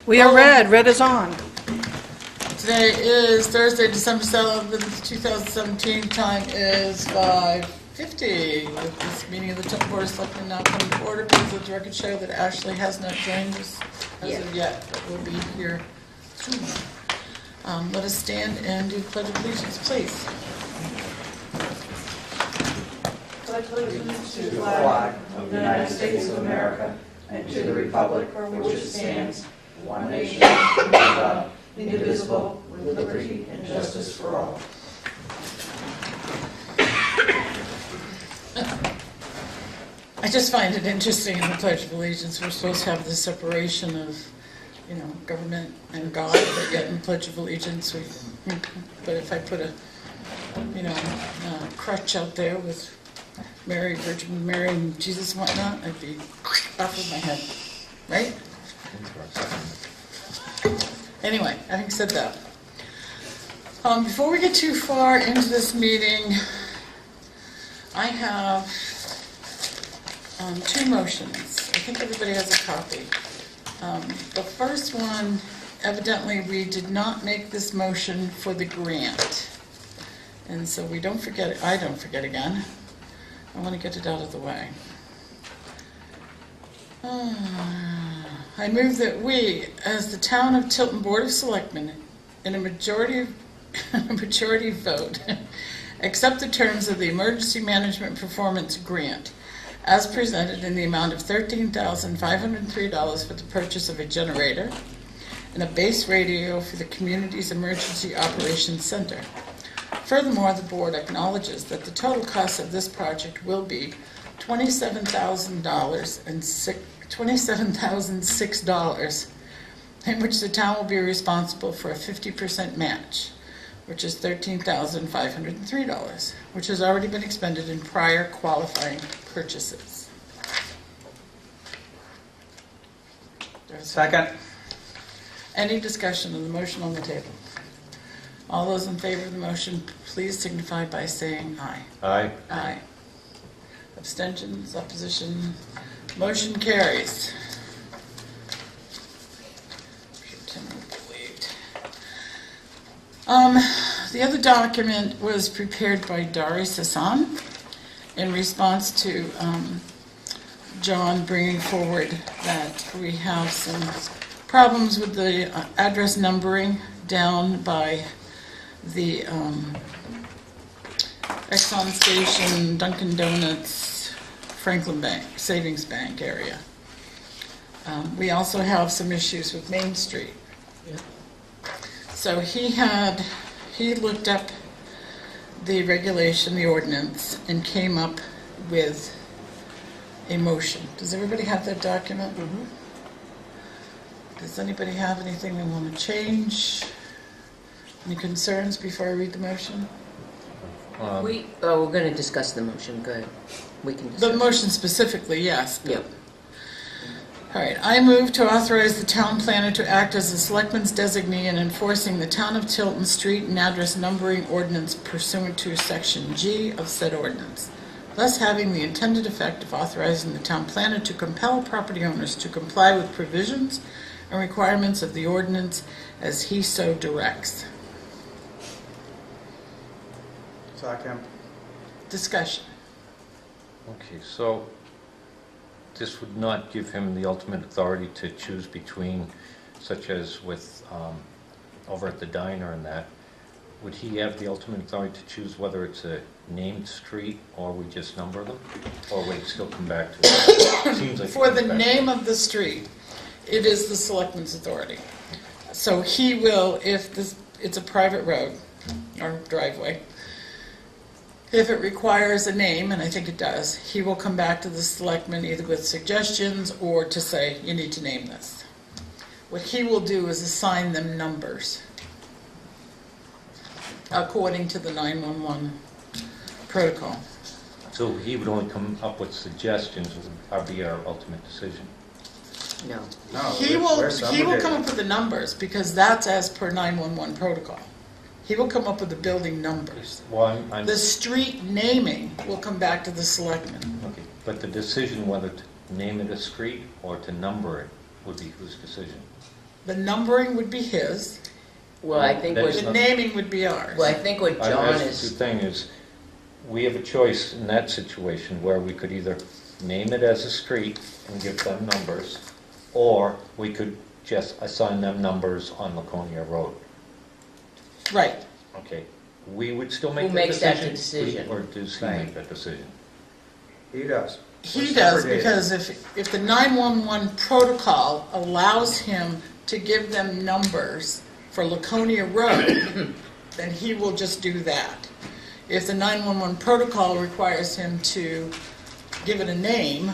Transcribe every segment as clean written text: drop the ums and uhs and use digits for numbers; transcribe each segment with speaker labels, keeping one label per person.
Speaker 1: We are red. Red is on.
Speaker 2: Today is Thursday, December 7th, 2017. Time is 5:50. With this meeting of the Tilton Board of Selectmen now coming to order, please let the record show that Ashley has not joined us as of yet, but will be here soon. Let us stand and do the Pledge of Allegiance, please.
Speaker 3: Pledge allegiance to the flag of the United States of America and to the republic for which it stands, one nation, under God, indivisible, with liberty and justice for all.
Speaker 2: I just find it interesting in the Pledge of Allegiance, we're supposed to have the separation of, government and God, but yet in the Pledge of Allegiance, but if I put a crutch out there with Mary, Virgin Mary, and Jesus and whatnot, I'd be off with my head, right? Anyway, having said that, before we get too far into this meeting, I have two motions. I think everybody has a copy. The first one, evidently we did not make this motion for the grant. And so we don't forget it. I don't forget again. I want to get it out of the way. I move that we, as the Town of Tilton Board of Selectmen, in a majority vote, accept the terms of the Emergency Management Performance Grant as presented in the amount of $13,503 for the purchase of a generator and a base radio for the community's Emergency Operations Center. Furthermore, the board acknowledges that the total cost of this project will be $27,006, in which the town will be responsible for a 50% match, which is $13,503, which has already been expended in prior qualifying purchases.
Speaker 1: Second.
Speaker 2: Any discussion of the motion on the table? All those in favor of the motion, please signify by saying aye.
Speaker 4: Aye.
Speaker 2: Aye. Abstentions, opposition, motion carries. The other document was prepared by Dari Sasan in response to John bringing forward that we have some problems with the address numbering down by the Exxon Station, Dunkin' Donuts, Franklin Bank, Savings Bank area. We also have some issues with Main Street. So he looked up the regulation, the ordinance, and came up with a motion. Does everybody have that document? Mm-hmm. Does anybody have anything they want to change? Any concerns before I read the motion?
Speaker 5: We're going to discuss the motion. Go ahead. We can discuss
Speaker 2: The motion specifically, yes.
Speaker 5: Yep.
Speaker 2: All right. I move to authorize the town planner to act as the selectman's designee in enforcing the Town of Tilton street and address numbering ordinance pursuant to Section G of said ordinance, thus having the intended effect of authorizing the town planner to compel property owners to comply with provisions and requirements of the ordinance as he so directs.
Speaker 1: Second.
Speaker 2: Discussion.
Speaker 4: Okay, so this would not give him the ultimate authority to choose between, such as with over at the diner and that. Would he have the ultimate authority to choose whether it's a named street or we just number them? Or would it still come back to it? Seems like
Speaker 2: For the name of the street, it is the selectman's authority. So he will, if it's a private road or driveway, if it requires a name, and I think it does, he will come back to the selectmen either with suggestions or to say, you need to name this. What he will do is assign them numbers according to the 911 protocol.
Speaker 4: So he would only come up with suggestions, or be our ultimate decision.
Speaker 5: No.
Speaker 2: He will come up with the numbers because that's as per 911 protocol. He will come up with the building numbers.
Speaker 4: Well,
Speaker 2: The street naming will come back to the selectmen.
Speaker 4: okay, but the decision whether to name it a street or to number it would be whose decision?
Speaker 2: The numbering would be his,
Speaker 5: Well, I think
Speaker 4: That's
Speaker 5: what,
Speaker 2: the naming would be ours.
Speaker 5: well, I think what John
Speaker 4: That's the
Speaker 5: is,
Speaker 4: thing is, we have a choice in that situation where we could either name it as a street and give them numbers, or we could just assign them numbers on Laconia Road.
Speaker 2: Right.
Speaker 4: Okay, we would still make
Speaker 5: Who
Speaker 4: that
Speaker 5: makes that
Speaker 4: decision?
Speaker 5: decision?
Speaker 4: Or does he
Speaker 5: Right.
Speaker 4: make that decision?
Speaker 1: He does.
Speaker 2: He
Speaker 1: We're
Speaker 2: does,
Speaker 1: segregated.
Speaker 2: because if the 911 protocol allows him to give them numbers for Laconia Road, then he will just do that. If the 911 protocol requires him to give it a name,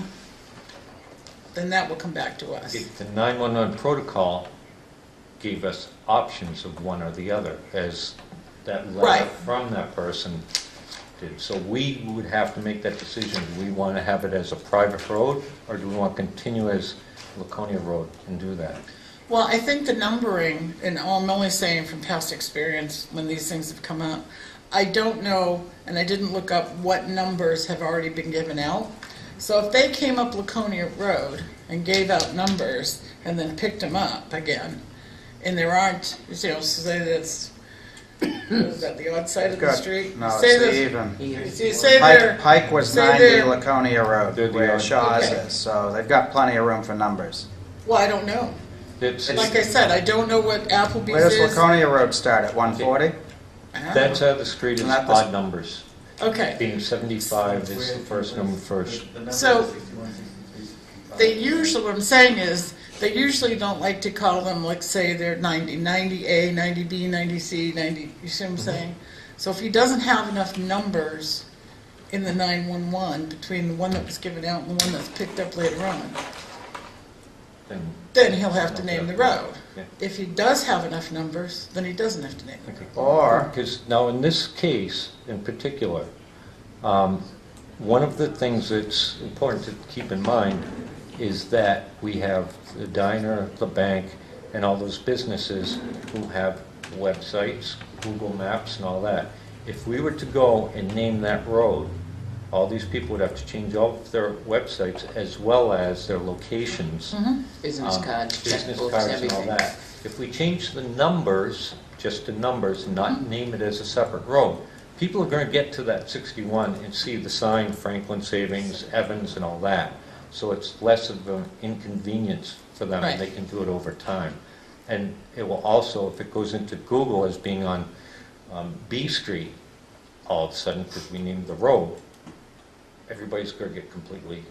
Speaker 2: then that will come back to us.
Speaker 4: If the 911 protocol gave us options of one or the other, as that letter
Speaker 2: Right.
Speaker 4: from that person did. So we would have to make that decision. Do we want to have it as a private road, or do we want to continue as Laconia Road and do that?
Speaker 2: Well, I think the numbering, and I'm only saying from past experience when these things have come up, I don't know, and I didn't look up what numbers have already been given out. So if they came up Laconia Road and gave out numbers and then picked them up again, and there aren't, say that's, is that the odd side of the
Speaker 1: Good.
Speaker 2: street?
Speaker 1: No,
Speaker 2: Say
Speaker 1: it's
Speaker 2: there's-
Speaker 1: even.
Speaker 2: You say there,
Speaker 1: Pike was
Speaker 2: say
Speaker 1: 90
Speaker 2: there-
Speaker 1: Laconia Road,
Speaker 4: They're the
Speaker 1: where
Speaker 4: odd-
Speaker 1: Shaw's
Speaker 2: Okay.
Speaker 1: is, so they've got plenty of room for numbers.
Speaker 2: well, I don't know.
Speaker 4: It's,
Speaker 2: Like I said, I don't know what Applebee's
Speaker 1: Where does
Speaker 2: is.
Speaker 1: Laconia Road start, at 140?
Speaker 2: I don't
Speaker 4: that's
Speaker 2: know.
Speaker 4: how the street is
Speaker 1: Isn't that the-
Speaker 4: odd numbers.
Speaker 2: Okay.
Speaker 4: Being 75 is the first number first.
Speaker 2: So, they usually, what I'm saying is, they usually don't like to call them, like, say they're 90, 90A, 90B, 90C, 90, you see what I'm saying? So if he doesn't have enough numbers in the 911 between the one that was given out and the one that's picked up later on, then he'll have to name the road.
Speaker 4: Yeah.
Speaker 2: If he does have enough numbers, then he doesn't have to name the road.
Speaker 1: Or,
Speaker 4: Because now in this case in particular, one of the things that's important to keep in mind is that we have the diner, the bank, and all those businesses who have websites, Google Maps and all that. If we were to go and name that road, all these people would have to change all of their websites as well as their locations.
Speaker 5: business cards,
Speaker 4: Business
Speaker 5: checkbooks,
Speaker 4: cards and all
Speaker 5: everything.
Speaker 4: that. If we change the numbers, just the numbers, not name it as a separate road, people are going to get to that 61 and see the sign, Franklin Savings, Evans, and all that. So it's less of an inconvenience for them, and they
Speaker 2: Right.
Speaker 4: can do it over time. And it will also, if it goes into Google as being on B Street, all of a sudden, because we named the road, everybody's going to get completely,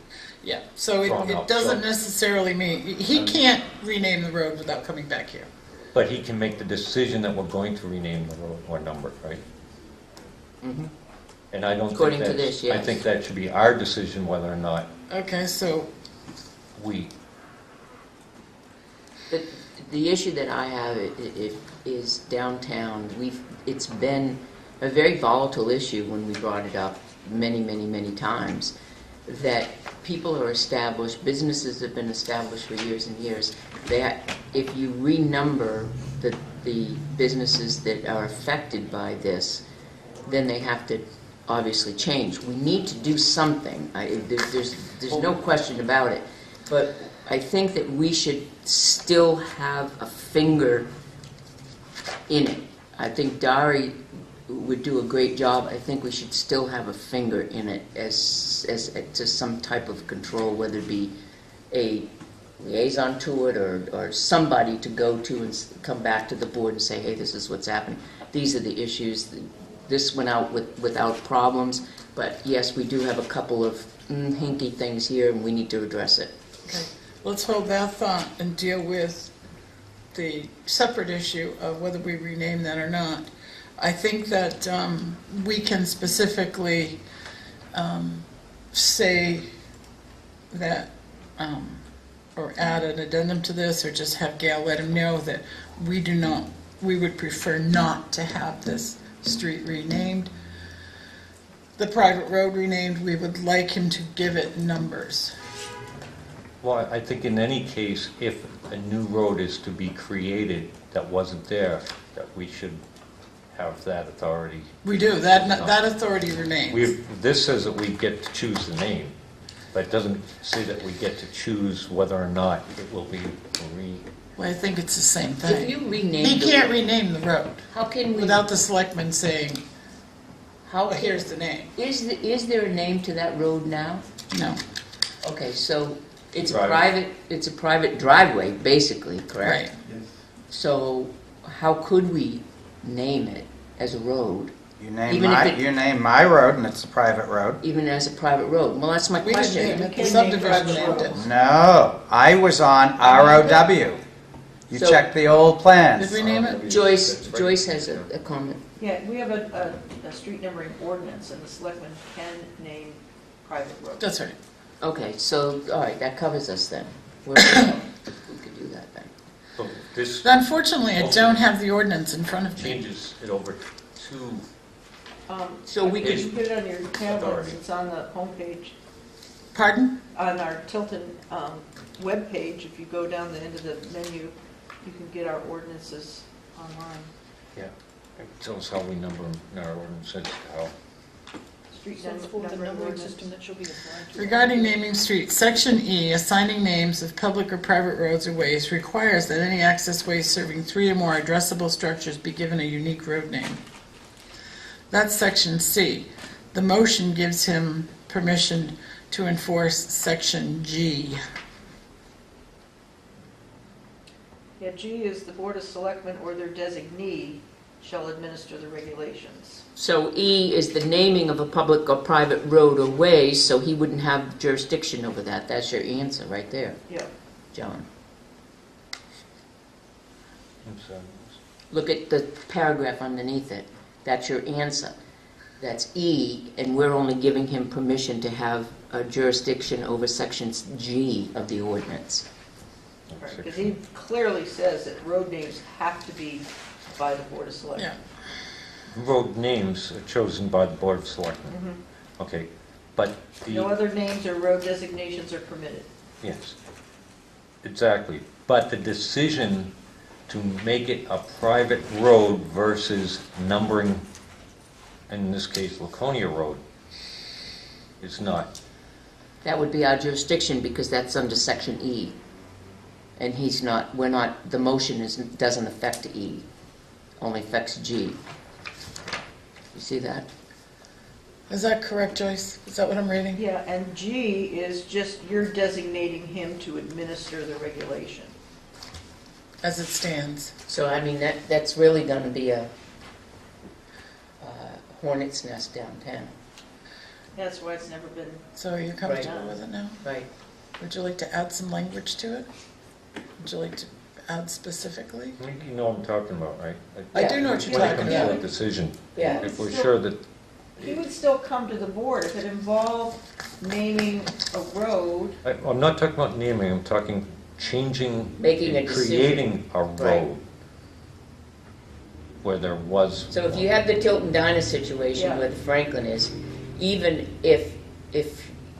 Speaker 2: Yeah, so
Speaker 4: Drawn
Speaker 2: it
Speaker 4: up,
Speaker 2: doesn't
Speaker 4: so-
Speaker 2: necessarily mean, he can't rename the road without coming back here.
Speaker 4: but he can make the decision that we're going to rename the road or number, right?
Speaker 5: Mhm.
Speaker 4: And I don't think
Speaker 5: According to
Speaker 4: that's,
Speaker 5: this,
Speaker 4: I
Speaker 5: yes.
Speaker 4: think that should be our decision whether or not
Speaker 2: Okay, so,
Speaker 4: we,
Speaker 5: The issue that I have is downtown. It's been a very volatile issue when we brought it up many times, that people are established, businesses have been established for years and years, that if you renumber the businesses that are affected by this, then they have to obviously change. We need to do something. There's no question about it. But I think that we should still have a finger in it. I think Dari would do a great job. I think we should still have a finger in it as to some type of control, whether it be a liaison to it or somebody to go to and come back to the board and say, hey, this is what's happening. These are the issues. This went out without problems, but yes, we do have a couple of hinky things here, and we need to address it.
Speaker 2: okay, let's hold that thought and deal with the separate issue of whether we rename that or not. I think that we can specifically say that, or add an addendum to this, or just have Gail let him know that we would prefer not to have this street renamed, the private road renamed. We would like him to give it numbers.
Speaker 4: well, I think in any case, if a new road is to be created that wasn't there, that we should have that authority.
Speaker 2: We do, that authority remains.
Speaker 4: This says that we get to choose the name, but it doesn't say that we get to choose whether or not it will be
Speaker 2: Well, I think it's the same
Speaker 5: If
Speaker 2: thing.
Speaker 5: you rename
Speaker 2: He
Speaker 5: the-
Speaker 2: can't rename the road
Speaker 5: How can we,
Speaker 2: without the selectmen saying,
Speaker 5: how,
Speaker 2: oh, here's the name.
Speaker 5: is there a name to that road now?
Speaker 2: No,
Speaker 5: Okay, so it's a
Speaker 4: Driveway.
Speaker 5: private driveway, basically, correct?
Speaker 2: right.
Speaker 5: So how could we name it as a road,
Speaker 1: You name
Speaker 5: Even if
Speaker 1: my,
Speaker 5: it-
Speaker 1: you name my road and it's a private road.
Speaker 5: even as a private road? Well, that's my
Speaker 2: We didn't name
Speaker 5: question.
Speaker 2: it, the
Speaker 3: can name
Speaker 2: subdivision
Speaker 3: private
Speaker 2: named it.
Speaker 3: roads.
Speaker 1: No, I was on ROW. You
Speaker 5: So-
Speaker 1: check the old plans.
Speaker 2: Did we name it?
Speaker 5: Joyce has a comment.
Speaker 3: Yeah, we have a street numbering ordinance, and the selectmen can name private roads.
Speaker 2: That's right.
Speaker 5: Okay, so, all right, that covers us then. We could do that then.
Speaker 4: So this
Speaker 2: Unfortunately, I don't have the ordinance in front of me.
Speaker 4: changes it over to,
Speaker 5: So we
Speaker 3: You
Speaker 5: could,
Speaker 3: can put it on your tablets,
Speaker 4: Authority.
Speaker 3: it's on the homepage,
Speaker 2: Pardon?
Speaker 3: on our Tilton webpage. If you go down the end of the menu, you can get our ordinances online.
Speaker 4: yeah, it tells us how we number them in our ordinances, how.
Speaker 3: Street
Speaker 6: Sets forth the
Speaker 3: numbering
Speaker 6: numbering
Speaker 3: ordinance.
Speaker 6: system that shall be applied to.
Speaker 2: Regarding naming streets, Section E, assigning names of public or private roads or ways, requires that any access way serving 3 or more addressable structures be given a unique road name. That's Section C. The motion gives him permission to enforce Section G.
Speaker 3: Yeah, G is the Board of Selectmen or their designee shall administer the regulations.
Speaker 5: so E is the naming of a public or private road or way, so he wouldn't have jurisdiction over that. That's your answer right there,
Speaker 3: Yeah.
Speaker 5: John. Look at the paragraph underneath it. That's your answer. That's E, and we're only giving him permission to have a jurisdiction over sections G of the ordinance.
Speaker 3: Right, because he clearly says that road names have to be by the Board of Selectmen.
Speaker 2: Yeah.
Speaker 4: Road names are chosen by the Board of Selectmen.
Speaker 3: Mhm.
Speaker 4: Okay, but
Speaker 3: No
Speaker 4: the,
Speaker 3: other names or road designations are permitted.
Speaker 4: yes, exactly. But the decision to make it a private road versus numbering, in this case, Laconia Road, is not.
Speaker 5: That would be our jurisdiction because that's under section E. And he's not, we're not, the motion doesn't affect E, only affects G. You see that?
Speaker 2: Is that correct, Joyce? Is that what I'm reading?
Speaker 3: Yeah, and G is just, you're designating him to administer the regulation.
Speaker 2: As it stands.
Speaker 5: So, I mean, that's really gonna be a hornet's nest downtown,
Speaker 3: That's why it's never been,
Speaker 2: So are you comfortable
Speaker 3: Right.
Speaker 2: with it now?
Speaker 5: right?
Speaker 2: Would you like to add some language to it? Would you like to add specifically?
Speaker 4: You know what I'm talking about, right?
Speaker 2: I do know what you're
Speaker 4: When it
Speaker 2: talking
Speaker 4: comes to a
Speaker 2: about.
Speaker 4: decision,
Speaker 5: Yeah.
Speaker 4: if we're sure that,
Speaker 3: he would still come to the board if it involved naming a road.
Speaker 4: I'm not talking about naming, I'm talking changing,
Speaker 5: Making a
Speaker 4: and
Speaker 5: decision.
Speaker 4: creating a
Speaker 5: Right.
Speaker 4: road where there was.
Speaker 5: So if you have the Tilton Diner situation
Speaker 3: Yeah.
Speaker 5: where the Franklin is, even if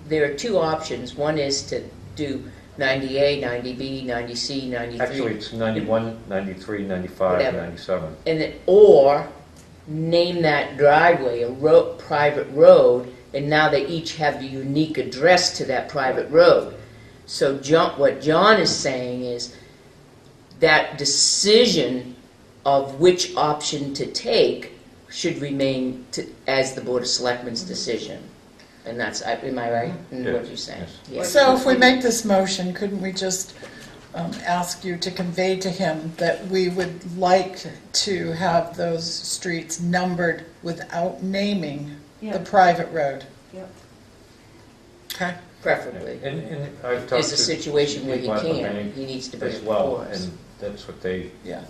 Speaker 5: there are two options, one is to do 90A, 90B, 90C, 93.
Speaker 4: Actually, it's 91, 93, 95,
Speaker 5: Whatever.
Speaker 4: 97.
Speaker 5: And then, or name that driveway a private road, and now they each have a unique address to that private road. So what John is saying is that decision of which option to take should remain as the Board of Selectmen's decision. And that's, am I right in what
Speaker 4: Yes,
Speaker 5: you're saying?
Speaker 4: yes.
Speaker 5: Yeah.
Speaker 2: So if we make this motion, couldn't we just ask you to convey to him that we would like to have those streets numbered without naming the
Speaker 3: Yeah.
Speaker 2: private road?
Speaker 3: Yep.
Speaker 2: Okay?
Speaker 5: Preferably.
Speaker 4: And I've talked
Speaker 5: It's
Speaker 4: to
Speaker 5: a situation where he
Speaker 4: people at the
Speaker 5: can't,
Speaker 4: bank
Speaker 5: he needs to bring
Speaker 4: as
Speaker 5: it
Speaker 4: well,
Speaker 5: before us.
Speaker 4: and that's what they
Speaker 2: Yeah.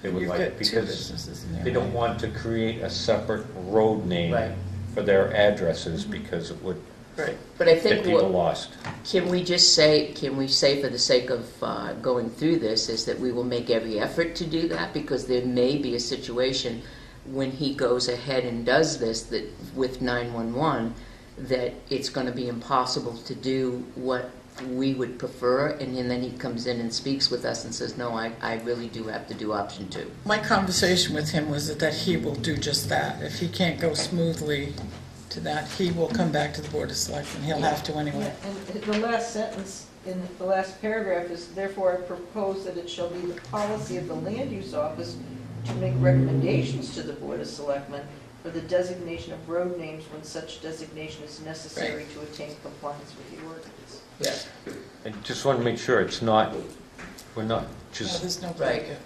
Speaker 4: would
Speaker 2: You've
Speaker 4: like,
Speaker 2: got two
Speaker 4: because
Speaker 2: businesses in there,
Speaker 4: they don't
Speaker 2: right?
Speaker 4: want to create a separate road name
Speaker 5: Right.
Speaker 4: for their addresses, because it would
Speaker 2: Right.
Speaker 5: But I
Speaker 4: get
Speaker 5: think
Speaker 4: people
Speaker 5: what,
Speaker 4: lost.
Speaker 5: can we say for the sake of going through this, is that we will make every effort to do that, because there may be a situation when he goes ahead and does this, that with 911, that it's going to be impossible to do what we would prefer, and then he comes in and speaks with us and says, no, I really do have to do option 2.
Speaker 2: My conversation with him was that he will do just that. If he can't go smoothly to that, he will come back to the Board of Selectmen. He'll have to anyway.
Speaker 3: And the last sentence in the last paragraph is, therefore I propose that it shall be the policy of the land use office to make recommendations to the Board of Selectmen for the designation of road names when such designation is necessary to attain compliance with the ordinance.
Speaker 5: Yeah.
Speaker 4: I just want to make sure it's not, we're not
Speaker 2: No,
Speaker 4: just,
Speaker 2: there's no
Speaker 5: Right.
Speaker 2: break.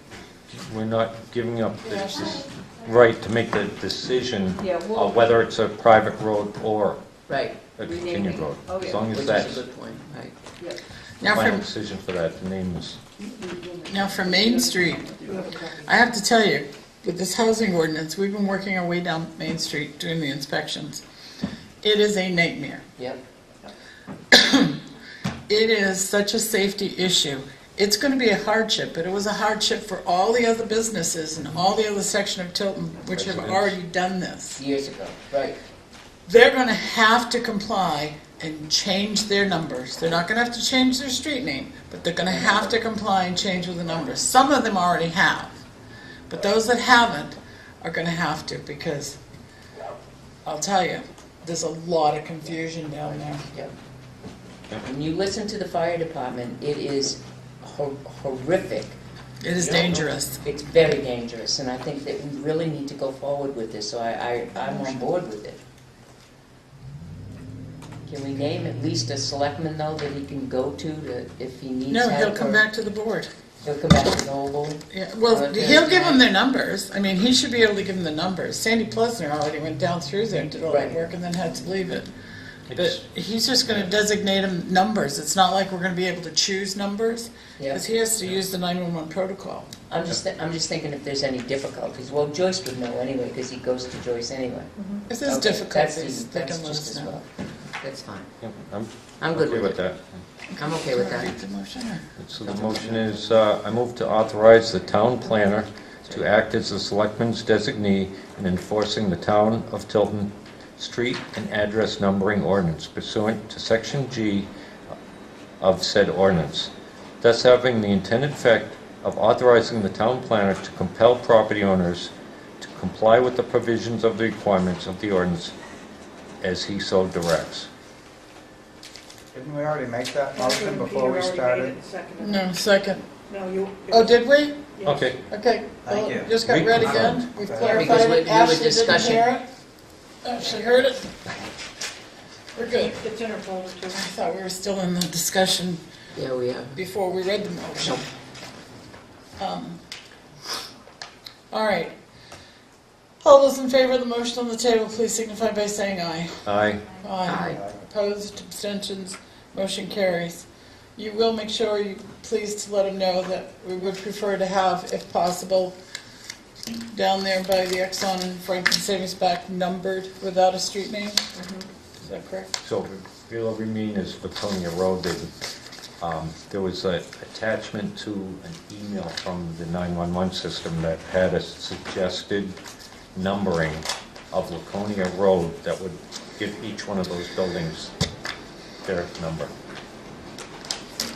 Speaker 4: we're not giving up
Speaker 2: Yeah.
Speaker 4: this right to make the decision
Speaker 3: Yeah, well,
Speaker 4: of whether it's a private road or
Speaker 5: Right,
Speaker 4: a
Speaker 3: Renaming.
Speaker 4: continued road.
Speaker 3: Oh,
Speaker 4: As
Speaker 3: yeah.
Speaker 4: long
Speaker 5: which
Speaker 4: as
Speaker 5: is a
Speaker 4: that's
Speaker 5: good point, right.
Speaker 3: yeah.
Speaker 2: Now
Speaker 4: final
Speaker 2: for,
Speaker 4: decision for that, the name is,
Speaker 2: now for Main Street,
Speaker 3: You have a copy.
Speaker 2: I have to tell you, with this housing ordinance, we've been working our way down Main Street doing the inspections. It is a nightmare.
Speaker 5: Yep.
Speaker 2: It is such a safety issue. It's going to be a hardship, but it was a hardship for all the other businesses and all the other section of Tilton which have
Speaker 4: Residents.
Speaker 2: already done this.
Speaker 5: Years ago, right.
Speaker 2: They're going to have to comply and change their numbers. They're not going to have to change their street name, but they're going to have to comply and change with the numbers. Some of them already have, but those that haven't are going to have to, because I'll tell you, there's a lot of confusion down there.
Speaker 5: Yep. When you listen to the fire department, it is horrific.
Speaker 2: It is dangerous.
Speaker 5: It's very dangerous, and I think that we really need to go forward with this, so I'm on board with it. Can we name at least a selectman, though, that he can go to if he needs
Speaker 2: No,
Speaker 5: help?
Speaker 2: he'll come
Speaker 5: or-
Speaker 2: back to the board.
Speaker 5: He'll come back to the whole board?
Speaker 2: Yeah, well,
Speaker 5: Okay.
Speaker 2: he'll give them their numbers. I mean, he should be able to give them the numbers. Sandy Plesner already went down through there and did all that
Speaker 5: Right.
Speaker 2: work and then had to leave it. But
Speaker 4: it's,
Speaker 2: he's just gonna designate them numbers. It's not like we're gonna be able to choose numbers,
Speaker 5: Yeah.
Speaker 2: because he has to use the 911 protocol.
Speaker 5: I'm just thinking if there's any difficulties. Well, Joyce would know anyway, because he goes to Joyce anyway.
Speaker 2: If there's
Speaker 5: Okay,
Speaker 2: difficulties, they
Speaker 5: that's
Speaker 2: can let
Speaker 5: just
Speaker 2: us
Speaker 5: as
Speaker 2: know.
Speaker 5: well. That's fine.
Speaker 4: I'm
Speaker 5: I'm good
Speaker 4: okay
Speaker 5: with
Speaker 4: with
Speaker 5: it.
Speaker 4: that.
Speaker 5: I'm okay with
Speaker 2: Do you wanna
Speaker 5: that.
Speaker 2: read the motion, or?
Speaker 4: So the motion is, I move to authorize the town planner to act as the selectman's designee in enforcing the town of Tilton street and address numbering ordinance pursuant to section G of said ordinance, thus having the intended effect of authorizing the town planner to compel property owners to comply with the provisions of the requirements of the ordinance as he so directs.
Speaker 1: Didn't we already make that motion
Speaker 3: Peter
Speaker 1: before we
Speaker 3: already made
Speaker 1: started?
Speaker 3: it and seconded it.
Speaker 2: No, second.
Speaker 3: No, you.
Speaker 2: Oh, did we?
Speaker 3: Yes.
Speaker 4: Okay,
Speaker 2: Okay.
Speaker 1: Thank
Speaker 2: well,
Speaker 1: you.
Speaker 2: Just got
Speaker 4: We-
Speaker 2: read again. We've
Speaker 1: Yeah,
Speaker 2: clarified
Speaker 5: because we
Speaker 2: it.
Speaker 5: were
Speaker 2: Ashley didn't
Speaker 5: discussing.
Speaker 2: hear it. Ashley heard it. We're good.
Speaker 3: It's in her folder too.
Speaker 2: I thought we were still in the discussion
Speaker 5: Yeah, we are.
Speaker 2: before we read the motion. All right. All those in favor of the motion on the table, please signify by saying aye.
Speaker 4: aye.
Speaker 5: Aye.
Speaker 2: Opposed, abstentions, motion carries. You will make sure you, please to let them know that we would prefer to have, if possible, down there by the Exxon and Franklin Savings Bank numbered without a street name. Is that correct?
Speaker 4: So, you'll remain as Latonia Road, there was an attachment to an email from the 911 system that had a suggested numbering of Laconia Road that would give each one of those buildings their number.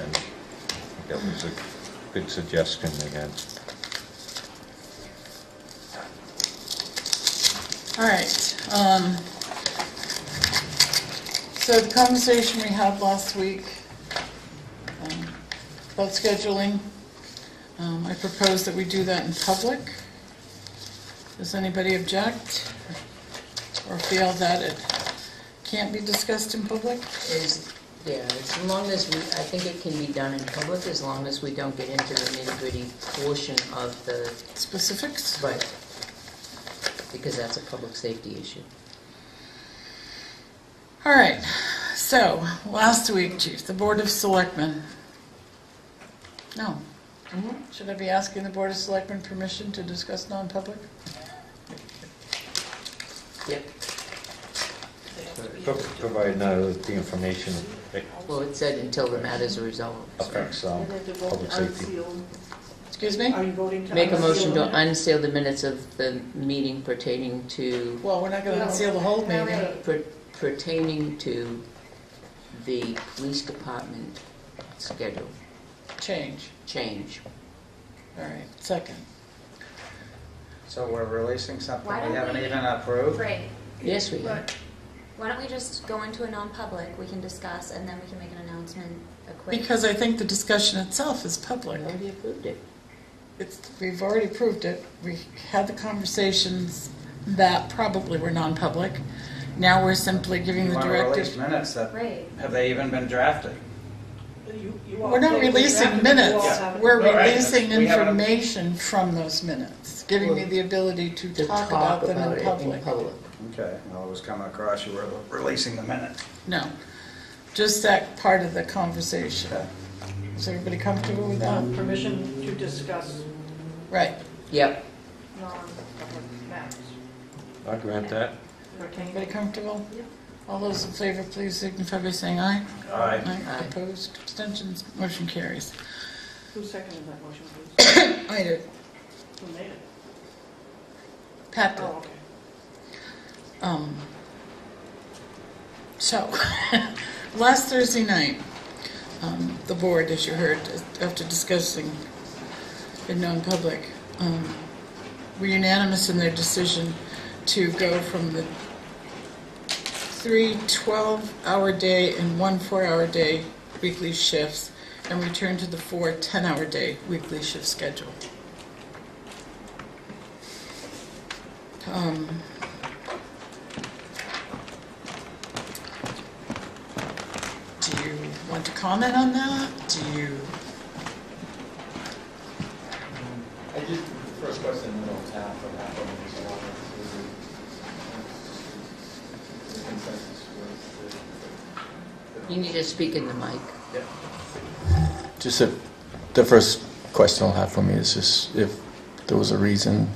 Speaker 4: And I think that was a good suggestion they had.
Speaker 2: All right. So the conversation we had last week about scheduling, I propose that we do that in public. Does anybody object or feel that it can't be discussed in public?
Speaker 5: Yeah, as long as we, I think it can be done in public, as long as we don't get into the nitty-gritty portion of the,
Speaker 2: Specifics?
Speaker 5: right, because that's a public safety issue.
Speaker 2: All right, so last week, Chief, the Board of Selectmen. No. Should I be asking the Board of Selectmen permission to discuss non-public?
Speaker 5: Yep.
Speaker 4: Provide the information that
Speaker 5: Well, it said until the matters are resolved.
Speaker 4: affects
Speaker 3: I'd have to vote
Speaker 4: public
Speaker 3: to
Speaker 4: safety.
Speaker 3: unseal.
Speaker 2: Excuse me?
Speaker 3: Are you voting to
Speaker 5: Make a motion to
Speaker 3: unseal
Speaker 5: unseal the minutes of the meeting pertaining to,
Speaker 2: Well, we're not going to
Speaker 3: No.
Speaker 2: unseal the whole meeting.
Speaker 5: pertaining to the police department schedule
Speaker 2: Change.
Speaker 5: change.
Speaker 2: All right, second.
Speaker 1: So we're releasing something
Speaker 6: Why
Speaker 1: we
Speaker 6: don't
Speaker 1: haven't
Speaker 6: we-
Speaker 1: even approved?
Speaker 6: Right.
Speaker 5: Yes, we have.
Speaker 3: Right.
Speaker 6: Why don't we just go into a non-public, we can discuss, and then we can make an announcement, a quick...
Speaker 2: Because I think the discussion itself is public.
Speaker 5: We already approved it.
Speaker 2: We've already proved it. We had the conversations that probably were non-public. Now we're simply giving
Speaker 1: You
Speaker 2: the
Speaker 1: want to release
Speaker 2: directive.
Speaker 1: minutes that,
Speaker 6: Right.
Speaker 1: have they even been drafted?
Speaker 2: We're not releasing minutes. We're
Speaker 1: Right.
Speaker 2: releasing
Speaker 1: We haven't-
Speaker 2: information from those minutes, giving me the ability to
Speaker 5: To
Speaker 2: talk about them in
Speaker 5: it
Speaker 2: public.
Speaker 5: in public.
Speaker 1: Okay, well, I was coming across, you were releasing the minutes.
Speaker 2: No, just that part of the conversation.
Speaker 1: Okay.
Speaker 2: Is everybody comfortable with that?
Speaker 3: Permission to discuss
Speaker 2: Right.
Speaker 5: Yep.
Speaker 3: non-public matters.
Speaker 4: I grant that.
Speaker 2: Everybody comfortable?
Speaker 3: Yep.
Speaker 2: All those in favor, please signify by saying aye.
Speaker 1: Aye.
Speaker 5: Aye.
Speaker 2: Opposed, abstentions, motion carries.
Speaker 3: Who seconded that motion, please?
Speaker 2: I did.
Speaker 3: Who made it?
Speaker 2: Pat did.
Speaker 3: Oh, okay.
Speaker 2: So, last Thursday night, the board, as you heard, after discussing in non-public, were unanimous in their decision to go from the 3 12-hour day and 1 4-hour day weekly shifts and return to the 4 10-hour day weekly shift schedule. Do you want to comment on that? Do you?
Speaker 7: I did the first question, and then half of them was water. The consensus was
Speaker 5: You need to speak in the mic.
Speaker 7: just the first question I'll have for me is just if there was a reason,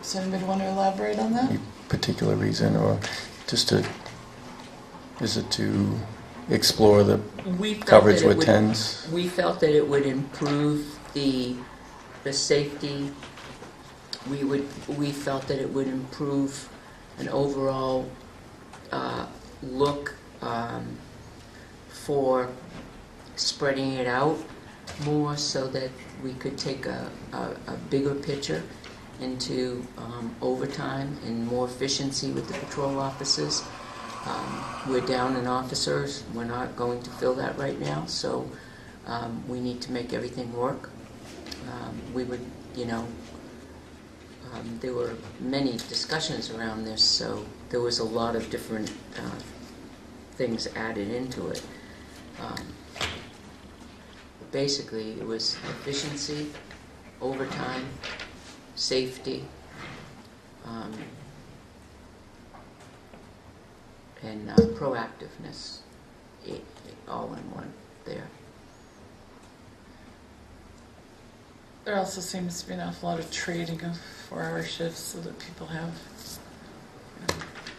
Speaker 2: Does anybody want to elaborate on that?
Speaker 7: any particular reason, or just to, is it to explore the
Speaker 5: We felt
Speaker 7: coverage
Speaker 5: that it
Speaker 7: with
Speaker 5: would-
Speaker 7: tens?
Speaker 5: We felt that it would improve the safety. We felt that it would improve an overall look for spreading it out more so that we could take a bigger picture into overtime and more efficiency with the patrol officers. We're down in officers. We're not going to fill that right now, so we need to make everything work. We would, there were many discussions around this, so there was a lot of different things added into it. Basically, it was efficiency, overtime, safety, and proactiveness, all in one there.
Speaker 2: There also seems to be an awful lot of trading of 4-hour shifts so that people have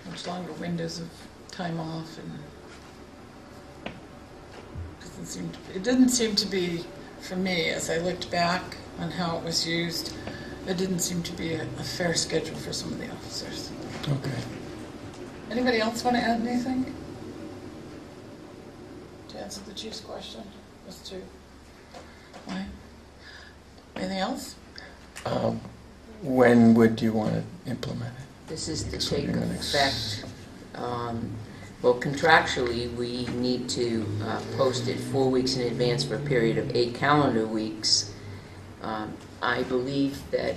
Speaker 2: much longer windows of time off, and it didn't seem to be, for me, as I looked back on how it was used, it didn't seem to be a fair schedule for some of the officers.
Speaker 7: Okay.
Speaker 2: Anybody else want to add anything? To answer the chief's question as to why? Anything else?
Speaker 7: When would you want to implement it?
Speaker 5: This is to
Speaker 7: This
Speaker 5: take
Speaker 7: would be the next-
Speaker 5: effect, well, contractually, we need to post it 4 weeks in advance for a period of 8 calendar weeks. I believe that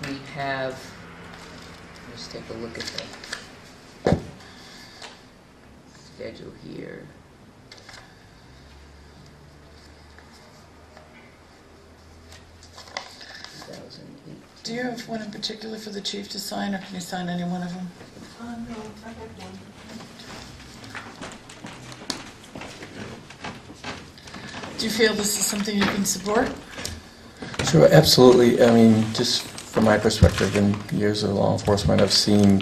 Speaker 5: we have, let's take a look at the schedule here.
Speaker 2: Do you have one in particular for the chief to sign, or can you sign any one of them?
Speaker 3: No, I have one.
Speaker 2: Do you feel this is something you can support?
Speaker 7: Sure, absolutely. I mean, just from my perspective, in years of law enforcement, I've seen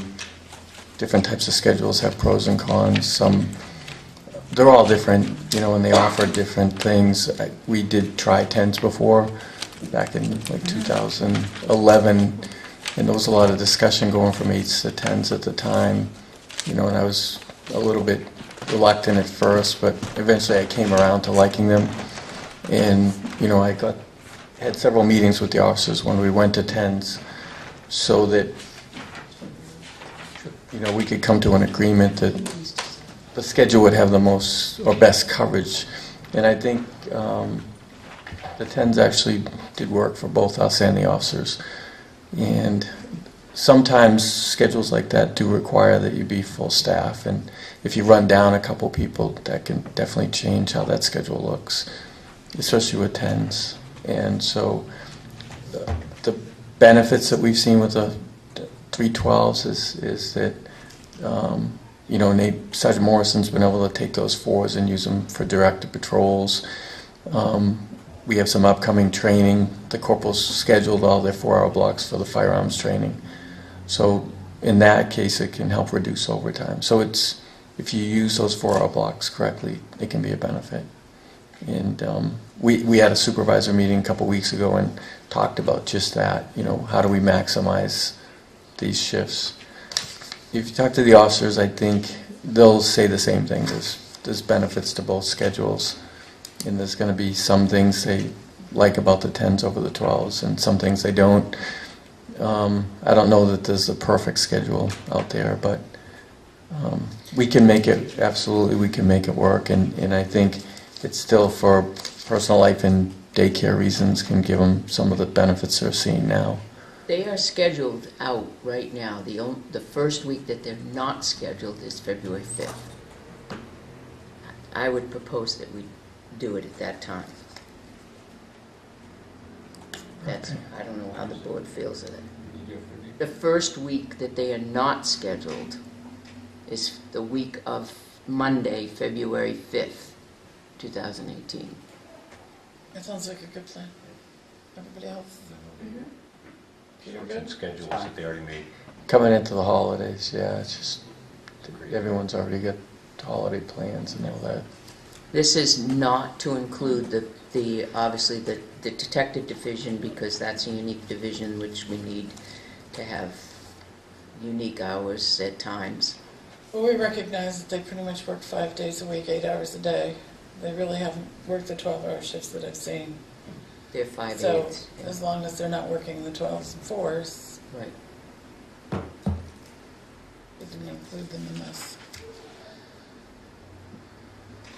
Speaker 7: different types of schedules have pros and cons. Some, they're all different, and they offer different things. We did try tens before, back in like 2011, and there was a lot of discussion going from 8s to 10s at the time, and I was a little bit reluctant at first, but eventually I came around to liking them, and I had several meetings with the officers when we went to 10s, so that we could come to an agreement that the schedule would have the most or best coverage. And I think the 10s actually did work for both us and the officers. And sometimes schedules like that do require that you be full staff. And if you run down a couple people, that can definitely change how that schedule looks, especially with 10s. And so the benefits that we've seen with the 312s is that, Sergeant Morrison's been able to take those 4s and use them for directed patrols. We have some upcoming training. The corporals scheduled all their 4-hour blocks for the firearms training. So in that case, it can help reduce overtime. So if you use those 4-hour blocks correctly, it can be a benefit. And we had a supervisor meeting a couple weeks ago and talked about just that. How do we maximize these shifts? If you talk to the officers, I think they'll say the same thing. There's benefits to both schedules. And there's going to be some things they like about the 10s over the 12s and some things they don't. I don't know that there's a perfect schedule out there, but we can make it, absolutely we can make it work. And I think it's still, for personal life and daycare reasons, can give them some of the benefits they're seeing now.
Speaker 5: They are scheduled out right now. The first week that they're not scheduled is February 5th. I would propose that we do it at that time. I don't know how the board feels of it. The first week that they are not scheduled is the week of Monday, February 5th, 2018.
Speaker 2: That sounds like a good plan. Everybody else? Peter,
Speaker 4: Some
Speaker 2: good?
Speaker 4: schedules that they already made.
Speaker 7: Coming into the holidays, yeah, it's just everyone's already got holiday plans and all that.
Speaker 5: This is not to include obviously the detective division, because that's a unique division which we need to have unique hours at times.
Speaker 2: Well, we recognize that they pretty much work 5 days a week, 8 hours a day. They really haven't worked the 12-hour shifts that I've seen.
Speaker 5: They're 5/8.
Speaker 2: So
Speaker 5: yeah.
Speaker 2: as long as they're not working the 12s and 4s,
Speaker 5: Right.
Speaker 2: we didn't include them in this.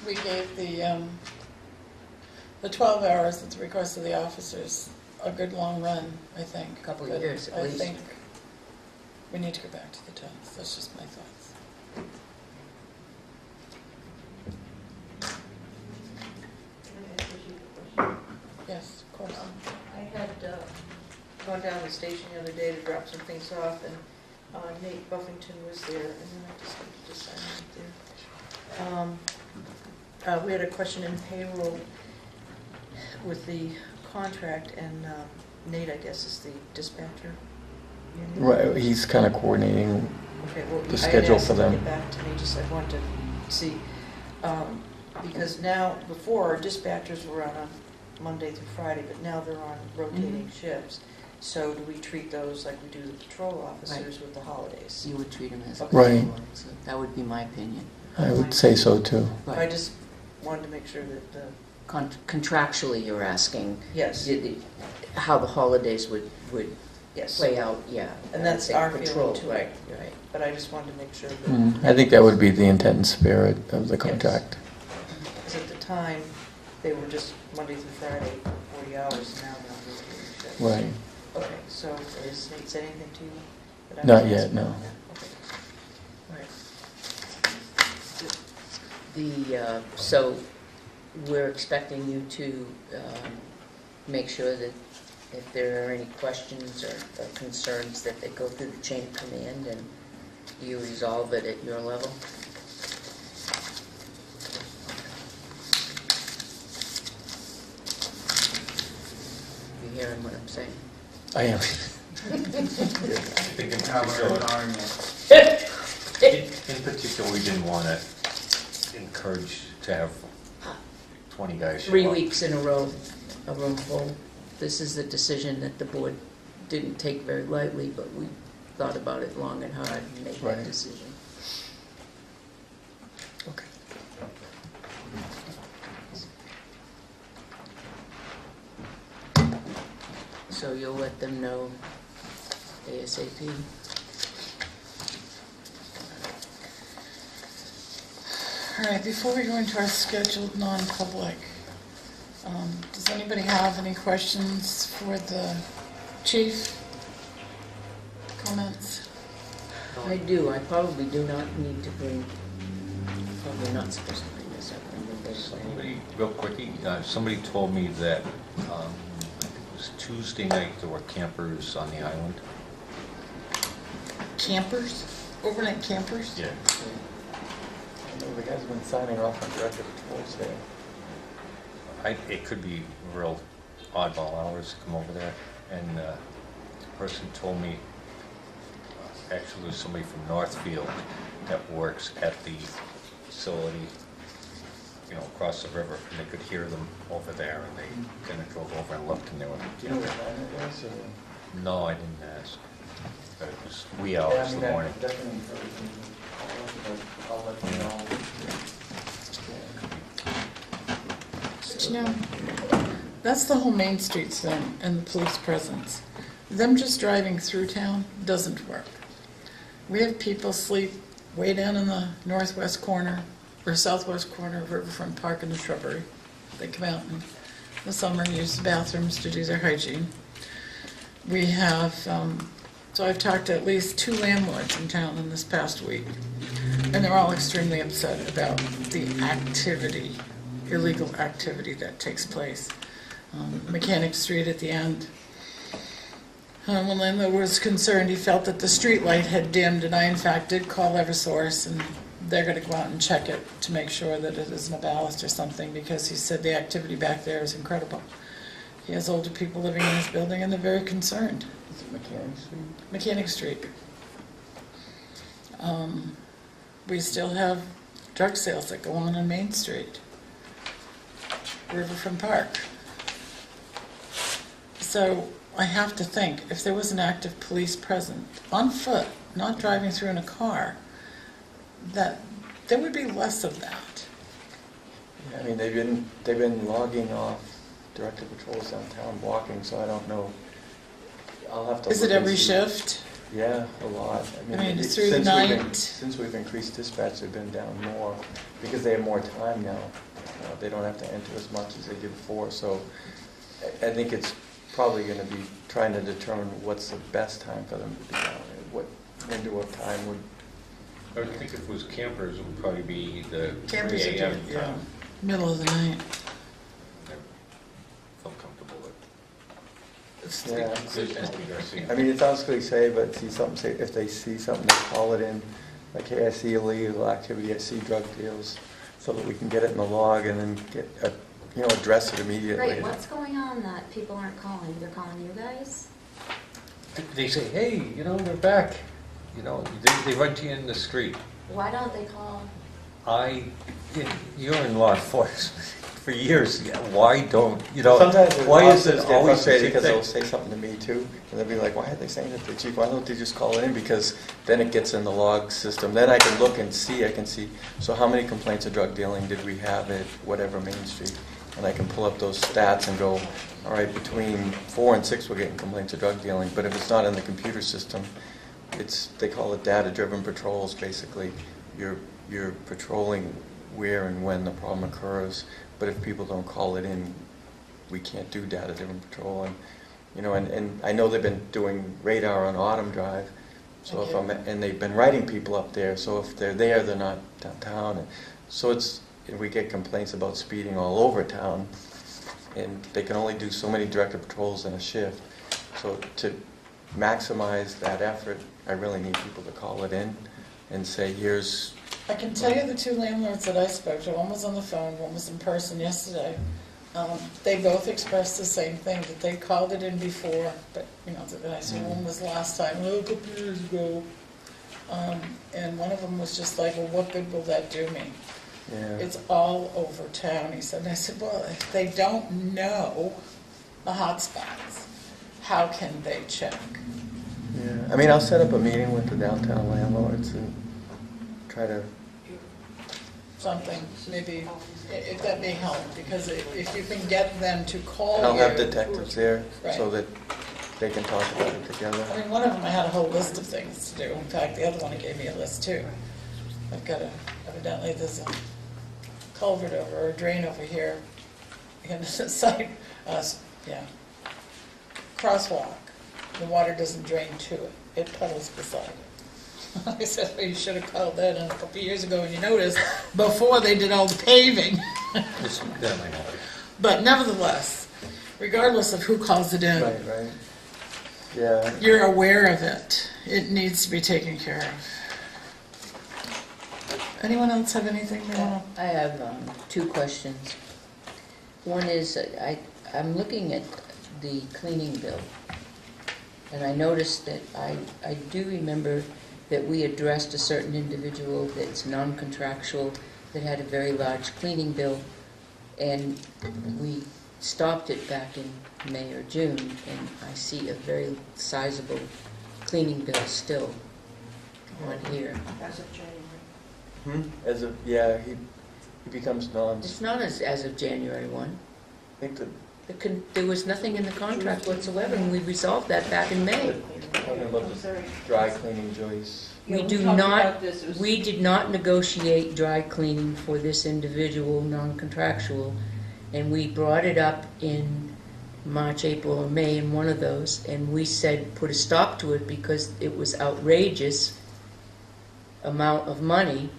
Speaker 2: We gave the 12 hours at the request of the officers a good long run, I think.
Speaker 5: A couple of
Speaker 2: But
Speaker 5: years at
Speaker 2: I
Speaker 5: least.
Speaker 2: think we need to go back to the 10s. That's just my thoughts. Yes, of course.
Speaker 3: I had gone down to the station the other day to drop some things off, and Nate Buffington was there, and then I just had to sign right there. We had a question in payroll with the contract, and Nate, I guess, is the dispatcher.
Speaker 7: Right, he's kind of coordinating
Speaker 3: Okay, well,
Speaker 7: the schedule for them.
Speaker 3: I had asked him to get back to me, just I wanted to see, because now, before, our dispatchers were on a Monday through Friday, but now they're on rotating shifts. So do we treat those like we do the patrol officers with the holidays?
Speaker 5: You would treat them as
Speaker 7: Right.
Speaker 5: so that would be my opinion.
Speaker 7: I would say so too.
Speaker 3: I just wanted to make sure that,
Speaker 5: Contractually, you're asking
Speaker 3: yes,
Speaker 5: how the holidays would
Speaker 3: yes.
Speaker 5: play out, yeah.
Speaker 3: And that's
Speaker 5: Say
Speaker 3: our
Speaker 5: patrol,
Speaker 3: feeling too.
Speaker 5: Right, right.
Speaker 3: But I just wanted to make sure that,
Speaker 7: I think that would be the intent and spirit of the contract.
Speaker 3: because at the time, they were just Monday through Friday, 40 hours, and now they're on rotating shifts.
Speaker 7: Right.
Speaker 3: Okay, so has Nate said anything to you? that I
Speaker 7: Not
Speaker 3: was
Speaker 7: yet,
Speaker 3: asking?
Speaker 7: no.
Speaker 3: Okay.
Speaker 5: So we're expecting you to make sure that if there are any questions or concerns, that they go through the chain of command and you resolve it at your level? You hearing what I'm saying?
Speaker 7: I am.
Speaker 4: In particular, we didn't want to encourage to have 20 guys show
Speaker 5: 3
Speaker 4: up.
Speaker 5: weeks in a row, a room full. This is a decision that the board didn't take very lightly, but we thought about it long and hard and made that
Speaker 7: Right.
Speaker 5: decision.
Speaker 7: Okay.
Speaker 5: So you'll let them know ASAP?
Speaker 2: All right, before we go into our scheduled non-public, does anybody have any questions for the chief? Comments?
Speaker 5: I do. I probably do not need to bring, probably not supposed to bring this up.
Speaker 4: Somebody, real quickly, somebody told me that, I think it was Tuesday night, there were campers on the island.
Speaker 2: Campers? Overnight campers?
Speaker 4: Yeah.
Speaker 7: I know the guys have been signing off on director patrols there.
Speaker 4: It could be real oddball hours to come over there, and the person told me, actually there's somebody from Northfield that works at the facility, you know, across the river, and they could hear them over there, and they kind of drove over and looked, and they were,
Speaker 7: Do you know what time it was? Or?
Speaker 4: no, I didn't ask, but it was wee
Speaker 7: Yeah,
Speaker 4: hours
Speaker 7: I
Speaker 4: in
Speaker 7: mean,
Speaker 4: the morning.
Speaker 7: I definitely encourage them to call us, but I'll let them know.
Speaker 2: But you know, that's the whole Main Street thing and the police presence. Them just driving through town doesn't work. We have people sleep way down in the northwest corner or southwest corner of Riverfront Park in the shrubbery. They come out in the summer and use the bathrooms to do their hygiene. We have, so I've talked to at least 2 landlords in town in this past week, and they're all extremely upset about the activity, illegal activity that takes place. Mechanic Street at the end. When landlord was concerned, he felt that the street light had dimmed, and I in fact did call Eversource, and they're going to go out and check it to make sure that it isn't a ballast or something, because he said the activity back there is incredible. He has older people living in his building, and they're very concerned.
Speaker 7: Is it Mechanic Street?
Speaker 2: Mechanic Street. We still have drug sales that go on Main Street. Riverfront Park. So I have to think, if there was an active police present, on foot, not driving through in a car, that there would be less of that.
Speaker 7: Yeah, I mean, they've been logging off director patrols downtown, walking, so I don't know. I'll have to
Speaker 2: Is
Speaker 7: look
Speaker 2: it
Speaker 7: and
Speaker 2: every
Speaker 7: see.
Speaker 2: shift?
Speaker 7: Yeah, a lot.
Speaker 2: I mean,
Speaker 7: it's
Speaker 2: through the night.
Speaker 7: Since we've increased dispatch, they've been down more, because they have more time now. They don't have to enter as much as they did before, so I think it's probably going to be trying to determine what's the best time for them to be down there. What time would...
Speaker 4: I would think if it was campers, it would probably be the 3
Speaker 2: Campers are
Speaker 4: a.m.
Speaker 2: doing, yeah,
Speaker 4: time.
Speaker 2: middle of the night.
Speaker 4: I felt comfortable with.
Speaker 7: Yeah. I mean, it sounds cliche, but if they see something, they call it in. Like, hey, I see illegal activity, I see drug deals, so that we can get it in the log and then address it immediately.
Speaker 6: Great, what's going on that people aren't calling? They're calling you guys?
Speaker 4: They say, hey, you know, they're back. You know, they run to you in the street.
Speaker 6: Why don't they call?
Speaker 4: You're in law enforcement for years. Why don't, you know,
Speaker 7: Sometimes the
Speaker 4: why is
Speaker 7: officers
Speaker 4: it
Speaker 7: get
Speaker 4: always the
Speaker 7: frustrated
Speaker 4: same
Speaker 7: because they'll
Speaker 4: thing?
Speaker 7: say something to me too, and they'll be like, why are they saying it to the chief? Why don't they just call it in? Because then it gets in the log system. Then I can look and see, so how many complaints of drug dealing did we have at whatever Main Street? And I can pull up those stats and go, all right, between 4 and 6 we're getting complaints of drug dealing, but if it's not in the computer system, they call it data-driven patrols, basically. You're patrolling where and when the problem occurs, but if people don't call it in, we can't do data-driven patrol. And I know they've been doing radar on Autumn Drive, so and they've been writing people up there, so if they're there, they're not downtown. And so we get complaints about speeding all over town, and they can only do so many director patrols in a shift. So to maximize that effort, I really need people to call it in and say, here's...
Speaker 2: I can tell you the 2 landlords that I spoke to, one was on the phone, one was in person yesterday. They both expressed the same thing, that they called it in before, but, and I said, one was last time, a couple years ago. And one of them was just like, well, what good will that do me?
Speaker 7: Yeah.
Speaker 2: It's all over town, he said. And I said, well, if they don't know the hot spots, how can they check?
Speaker 7: Yeah, I mean, I'll set up a meeting with the downtown landlords and try to...
Speaker 2: Something, maybe, if that may help, because if you can get them to call
Speaker 7: I'll
Speaker 2: you.
Speaker 7: have detectives there so
Speaker 2: Right.
Speaker 7: that they can talk about it together.
Speaker 2: I mean, one of them, I had a whole list of things to do. In fact, the other one, he gave me a list too. Evidently there's culvert over, or a drain over here, and the side, crosswalk, the water doesn't drain to it, it puddles beside it. I said, well, you should have called that in a couple years ago when you noticed, before they did all the paving.
Speaker 4: That might help.
Speaker 2: But nevertheless, regardless of who calls it in,
Speaker 7: Right. Yeah.
Speaker 2: you're aware of it. It needs to be taken care of. Anyone else have anything they want
Speaker 5: I have two questions. One is, I'm looking at the cleaning bill, and I noticed that I do remember that we addressed a certain individual that's non-contractual that had a very large cleaning bill, and we stopped it back in May or June, and I see a very sizable cleaning bill still on here.
Speaker 3: As of January.
Speaker 7: As of, yeah, he becomes non,
Speaker 5: It's not as of January 1.
Speaker 7: I think that,
Speaker 5: There was nothing in the contract whatsoever, and we resolved that back in May.
Speaker 7: talking about
Speaker 3: I'm
Speaker 7: the
Speaker 3: sorry.
Speaker 7: dry cleaning joists.
Speaker 5: We
Speaker 3: Yeah,
Speaker 5: do
Speaker 3: talked
Speaker 5: not,
Speaker 3: about this. It was-
Speaker 5: we did not negotiate dry cleaning for this individual, non-contractual, and we brought it up in March, April, or May in one of those, and we said, put a stop to it because it was outrageous amount of money.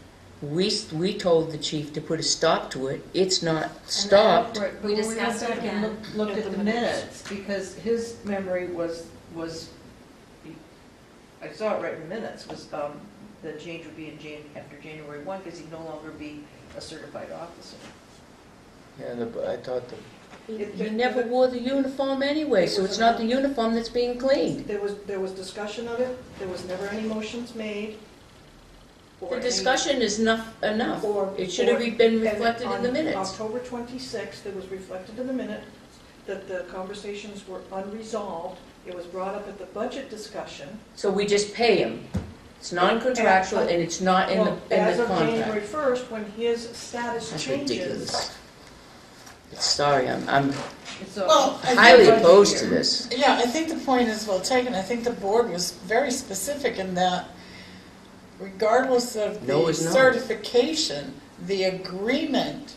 Speaker 5: We told the chief to put a stop to it. It's not stopped.
Speaker 3: Right, but
Speaker 6: We
Speaker 3: when
Speaker 6: discussed
Speaker 3: went
Speaker 6: it
Speaker 3: back and
Speaker 6: again.
Speaker 3: Looked at the minutes, because his memory was, I saw it right in the minutes, was the change would be after January 1, because he'd no longer be a certified officer.
Speaker 7: Yeah, I thought the,
Speaker 5: He never wore the uniform anyway, so it's not the uniform that's being cleaned.
Speaker 3: There was discussion of it, there was never any motions made. or
Speaker 5: The
Speaker 3: any-
Speaker 5: discussion is enough.
Speaker 3: or-
Speaker 5: It should have been
Speaker 3: and
Speaker 5: reflected in the
Speaker 3: on
Speaker 5: minutes.
Speaker 3: October 26th, it was reflected in the minute that the conversations were unresolved. It was brought up at the budget discussion.
Speaker 5: So we just pay him. It's non-contractual and it's not in the
Speaker 3: Well, as of
Speaker 5: contract.
Speaker 3: January 1st, when his status
Speaker 5: That's
Speaker 3: changes.
Speaker 5: ridiculous. Sorry, I'm
Speaker 3: So-
Speaker 2: Well, I
Speaker 5: highly
Speaker 2: think-
Speaker 5: opposed to this.
Speaker 2: Yeah, I think the point is well taken. I think the board was very specific in that regardless of
Speaker 5: No
Speaker 2: the
Speaker 5: is no.
Speaker 2: certification, the agreement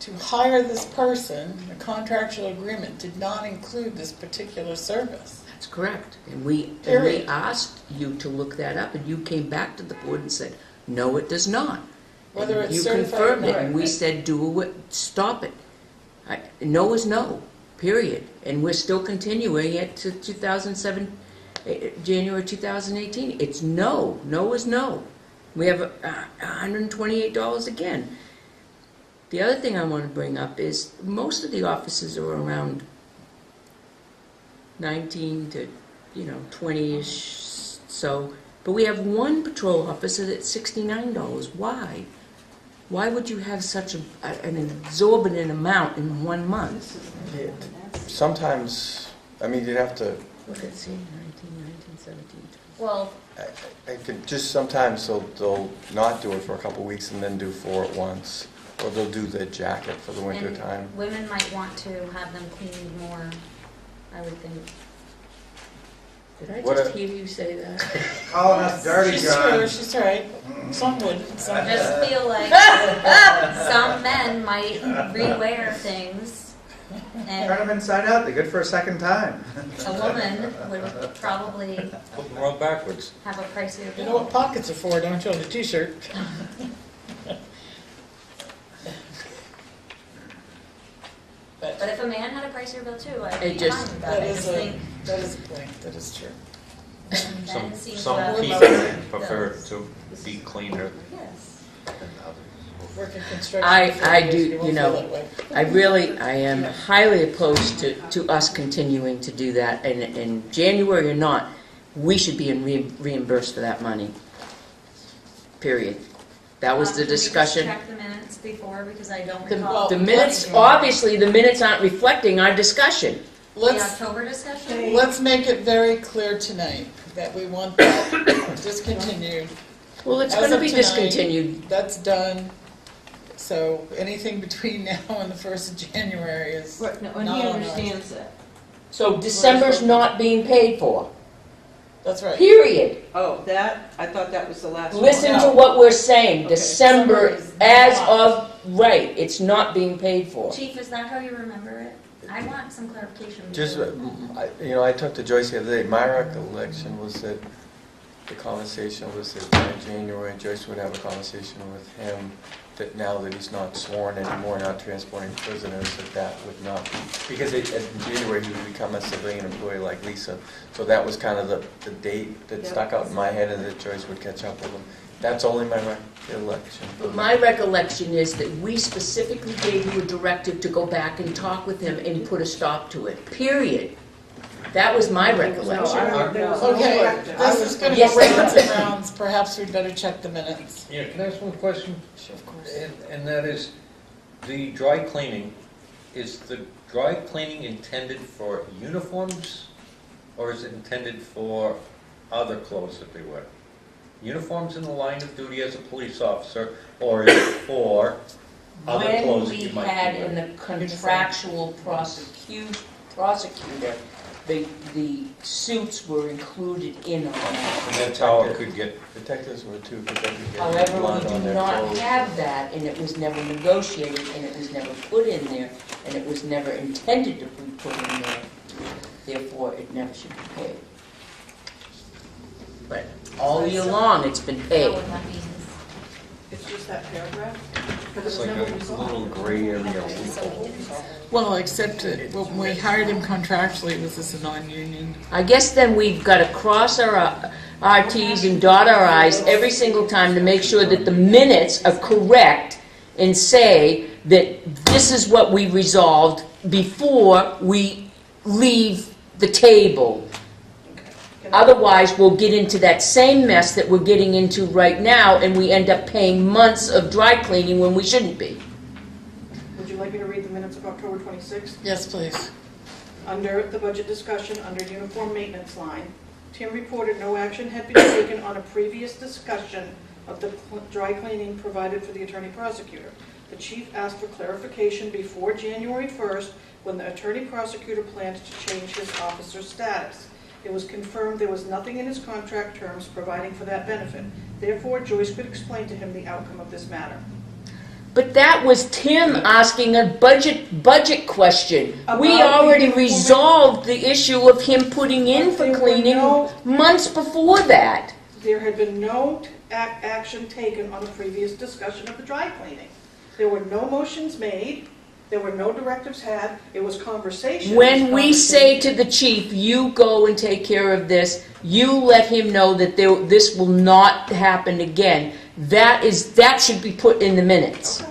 Speaker 2: to hire this person, the contractual agreement, did not include this particular service.
Speaker 5: That's correct. And we
Speaker 2: Period.
Speaker 5: asked you to look that up, and you came back to the board and said, no, it does not.
Speaker 2: Whether
Speaker 5: And
Speaker 2: it's
Speaker 5: you
Speaker 2: certified or
Speaker 5: confirmed it,
Speaker 2: not.
Speaker 5: and we said, stop it. No is no, period. And we're still continuing it to 2007, January 2018. It's no. No is no. We have $128 again. The other thing I want to bring up is most of the offices are around 19 to 20-ish, so, but we have one patrol officer that's $69. Why? Why would you have such an exorbitant amount in 1 month?
Speaker 7: yeah, sometimes, I mean, you'd have to,
Speaker 5: Look at, see, 19, 17.
Speaker 6: Well,
Speaker 7: I could, just sometimes they'll not do it for a couple weeks and then do 4 at once. Or they'll do the jacket for the winter
Speaker 6: and
Speaker 7: time.
Speaker 6: women might want to have them cleaned more, I would think.
Speaker 5: Did I
Speaker 7: What
Speaker 5: just
Speaker 7: a-
Speaker 5: hear you say that?
Speaker 1: Calling us dirty,
Speaker 2: She's true,
Speaker 1: John.
Speaker 2: she's right. Some would, some
Speaker 6: I just feel like some men might rewear things,
Speaker 1: Turn
Speaker 6: and
Speaker 1: them inside out, they're good for a second time.
Speaker 6: a woman would probably
Speaker 4: Put them all backwards.
Speaker 6: have a pricier
Speaker 2: You know what
Speaker 6: bill.
Speaker 2: pockets are for, don't you, on a t-shirt?
Speaker 6: But if a man had a pricier bill too, I'd
Speaker 5: It
Speaker 6: be
Speaker 5: just-
Speaker 6: fine with that.
Speaker 2: That
Speaker 6: I
Speaker 2: is
Speaker 6: just
Speaker 2: a,
Speaker 6: think
Speaker 2: that is a point, that is true.
Speaker 6: men seem to
Speaker 4: Some
Speaker 6: have
Speaker 4: people
Speaker 6: lower
Speaker 4: prefer
Speaker 6: bills.
Speaker 4: to be cleaner
Speaker 6: Yes.
Speaker 4: than others.
Speaker 2: Work in construction.
Speaker 5: I
Speaker 2: for 40
Speaker 5: do,
Speaker 2: years,
Speaker 5: you
Speaker 2: won't
Speaker 5: know,
Speaker 2: feel that way.
Speaker 5: I am highly opposed to us continuing to do that, and in January or not, we should be reimbursed for that money. Period. That was the
Speaker 6: Can we just
Speaker 5: discussion.
Speaker 6: check the minutes before, because I don't
Speaker 5: The
Speaker 6: recall.
Speaker 5: the minutes, obviously, the minutes aren't reflecting our discussion.
Speaker 6: The
Speaker 2: Let's,
Speaker 6: October discussion?
Speaker 2: let's make it very clear tonight that we want that discontinued.
Speaker 5: Well, it's
Speaker 2: As
Speaker 5: going to
Speaker 2: of
Speaker 5: be
Speaker 2: tonight,
Speaker 5: discontinued.
Speaker 2: That's done. So anything between now and the 1st of January is
Speaker 3: Right, no, and
Speaker 2: not
Speaker 3: he
Speaker 2: on us.
Speaker 3: understands that.
Speaker 5: So December's not being paid for.
Speaker 2: That's right.
Speaker 5: Period.
Speaker 3: Oh, that, I thought that was the last one.
Speaker 5: Listen to what we're saying.
Speaker 3: Okay.
Speaker 5: December,
Speaker 2: December is
Speaker 5: as
Speaker 2: not.
Speaker 5: of right, it's not being paid for.
Speaker 6: Chief, is that how you remember it? I want some clarification.
Speaker 7: Just, I talked to Joyce the other day, my recollection was that the conversation was that in January, Joyce would have a conversation with him that now that he's not sworn anymore, not transporting prisoners, that would not be, because in January he would become a civilian employee like Lisa. So that was kind of the date that stuck out in my head, and that Joyce would catch up with him. That's only my recollection.
Speaker 5: But my recollection is that we specifically gave you a directive to go back and talk with him and put a stop to it, period. That was my recollection.
Speaker 2: Okay, this is going to
Speaker 5: Yes.
Speaker 2: go rounds and rounds. Perhaps we'd better check the minutes.
Speaker 4: Yeah, can I ask one question?
Speaker 2: Sure, of course.
Speaker 4: And that is, the dry cleaning, is the dry cleaning intended for uniforms, or is it intended for other clothes that they wear? Uniforms in the line of duty as a police officer, or is it for other clothes that you might be
Speaker 5: When we had
Speaker 4: wearing?
Speaker 5: in the contractual prosecutor, the suits were included in on that.
Speaker 4: And that's how it could get,
Speaker 7: Detectives were too, because they could get
Speaker 5: However,
Speaker 7: blood
Speaker 5: we
Speaker 7: on
Speaker 5: do
Speaker 7: their
Speaker 5: not
Speaker 7: clothes.
Speaker 5: have that, and it was never negotiated, and it was never put in there, and it was never intended to be put in there. Therefore, it never should be paid. But all year long, it's been
Speaker 6: Know
Speaker 5: paid.
Speaker 6: what that means.
Speaker 3: It's just that paragraph? Because
Speaker 4: it's
Speaker 3: it was
Speaker 4: like
Speaker 3: never
Speaker 4: a
Speaker 3: resolved.
Speaker 4: little gray area.
Speaker 2: Well, except that when we hired him contractually, was this a non-union?
Speaker 5: I guess then we've got to cross our Ts and dot our Is every single time to make sure that the minutes are correct and say that this is what we resolved before we leave the table. Otherwise, we'll get into that same mess that we're getting into right now, and we end up paying months of dry cleaning when we shouldn't be.
Speaker 3: Would you like me to read the minutes of October 26th?
Speaker 2: Yes, please.
Speaker 3: Under the budget discussion, under uniform maintenance line, Tim reported no action had been taken on a previous discussion of the dry cleaning provided for the attorney prosecutor. The chief asked for clarification before January 1st, when the attorney prosecutor planned to change his officer's status. It was confirmed there was nothing in his contract terms providing for that benefit. Therefore, Joyce could explain to him the outcome of this matter.
Speaker 5: But that was Tim asking a budget question. We
Speaker 3: About the
Speaker 5: already
Speaker 3: uniform-
Speaker 5: resolved the issue of him putting in
Speaker 3: But
Speaker 5: for
Speaker 3: there were
Speaker 5: cleaning
Speaker 3: no-
Speaker 5: months before that.
Speaker 3: There had been no action taken on the previous discussion of the dry cleaning. There were no motions made, there were no directives had, it was conversation.
Speaker 5: When we say to the chief, you go and take care of this, you let him know that this will not happen again, that should be put in the minutes.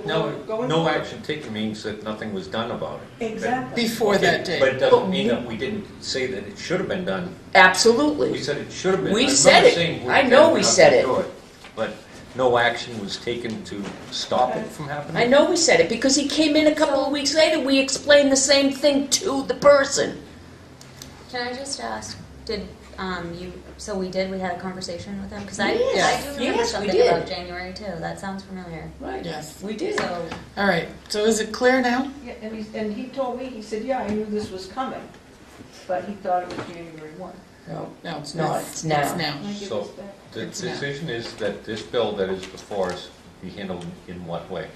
Speaker 4: no action taken means that nothing was done about it.
Speaker 3: Exactly.
Speaker 2: Before that
Speaker 4: But
Speaker 2: date.
Speaker 4: it doesn't mean that we didn't say that it should have been done. We
Speaker 5: Absolutely.
Speaker 4: said it should have been.
Speaker 5: We
Speaker 4: I remember
Speaker 5: said it.
Speaker 4: saying
Speaker 5: I know
Speaker 4: we're
Speaker 5: we
Speaker 4: not
Speaker 5: said
Speaker 4: gonna
Speaker 5: it.
Speaker 4: do But no action was taken to stop it from happening?
Speaker 5: I know we said it, because he came in a couple of weeks later, we explained the same thing to the person.
Speaker 6: Can I just ask, did we had a conversation with him? Because I
Speaker 5: Yes,
Speaker 6: do remember
Speaker 5: yes, we
Speaker 6: something
Speaker 5: did.
Speaker 6: about January too. That sounds familiar.
Speaker 5: Right.
Speaker 2: Yes.
Speaker 5: We did.
Speaker 6: So,
Speaker 2: All right, so is it clear now?
Speaker 8: Yeah, and he told me, he said, yeah, I knew this was coming, but he thought it was January 1.
Speaker 5: No,
Speaker 2: No, it's
Speaker 5: not.
Speaker 2: not.
Speaker 5: It's now.
Speaker 2: It's now.
Speaker 8: Can I give
Speaker 4: So-
Speaker 8: this back?
Speaker 4: The
Speaker 2: It's now.
Speaker 4: decision is that this bill that is before us be handled in what way?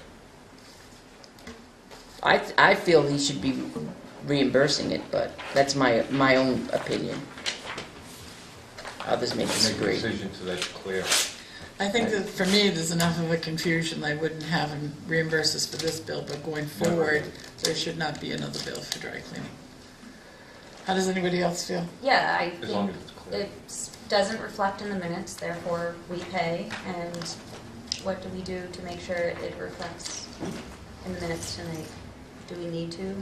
Speaker 5: I feel he should be reimbursing it, but that's my own opinion. Others may
Speaker 4: Make a
Speaker 5: disagree.
Speaker 4: decision so that's clear.
Speaker 2: I think that for me, there's enough of a confusion. I wouldn't have him reimburse us for this bill, but going forward, there should not be another bill for dry cleaning. How does anybody else feel?
Speaker 6: yeah, I
Speaker 4: As long
Speaker 6: think
Speaker 4: as it's clear.
Speaker 6: it doesn't reflect in the minutes, therefore we pay. And what do we do to make sure it reflects in the minutes tonight? Do we need to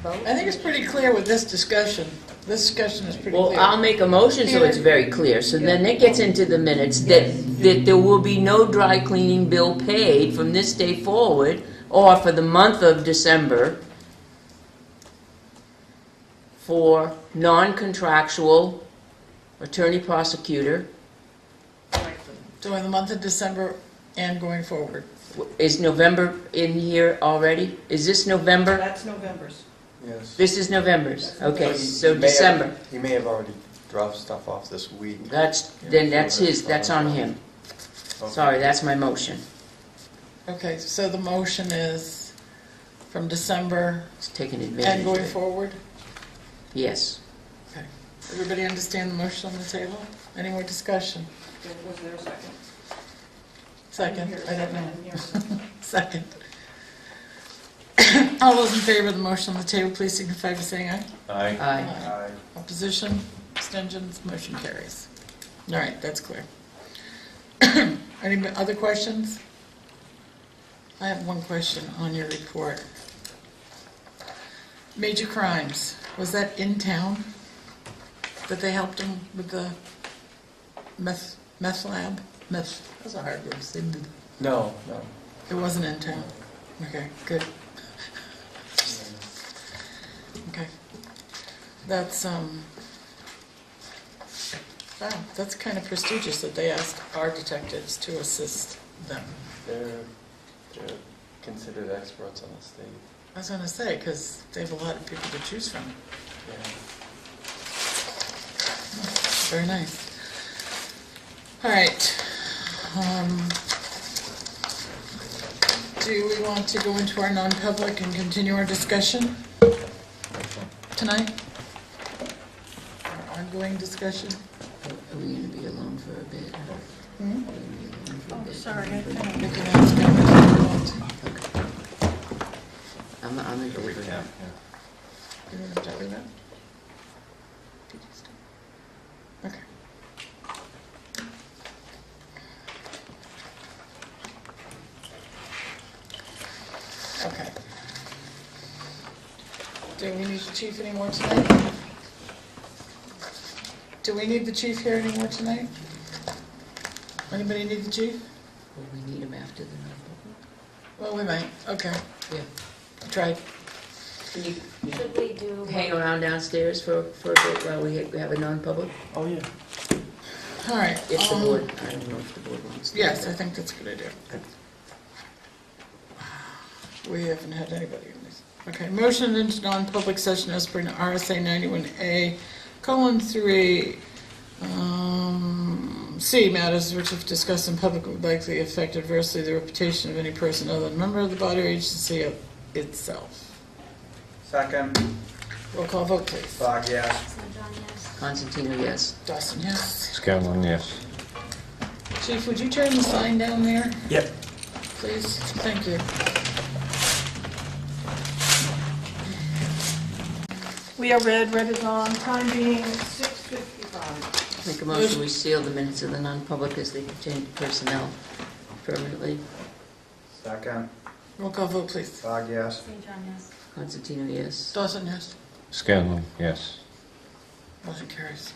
Speaker 6: vote?
Speaker 2: I think it's pretty clear with this discussion. This discussion is pretty
Speaker 5: Well,
Speaker 2: clear.
Speaker 5: I'll make a motion so it's very clear, so then it gets into the minutes that there will be no dry cleaning bill paid from this day forward, or for the month of December, for non-contractual attorney prosecutor.
Speaker 2: During the month of December and going forward.
Speaker 5: Is November in here already? Is this November?
Speaker 3: That's November's.
Speaker 7: Yes.
Speaker 5: This is November's, okay, so
Speaker 7: He may have-
Speaker 5: December.
Speaker 7: He may have already dropped stuff off this week.
Speaker 5: That's on him.
Speaker 7: Okay.
Speaker 5: Sorry, that's my motion.
Speaker 2: Okay, so the motion is from December
Speaker 5: It's taking advantage
Speaker 2: and
Speaker 5: of
Speaker 2: going
Speaker 5: it.
Speaker 2: forward?
Speaker 5: Yes.
Speaker 2: Okay. Everybody understand the motion on the table? Any more discussion?
Speaker 8: Was there a second?
Speaker 2: Second, I don't know.
Speaker 8: didn't hear a second.
Speaker 2: Second. All those in favor of the motion on the table, please signify by saying aye.
Speaker 4: Aye.
Speaker 5: Aye.
Speaker 2: Opposition, abstentions, motion carries. All right, that's clear. Any other questions? I have one question on your report. Major crimes, was that in town? That they helped him with the meth lab? Meth, that's a hard word to say.
Speaker 7: No.
Speaker 2: It wasn't in town? Okay, good. Okay. That's, wow, that's kind of prestigious that they ask our detectives to assist them.
Speaker 7: They're considered experts on the state.
Speaker 2: I was gonna say, because they have a lot of people to choose from.
Speaker 7: Yeah.
Speaker 2: Very nice. All right. Do we want to go into our non-public and continue our discussion tonight? Our ongoing discussion?
Speaker 5: Are we going to be alone for a bit?
Speaker 2: Hmm?
Speaker 5: Are we gonna be alone for a bit?
Speaker 8: Sorry,
Speaker 2: We can ask them if you want.
Speaker 5: I'm in
Speaker 4: A recap,
Speaker 5: favor.
Speaker 4: yeah.
Speaker 2: You want to talk about? Okay. Okay. Do we need the chief anymore tonight? Do we need the chief here anymore tonight? Anybody need the chief?
Speaker 5: Will we need him after the non-public?
Speaker 2: Well, we might, okay.
Speaker 5: Yeah.
Speaker 2: Try.
Speaker 5: Can you
Speaker 6: Should we do?
Speaker 5: hang around downstairs for a bit while we have a non-public?
Speaker 7: Oh, yeah.
Speaker 2: All right.
Speaker 5: If the board, I don't know if the board wants to. do
Speaker 2: Yes,
Speaker 5: that.
Speaker 2: I think that's a good idea. We haven't had anybody in this. Okay, motion into non-public session as per RSA 91A, colon 3, C, matters which if discussed in public would likely affect adversely the reputation of any person other than a member of the body or agency itself.
Speaker 1: Second,
Speaker 2: Roll call vote, please.
Speaker 1: Fogg, yes.
Speaker 6: St. John, yes.
Speaker 5: Constantino, yes.
Speaker 2: Dawson, yes.
Speaker 4: Scanlon, yes.
Speaker 2: Chief, would you turn the sign down there,
Speaker 7: Yep.
Speaker 2: please? Thank you.
Speaker 8: We are red is on, time being 6:55.
Speaker 5: Make a motion, we seal the minutes of the non-public as they pertain to personnel permanently.
Speaker 1: Second,
Speaker 2: Roll call vote, please.
Speaker 1: Fogg, yes.
Speaker 6: St. John, yes.
Speaker 5: Constantino, yes.
Speaker 2: Dawson, yes.
Speaker 4: Scanlon, yes.
Speaker 2: Motion carries.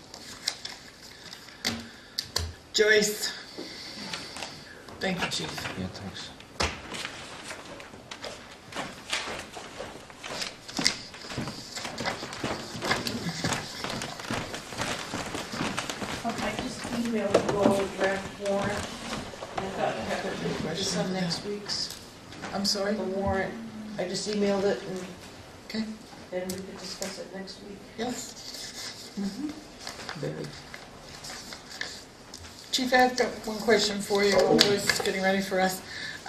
Speaker 2: Joyce. Thank you, Chief.
Speaker 4: Yeah, thanks.
Speaker 8: Okay, just emailed you all the draft warrant. I thought I had
Speaker 2: Just
Speaker 8: just on next week's,
Speaker 2: I'm sorry?
Speaker 8: the warrant. I just emailed it and
Speaker 2: Okay,
Speaker 8: then we could discuss it next week.
Speaker 2: yes.
Speaker 5: Very.
Speaker 2: Chief, I've got one question for you while Joyce is getting ready for us.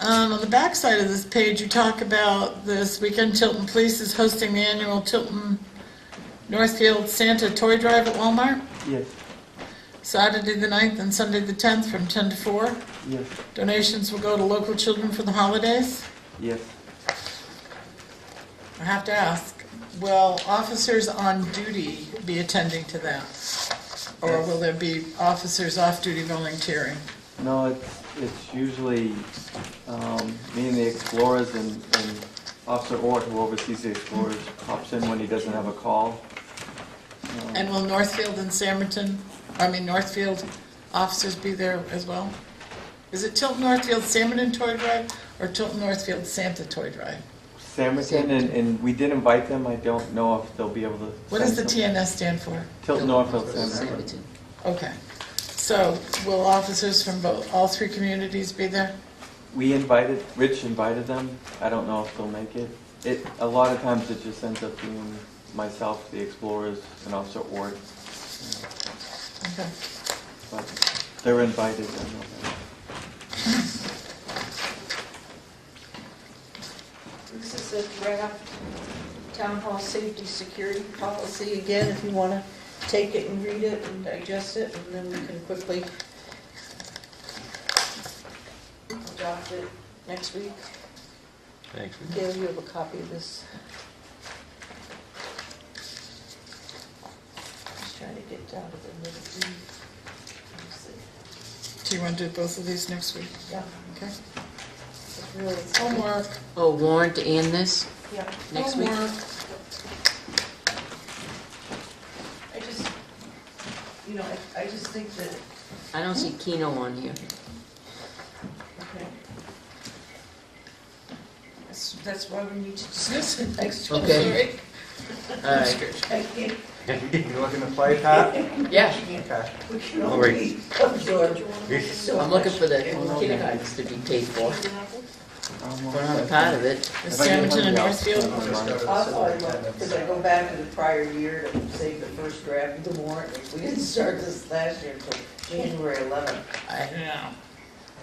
Speaker 2: On the back side of this page, you talk about this weekend Tilton Police is hosting the annual Tilton Northfield Santa Toy Drive at Walmart,
Speaker 7: Yes.
Speaker 2: Saturday the 9th and Sunday the 10th from 10 to 4.
Speaker 7: Yes.
Speaker 2: Donations will go to local children for the holidays.
Speaker 7: Yes.
Speaker 2: I have to ask, will officers on duty be attending to that? Or will there be officers off-duty volunteering?
Speaker 9: No, it's usually me and the Explorers and Officer Ort, who oversees the Explorers, pops in when he doesn't have a call.
Speaker 2: And will Northfield and Northfield officers be there as well? Is it Tilton Northfield Salmon Toy Drive or Tilton Northfield Santa Toy Drive?
Speaker 9: Samerton, and we did invite them. I don't know if they'll be able to.
Speaker 2: What does the
Speaker 9: send some-
Speaker 2: TNS stand for?
Speaker 9: Tilton Northfield Samerton.
Speaker 5: Sanderson.
Speaker 2: Okay. So will officers from all three communities be there?
Speaker 9: Rich invited them. I don't know if they'll make it. A lot of times it just ends up being myself, the Explorers, and Officer Ort.
Speaker 2: Okay.
Speaker 9: But they're invited. I know that.
Speaker 8: the draft town hall safety security policy again, if you want to take it and read it and digest it, and then we can quickly adopt it next week.
Speaker 4: Thanks.
Speaker 8: Gail, you have a copy of this. Just trying to get down to the minute.
Speaker 2: Do you want to do both of these next week?
Speaker 8: Yeah,
Speaker 2: Okay.
Speaker 8: it's really,
Speaker 2: Homework.
Speaker 5: Oh, warrant and this
Speaker 8: yeah.
Speaker 5: next week?
Speaker 2: Homework.
Speaker 8: I just, I just think that,
Speaker 5: I don't see Keno on here.
Speaker 8: okay. That's why we need to discuss it next week.
Speaker 5: Okay. All right.
Speaker 1: You looking to play, Pat?
Speaker 5: Yeah,
Speaker 1: Okay.
Speaker 8: We can
Speaker 4: All
Speaker 8: only absorb so
Speaker 5: I'm looking
Speaker 8: much.
Speaker 5: for the kindergartens to be paid for. We're not a part of it.
Speaker 2: Is Sampleton and Northfield?
Speaker 8: I'll probably look, because I go back to the prior year to save the first draft of the warrant. We didn't start this last year until January 11th.
Speaker 2: I know.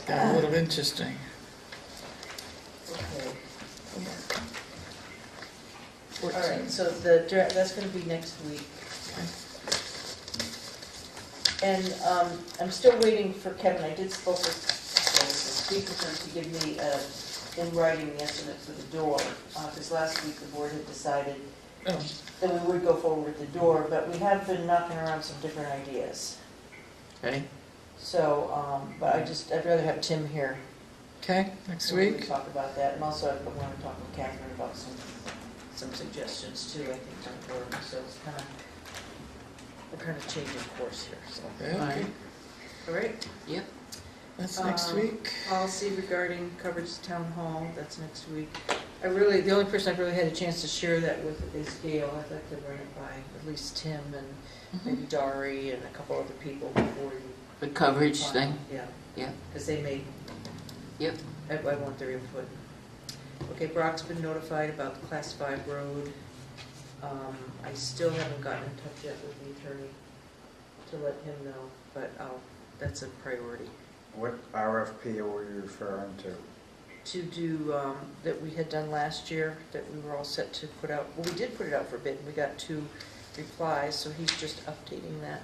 Speaker 2: Got a little interesting.
Speaker 8: Okay. All right, so the draft, that's gonna be next week. And I'm still waiting for Kevin. I did speak with him to give me in writing the estimate for the door. Because last week the board had decided
Speaker 2: Oh,
Speaker 8: that we would go forward with the door, but we have been knocking around some different ideas.
Speaker 5: Okay?
Speaker 8: So, but I'd rather have Tim here.
Speaker 2: okay, next
Speaker 8: so we can
Speaker 2: week.
Speaker 8: talk about that, and also I want to talk with Catherine about some suggestions too, I think, on board. So it's we're kind of changing course here, so.
Speaker 2: Okay,
Speaker 8: All right?
Speaker 5: Yep.
Speaker 2: that's next week.
Speaker 8: Policy regarding coverage of town hall, that's next week. The only person I've really had a chance to share that with is Gail. I'd like to run it by at least Tim and maybe Dari and a couple other people before you.
Speaker 5: The coverage thing?
Speaker 8: Yeah.
Speaker 5: Yeah.
Speaker 8: Because they may.
Speaker 5: Yep.
Speaker 8: I want their input. Okay, Brock's been notified about the Class 5 road. I still haven't gotten in touch yet with the attorney to let him know, but that's a priority.
Speaker 1: What RFP are we referring to?
Speaker 8: To do, that we had done last year, that we were all set to put out, well, we did put it out for bid, and we got 2 replies, so he's just updating that.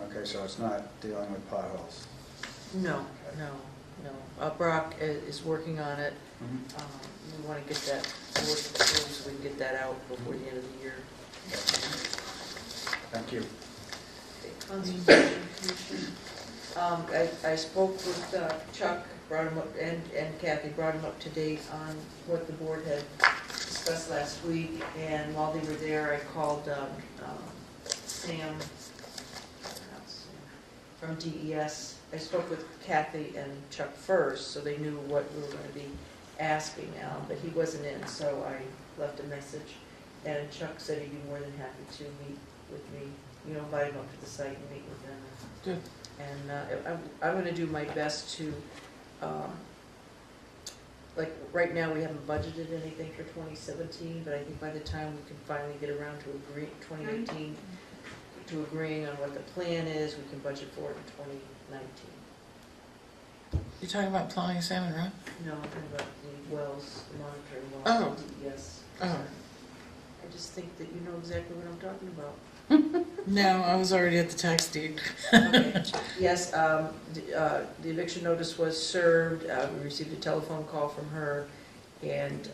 Speaker 1: Okay, so it's not dealing with potholes.
Speaker 8: No. Brock is working on it. We want to get that worked through so we can get that out before the end of the year.
Speaker 1: Thank you.
Speaker 8: Conservation Commission. I spoke with Chuck, brought him up, and Kathy, brought him up to date on what the board had discussed last week, and while they were there, I called Sam from DES. I spoke with Kathy and Chuck first, so they knew what we were going to be asking, but he wasn't in, so I left a message, and Chuck said he'd be more than happy to meet with me, invite him up to the site and meet with them.
Speaker 2: Good.
Speaker 8: And I'm going to do my best to, like, right now we haven't budgeted anything for 2017, but I think by the time we can finally get around to 2018, to agreeing on what the plan is, we can budget for it in 2019.
Speaker 2: You talking about plowing Salmon Run?
Speaker 8: No, I'm talking about the wells, the monitoring wells.
Speaker 2: Oh.
Speaker 8: Yes.
Speaker 2: Oh.
Speaker 8: I just think that you know exactly what I'm talking about.
Speaker 2: No, I was already at the tax deed.
Speaker 8: Okay. Yes, the eviction notice was served. We received a telephone call from her, and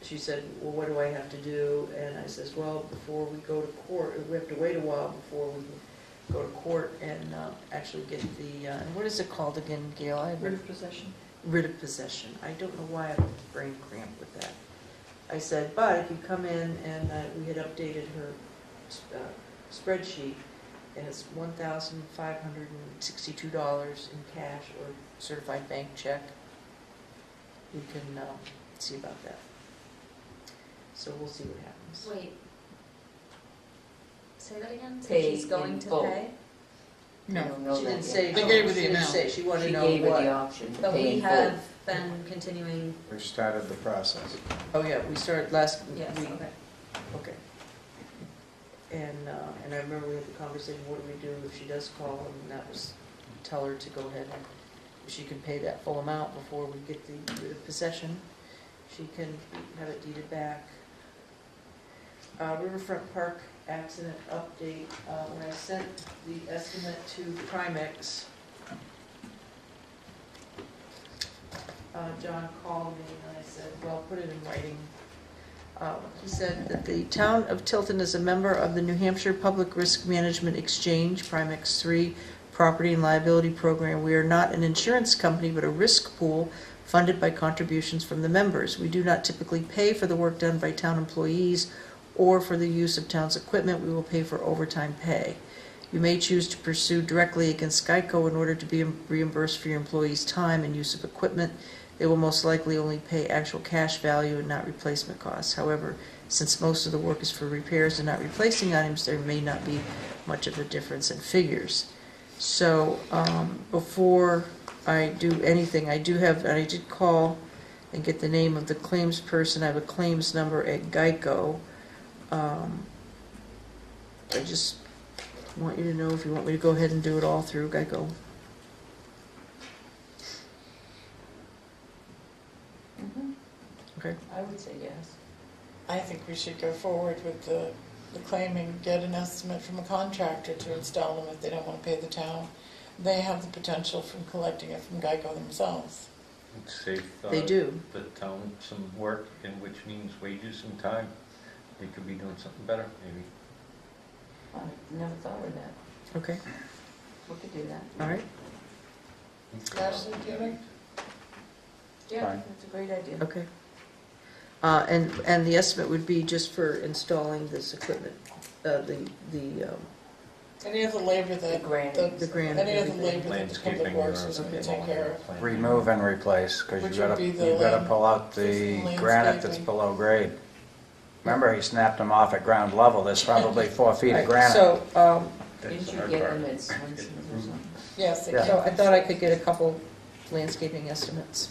Speaker 8: she said, well, what do I have to do? And I says, well, before we go to court, we have to wait a while before we can go to court and actually get the, what is it called again, Gail?
Speaker 3: Writ of possession.
Speaker 8: Writ of possession. I don't know why I have a brain cramp with that. I said, but if you come in, and we had updated her spreadsheet, and it's $1,562 in cash or certified bank check, we can see about that. So we'll see what happens.
Speaker 6: Wait. Say that again? So
Speaker 5: Pay
Speaker 6: she's going
Speaker 5: in
Speaker 6: to
Speaker 5: full.
Speaker 6: pay?
Speaker 2: No.
Speaker 8: She didn't say.
Speaker 2: They gave her the
Speaker 8: she didn't
Speaker 2: amount.
Speaker 8: say. She wanted
Speaker 5: She
Speaker 8: to know
Speaker 5: gave her
Speaker 8: what.
Speaker 5: the option to
Speaker 6: But
Speaker 5: pay
Speaker 6: we
Speaker 5: in full.
Speaker 6: have been continuing,
Speaker 1: We've started the process.
Speaker 8: Oh, yeah, we started last
Speaker 6: yes,
Speaker 8: week.
Speaker 6: okay.
Speaker 8: Okay. And I remember we had the conversation, what do we do if she does call, and that was, tell her to go ahead and, she can pay that full amount before we get the possession. she can have it deeded back. Riverfront Park accident update, when I sent the estimate to Primex, John called me and I said, well, put it in writing. He said that the town of Tilton is a member of the New Hampshire Public Risk Management Exchange, Primex 3, Property and Liability Program. We are not an insurance company, but a risk pool funded by contributions from the members. We do not typically pay for the work done by town employees or for the use of town's equipment. We will pay for overtime pay. You may choose to pursue directly against Geico in order to be reimbursed for your employees' time and use of equipment. They will most likely only pay actual cash value and not replacement costs. However, since most of the work is for repairs and not replacing items, there may not be much of a difference in figures. So before I do anything, I did call and get the name of the claims person. I have a claims number at Geico. I just want you to know if you want me to go ahead and do it all through Geico. Okay.
Speaker 5: I would say yes.
Speaker 2: I think we should go forward with the claiming, get an estimate from a contractor to install them if they don't want to pay the town. They have the potential from collecting it from Geico themselves.
Speaker 4: It'd save
Speaker 8: They do.
Speaker 4: the town some work, and which means wages and time. They could be doing something better, maybe.
Speaker 5: I never thought of that.
Speaker 8: Okay.
Speaker 5: We could do that.
Speaker 8: All right.
Speaker 2: Ashley, do you think?
Speaker 5: Yeah,
Speaker 1: Fine.
Speaker 5: that's a great idea.
Speaker 8: Okay. And the estimate would be just for installing this equipment,
Speaker 2: Any of the labor
Speaker 5: The
Speaker 2: that,
Speaker 5: granite.
Speaker 8: the granite.
Speaker 2: any of the
Speaker 8: everything.
Speaker 2: labor that the public
Speaker 4: Landscaping
Speaker 2: works
Speaker 4: or
Speaker 2: is going to
Speaker 8: Okay.
Speaker 2: take care of.
Speaker 1: Remove and replace, because
Speaker 2: Which
Speaker 1: you
Speaker 2: would
Speaker 1: gotta,
Speaker 2: be the
Speaker 1: you gotta
Speaker 2: land-
Speaker 1: pull out the
Speaker 2: the
Speaker 1: granite that's
Speaker 2: landscaping.
Speaker 1: below grade. Remember, he snapped them off at ground level, there's probably 4 feet of
Speaker 8: Right,
Speaker 1: granite.
Speaker 8: so,
Speaker 4: That's
Speaker 5: Didn't
Speaker 4: the
Speaker 5: you
Speaker 4: hard
Speaker 5: get
Speaker 4: part.
Speaker 5: them at Swenson's or something?
Speaker 2: Yes, they
Speaker 1: Yeah.
Speaker 8: so
Speaker 2: can.
Speaker 8: I thought I could get a couple landscaping estimates.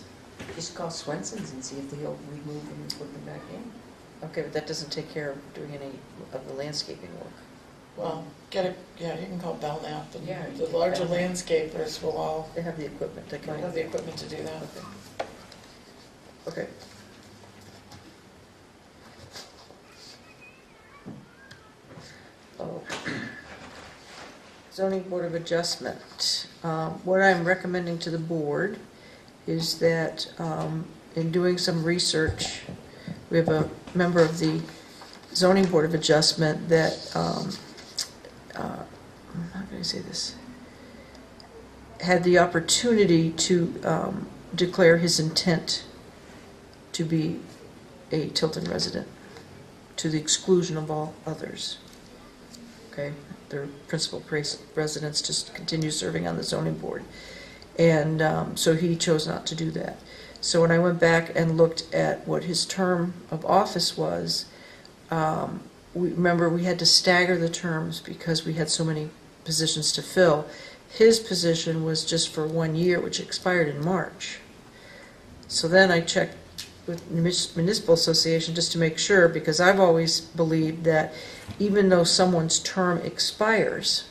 Speaker 5: Just call Swenson's and see if they'll remove them and put them back in.
Speaker 8: Okay, but that doesn't take care of doing any of the landscaping work.
Speaker 2: Well, you can call Belknap, and
Speaker 5: Yeah,
Speaker 2: the larger landscapers will all
Speaker 8: They have the equipment, they can.
Speaker 2: have the equipment to do that.
Speaker 8: Okay. Oh. Zoning Board of Adjustment. What I'm recommending to the board is that in doing some research, we have a member of the Zoning Board of Adjustment that, how can I say this? Had the opportunity to declare his intent to be a Tilton resident, to the exclusion of all others. Okay, their principal residents just continue serving on the zoning board. And so he chose not to do that. So when I went back and looked at what his term of office was, we had to stagger the terms because we had so many positions to fill. His position was just for 1 year, which expired in March. So then I checked with Municipal Association just to make sure, because I've always believed that even though someone's term expires,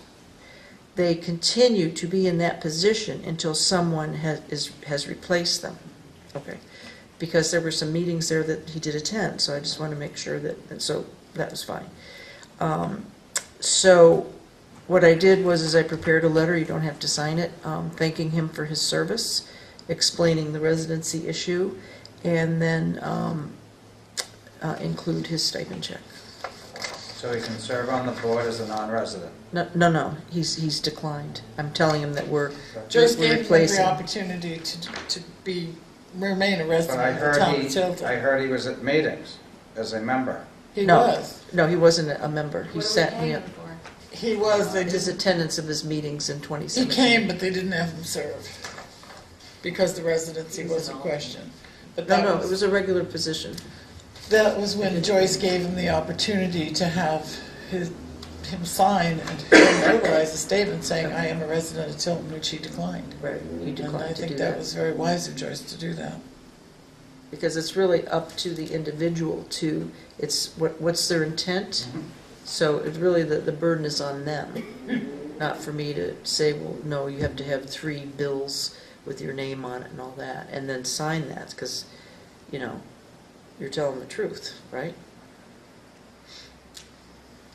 Speaker 8: they continue to be in that position until someone has replaced them. Okay, because there were some meetings there that he did attend, so I just want to make sure and so that was fine. So what I did was I prepared a letter, you don't have to sign it, thanking him for his service, explaining the residency issue, and then include his stipend check.
Speaker 1: So he can serve on the board as a non-resident.
Speaker 8: No, he's declined. I'm telling him that we're
Speaker 2: Joyce gave him every
Speaker 8: replacing.
Speaker 2: opportunity to remain a
Speaker 1: But
Speaker 2: resident
Speaker 1: I
Speaker 2: of the town of
Speaker 1: I
Speaker 2: Tilton.
Speaker 1: heard he was at meetings as a member.
Speaker 2: He
Speaker 8: No.
Speaker 2: was.
Speaker 8: No, he wasn't a member. He
Speaker 6: What are we
Speaker 8: sat me
Speaker 6: paying
Speaker 8: up.
Speaker 6: him for?
Speaker 2: He was. They
Speaker 8: His
Speaker 2: just,
Speaker 8: attendance of his meetings in
Speaker 2: he
Speaker 8: 2017.
Speaker 2: came, but they didn't have him serve because the residency was a question. But that
Speaker 8: No, it was a regular position.
Speaker 2: That was when Joyce gave him the opportunity to have him sign and notarize a statement saying, "I am a resident of Tilton," which he declined.
Speaker 8: Right, he
Speaker 2: And I
Speaker 8: declined to do
Speaker 2: think that
Speaker 8: that.
Speaker 2: was very wise of Joyce to do that.
Speaker 8: Because it's really up to the individual to, it's what's their intent. So it's really the burden is on them, not for me to say, well, no, you have to have 3 bills with your name on it and all that, and then sign that, because, you're telling the truth, right?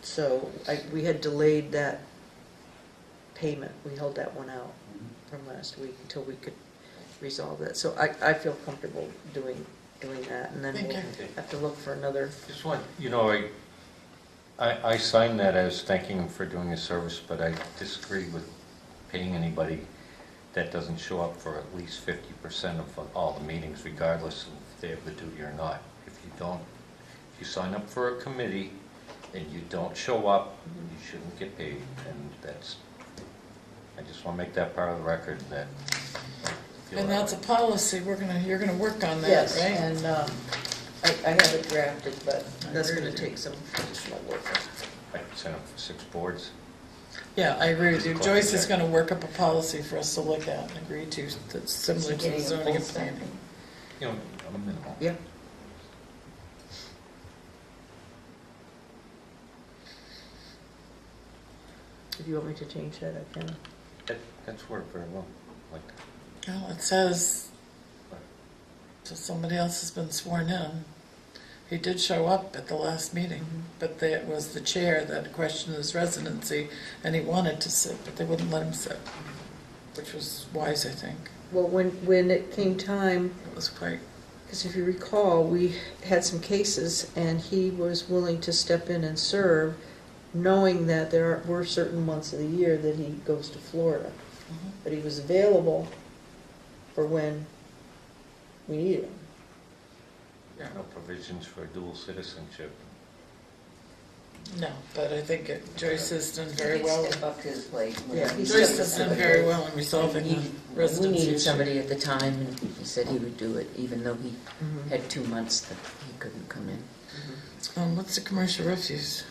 Speaker 8: So we had delayed that payment. We held that one out from last week until we could resolve that. So I feel comfortable doing that, and then
Speaker 2: Thank
Speaker 8: we'll
Speaker 2: you.
Speaker 8: have to look for another.
Speaker 4: Just want, I signed that as thanking him for doing his service, but I disagree with paying anybody that doesn't show up for at least 50% of all the meetings, regardless of if they have the duty or not. If you sign up for a committee and you don't show up, you shouldn't get paid, and I just want to make that part of the record that. I feel
Speaker 2: And
Speaker 4: that
Speaker 2: that's a
Speaker 4: way.
Speaker 2: policy, you're gonna work on that,
Speaker 8: Yes,
Speaker 2: right?
Speaker 8: and I have it drafted, but that's going to take some additional work.
Speaker 4: I could send them for 6 boards.
Speaker 2: Yeah, I agree with you. Joyce is gonna work up a policy for us to look at and agree to, that's similar to the zoning and planning.
Speaker 4: A minimal.
Speaker 8: Yeah. If you want me to change that, I can.
Speaker 4: That's worked very well. Like that.
Speaker 2: Well, it says, so somebody else has been sworn in. He did show up at the last meeting, but it was the chair that questioned his residency, and he wanted to sit, but they wouldn't let him sit, which was wise, I think.
Speaker 8: Well, when it came time,
Speaker 2: It was quite,
Speaker 8: because if you recall, we had some cases, and he was willing to step in and serve, knowing that there were certain months of the year that he goes to Florida. But he was available for when we needed him.
Speaker 4: No provisions for dual citizenship.
Speaker 2: no, but I think Joyce has done very well.
Speaker 5: Step up to the plate.
Speaker 8: Yeah, he
Speaker 2: Joyce
Speaker 8: stepped
Speaker 2: has
Speaker 8: up.
Speaker 2: done very well in resolving the
Speaker 5: We
Speaker 2: residency
Speaker 5: needed
Speaker 2: issue.
Speaker 5: somebody at the time, and he said he would do it, even though he
Speaker 8: Mhm.
Speaker 5: had 2 months that he couldn't come in.
Speaker 2: What's the commercial refuse?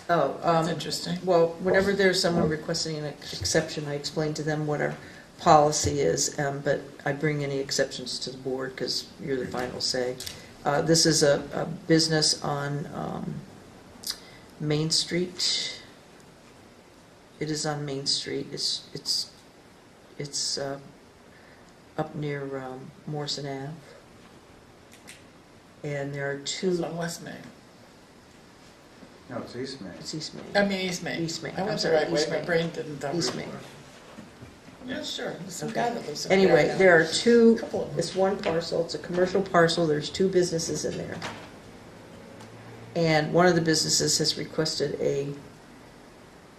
Speaker 8: Oh,
Speaker 2: That's interesting.
Speaker 8: well, whenever there's someone requesting an exception, I explain to them what our policy is, but I bring any exceptions to the board because you're the final say. This is a business on Main Street. It is on Main Street. It's up near Morrison Ave. And there are
Speaker 2: It's
Speaker 8: two.
Speaker 2: on West Main.
Speaker 1: No, it's East Main.
Speaker 8: It's East Main.
Speaker 2: I mean, East Main.
Speaker 8: East Main.
Speaker 2: I
Speaker 8: I'm
Speaker 2: went the
Speaker 8: sorry,
Speaker 2: right way,
Speaker 8: East
Speaker 2: my
Speaker 8: Main.
Speaker 2: brain didn't.
Speaker 8: East Main.
Speaker 2: I'm not sure. There's some
Speaker 8: Okay.
Speaker 2: guy that lives in
Speaker 8: Anyway, there are two,
Speaker 2: Couple of them.
Speaker 8: it's one parcel, it's a commercial parcel, there's 2 businesses in there. And one of the businesses has requested a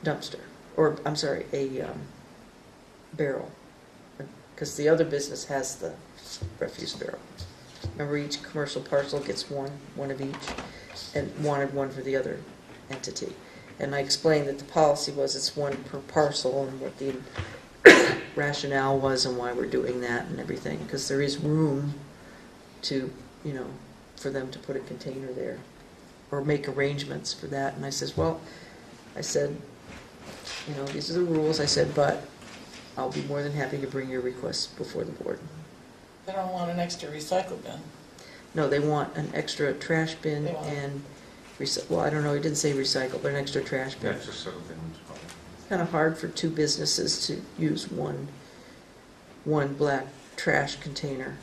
Speaker 8: dumpster, or, I'm sorry, a barrel. Because the other business has the refuse barrel. Remember, each commercial parcel gets one of each, and wanted one for the other entity. And I explained that the policy was it's one per parcel, and what the rationale was and why we're doing that and everything, because there is room to, for them to put a container there or make arrangements for that. And I said, these are the rules. I said, but I'll be more than happy to bring your request before the board.
Speaker 2: They don't want an extra recycle bin.
Speaker 8: No, they want an extra trash bin
Speaker 2: They want-
Speaker 8: and, well, I don't know, he didn't say recycle, but an extra trash bin.
Speaker 4: That's just sort of been.
Speaker 8: Kind of hard for 2 businesses to use one black trash container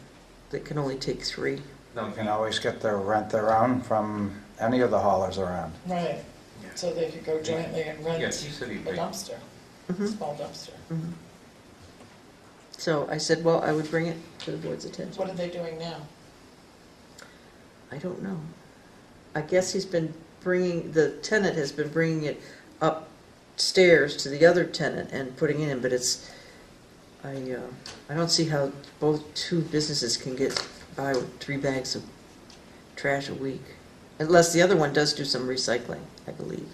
Speaker 8: that can only take 3.
Speaker 1: You can always rent their own from any of the haulers around.
Speaker 2: Right. So they could go jointly and rent
Speaker 4: Yes, he said
Speaker 2: a
Speaker 4: he'd bring.
Speaker 2: dumpster,
Speaker 8: Mhm.
Speaker 2: small dumpster.
Speaker 8: Mhm. So I said, well, I would bring it to the board's attention.
Speaker 2: What are they doing now?
Speaker 8: I don't know. I guess the tenant has been bringing it upstairs to the other tenant and putting it in, but I don't see how both 2 businesses can get by with 3 bags of trash a week. Unless the other one does do some recycling, I believe.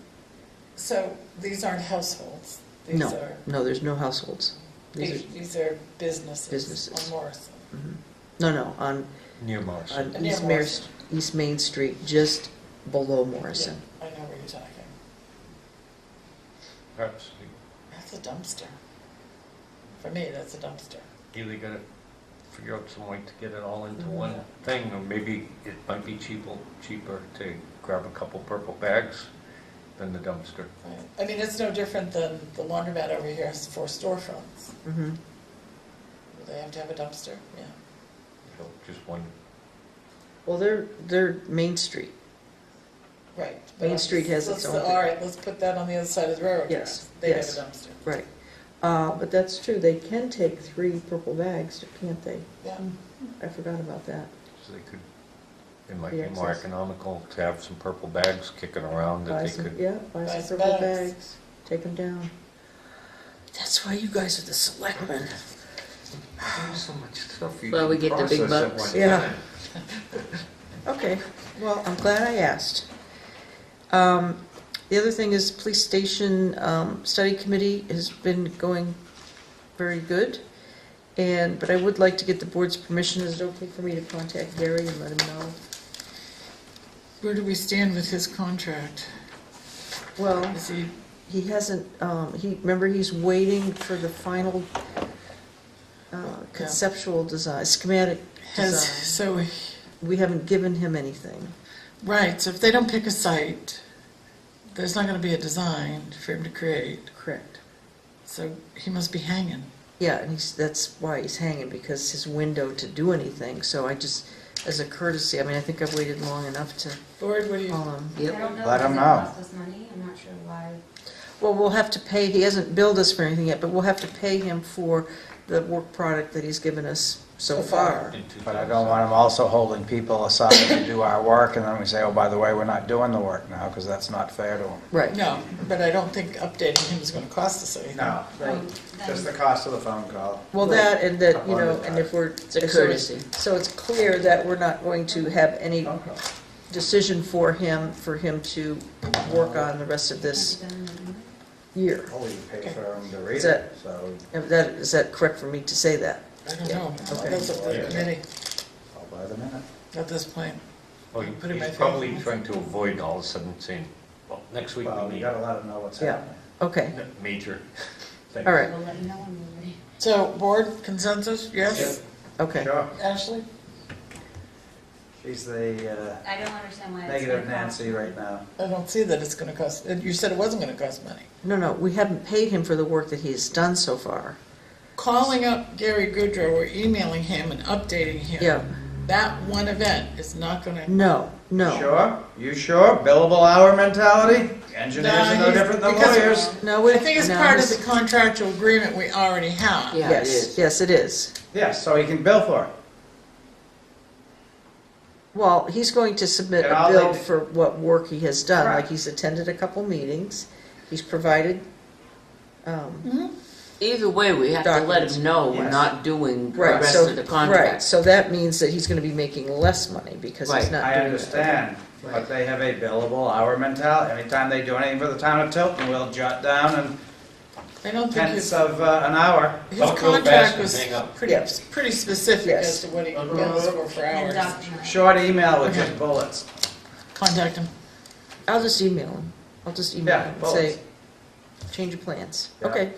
Speaker 2: So these aren't households. These
Speaker 8: No,
Speaker 2: are
Speaker 8: no, there's no households.
Speaker 2: these are businesses.
Speaker 8: Businesses.
Speaker 2: On Morrison.
Speaker 8: No, on
Speaker 4: Near Morrison.
Speaker 8: on
Speaker 2: Near
Speaker 8: East
Speaker 2: Morrison.
Speaker 8: East Main Street, just below Morrison.
Speaker 2: Yeah, I know where you're talking.
Speaker 4: Perhaps
Speaker 2: That's a dumpster. For me, that's a dumpster.
Speaker 4: we either gotta figure out some way to get it all into one thing, or maybe it might be cheaper to grab a couple purple bags than the dumpster.
Speaker 2: Right. I mean, it's no different than the laundromat over here has 4 storefronts.
Speaker 8: Mm-hmm.
Speaker 2: Do they have to have a dumpster? Yeah.
Speaker 4: So just one.
Speaker 8: Well, they're Main Street.
Speaker 2: Right.
Speaker 8: Main Street has its own thing.
Speaker 2: All right, let's put that on the other side of the railroad
Speaker 8: Yes,
Speaker 2: tracks. They have
Speaker 8: yes.
Speaker 2: a dumpster.
Speaker 8: Right. But that's true, they can take 3 purple bags, can't they?
Speaker 2: Yeah.
Speaker 8: I forgot about that.
Speaker 4: So they could, it might
Speaker 8: The
Speaker 4: be more
Speaker 8: excess.
Speaker 4: economical to have some purple bags kicking around that
Speaker 8: Buy
Speaker 4: they
Speaker 8: some,
Speaker 4: could.
Speaker 8: yeah, buy
Speaker 2: Buy
Speaker 8: some
Speaker 2: some
Speaker 8: purple
Speaker 2: bags.
Speaker 8: bags, take them down. That's why you guys are the selectmen.
Speaker 4: So much stuff
Speaker 5: Well, we get the big bucks.
Speaker 8: Yeah. Okay, well, I'm glad I asked. The other thing is police station study committee has been going very good. But I would like to get the board's permission. Is it okay for me to contact Gary and let him know?
Speaker 2: Where do we stand with his contract?
Speaker 8: Well,
Speaker 2: Is he,
Speaker 8: he hasn't, remember he's waiting for the final conceptual design, schematic
Speaker 2: has,
Speaker 8: design.
Speaker 2: so,
Speaker 8: We haven't given him anything.
Speaker 2: right, so if they don't pick a site, there's not gonna be a design for him to create,
Speaker 8: Correct.
Speaker 2: so he must be hanging.
Speaker 8: Yeah, and that's why he's hanging, because his window to do anything, so I just, as a courtesy, I mean, I think I've waited long enough to
Speaker 2: Board, what do you,
Speaker 8: call him.
Speaker 6: I
Speaker 5: Yep.
Speaker 6: don't know.
Speaker 1: Let
Speaker 6: Does
Speaker 1: him
Speaker 6: it
Speaker 1: know.
Speaker 6: cost us money? I'm not sure why.
Speaker 8: Well, we'll have to pay, he hasn't billed us for anything yet, but we'll have to pay him for the work product that he's given us so far.
Speaker 1: But I don't want him also holding people aside to do our work, and then we say, oh, by the way, we're not doing the work now, because that's not fair to him.
Speaker 8: Right.
Speaker 2: no, but I don't think updating him is gonna cost us anything.
Speaker 1: No,
Speaker 8: Right.
Speaker 1: just the cost of the phone call.
Speaker 8: Well, that, and that, you know, and if we're.
Speaker 5: It's a courtesy.
Speaker 8: So it's clear that we're not going to have any
Speaker 1: Okay.
Speaker 8: decision for him to work on the rest of this year.
Speaker 1: Oh, you pay for him to read
Speaker 8: Is
Speaker 1: it, so
Speaker 8: Is that correct for me to say that?
Speaker 2: I don't know,
Speaker 8: Okay.
Speaker 2: that's up to the committee
Speaker 1: I'll buy the minute.
Speaker 2: at this point.
Speaker 4: Well,
Speaker 2: Put it in my
Speaker 4: he's probably
Speaker 2: phone.
Speaker 4: trying to avoid all of a sudden saying, well, next week
Speaker 1: Well,
Speaker 4: we
Speaker 1: you
Speaker 4: need
Speaker 1: gotta let him know what's
Speaker 8: Yeah.
Speaker 1: happening.
Speaker 8: Okay,
Speaker 4: major things.
Speaker 8: all right,
Speaker 6: We'll let you know when we're ready.
Speaker 2: So, board consensus, yes?
Speaker 8: okay.
Speaker 1: Sure,
Speaker 2: Ashley?
Speaker 1: she's the
Speaker 6: I don't understand why it's.
Speaker 1: negative
Speaker 6: gonna cost
Speaker 1: Nancy
Speaker 6: more.
Speaker 1: right now.
Speaker 2: I don't see that it's gonna cost, you said it wasn't gonna cost money.
Speaker 8: No, we haven't paid him for the work that he's done so far.
Speaker 2: Calling up Gary Goodrow or emailing him and updating him.
Speaker 8: Yeah,
Speaker 2: That one event is not gonna.
Speaker 8: no.
Speaker 1: Sure? You sure? Billable hour mentality? Engineers are no
Speaker 2: he's-
Speaker 1: different than
Speaker 2: because-
Speaker 1: lawyers.
Speaker 8: No,
Speaker 2: I think it's
Speaker 8: no,
Speaker 2: part of
Speaker 8: this-
Speaker 2: the contractual agreement we already have.
Speaker 5: Yeah, it
Speaker 8: Yes,
Speaker 5: is.
Speaker 8: yes, it is.
Speaker 1: Yes, so he can bill for it.
Speaker 8: Well, he's going to submit
Speaker 1: And
Speaker 8: a
Speaker 1: I'll
Speaker 8: bill
Speaker 1: leave-
Speaker 8: for what work he has done,
Speaker 1: Right.
Speaker 8: like he's attended a couple meetings, he's provided,
Speaker 5: Either way, we have to let
Speaker 8: Documents.
Speaker 5: him know we're
Speaker 1: Yes.
Speaker 5: not doing the
Speaker 8: right,
Speaker 5: rest
Speaker 8: so,
Speaker 5: of the
Speaker 8: right,
Speaker 5: contract.
Speaker 8: so that means that he's gonna be making less money because he's
Speaker 5: Right.
Speaker 8: not
Speaker 1: I
Speaker 8: doing it.
Speaker 1: understand, but they have a billable hour mentality. Anytime they do anything for the town of Tilton, we'll jot down and
Speaker 2: I don't think
Speaker 1: tenths of an hour.
Speaker 2: his
Speaker 4: Don't go
Speaker 2: contract
Speaker 4: fast and
Speaker 2: was
Speaker 4: hang up.
Speaker 2: pretty specific
Speaker 8: Yes.
Speaker 2: as to what he bills for
Speaker 6: And
Speaker 2: hours.
Speaker 6: document.
Speaker 1: Short email with
Speaker 2: Okay.
Speaker 1: just bullets.
Speaker 2: Contact him.
Speaker 8: I'll just email him, I'll just email
Speaker 1: Yeah,
Speaker 8: him and say,
Speaker 1: bullets.
Speaker 8: change of plans,
Speaker 1: Yeah.
Speaker 8: okay.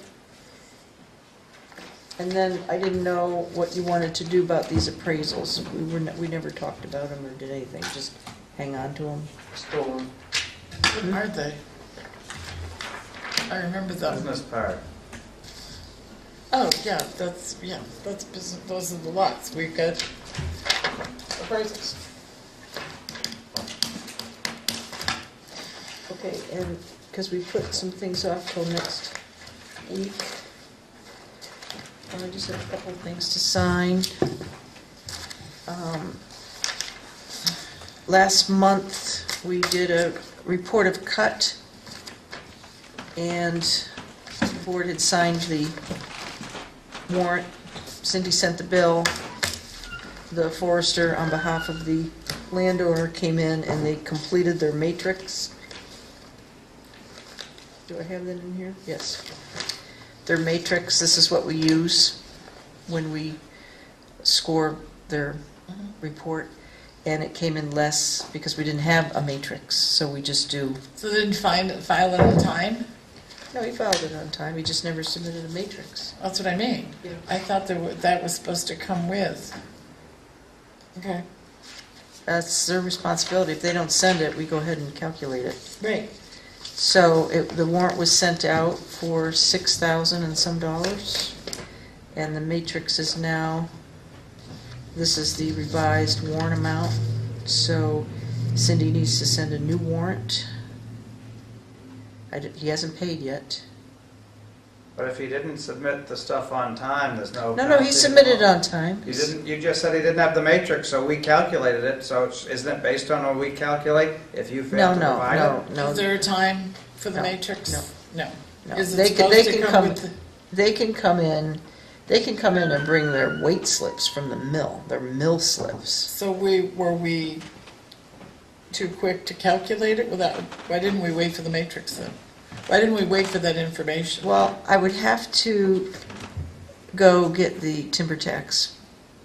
Speaker 8: And then I didn't know what you wanted to do about these appraisals, we never talked about them or did anything, just hang on to them, store them.
Speaker 2: What are they? I remember them.
Speaker 1: Business part.
Speaker 2: Oh, yeah, that's business, those are the lots. We've got appraisals.
Speaker 8: Okay, and, because we put some things off till next week. I just have a couple of things to sign. Last month, we did a report of cut, and the board had signed the warrant. Cindy sent the bill. The forester, on behalf of the landowner, came in and they completed their matrix. Do I have that in here? Yes. Their matrix, this is what we use when we score their report. And it came in less because we didn't have a matrix, so we just do.
Speaker 2: So they didn't file it on time?
Speaker 8: No, he filed it on time, he just never submitted a matrix.
Speaker 2: That's what I mean.
Speaker 8: Yeah.
Speaker 2: I thought that was supposed to come with. Okay,
Speaker 8: That's their responsibility. If they don't send it, we go ahead and calculate it.
Speaker 2: great.
Speaker 8: So the warrant was sent out for $6,000 and some dollars, and the matrix is now, this is the revised warrant amount, So Cindy needs to send a new warrant. He hasn't paid yet.
Speaker 1: But if he didn't submit the stuff on time, there's no.
Speaker 8: No, he
Speaker 1: penalty
Speaker 8: submitted
Speaker 1: involved.
Speaker 8: on time.
Speaker 1: You just said he didn't have the matrix, so we calculated it, so isn't it based on what we calculate if you fail to provide it?
Speaker 8: No.
Speaker 2: Is there a time for the
Speaker 8: No,
Speaker 2: matrix? No.
Speaker 8: No.
Speaker 2: Is
Speaker 8: They
Speaker 2: it
Speaker 8: can-
Speaker 2: supposed
Speaker 8: they
Speaker 2: to
Speaker 8: can
Speaker 2: come
Speaker 8: come-
Speaker 2: with the?
Speaker 8: They can come in and bring their weight slips from the mill, their mill slips.
Speaker 2: So were we too quick to calculate it without, why didn't we wait for the matrix then? Why didn't we wait for that information?
Speaker 8: Well, I would have to go get the timber tax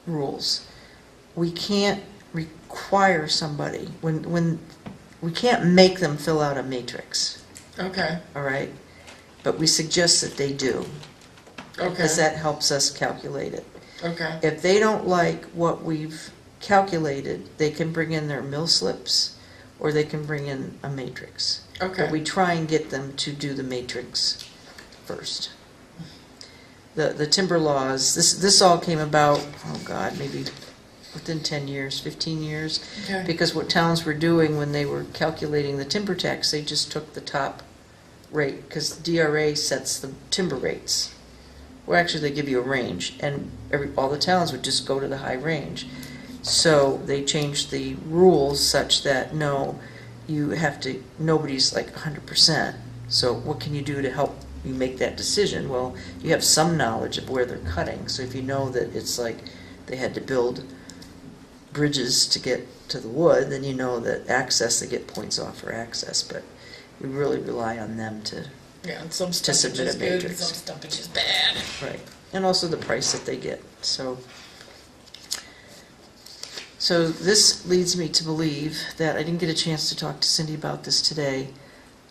Speaker 8: rules. We can't require somebody, when, we can't make them fill out a matrix,
Speaker 2: Okay,
Speaker 8: all right? But we suggest that they do,
Speaker 2: okay,
Speaker 8: because that helps us calculate it.
Speaker 2: okay,
Speaker 8: If they don't like what we've calculated, they can bring in their mill slips, or they can bring in a matrix. But we
Speaker 2: okay.
Speaker 8: try and get them to do the matrix first. The timber laws, this all came about, oh God, maybe within 10 years, 15 years.
Speaker 2: Okay.
Speaker 8: Because what towns were doing when they were calculating the timber tax, they just took the top rate, because DRA sets the timber rates. Well, actually, they give you a range, and all the towns would just go to the high range. So they changed the rules such that, no, you have to, nobody's like 100%. So what can you do to help you make that decision? Well, you have some knowledge of where they're cutting. So if you know that it's like they had to build bridges to get to the wood, then you know that access, they get points off for access. But we really rely on them to,
Speaker 2: Yeah, and some
Speaker 8: to
Speaker 2: stumpage
Speaker 8: submit
Speaker 2: is
Speaker 8: a
Speaker 2: good, and
Speaker 8: matrix.
Speaker 2: some stumpage is bad.
Speaker 8: right. And also the price that they get. So this leads me to believe that I didn't get a chance to talk to Cindy about this today.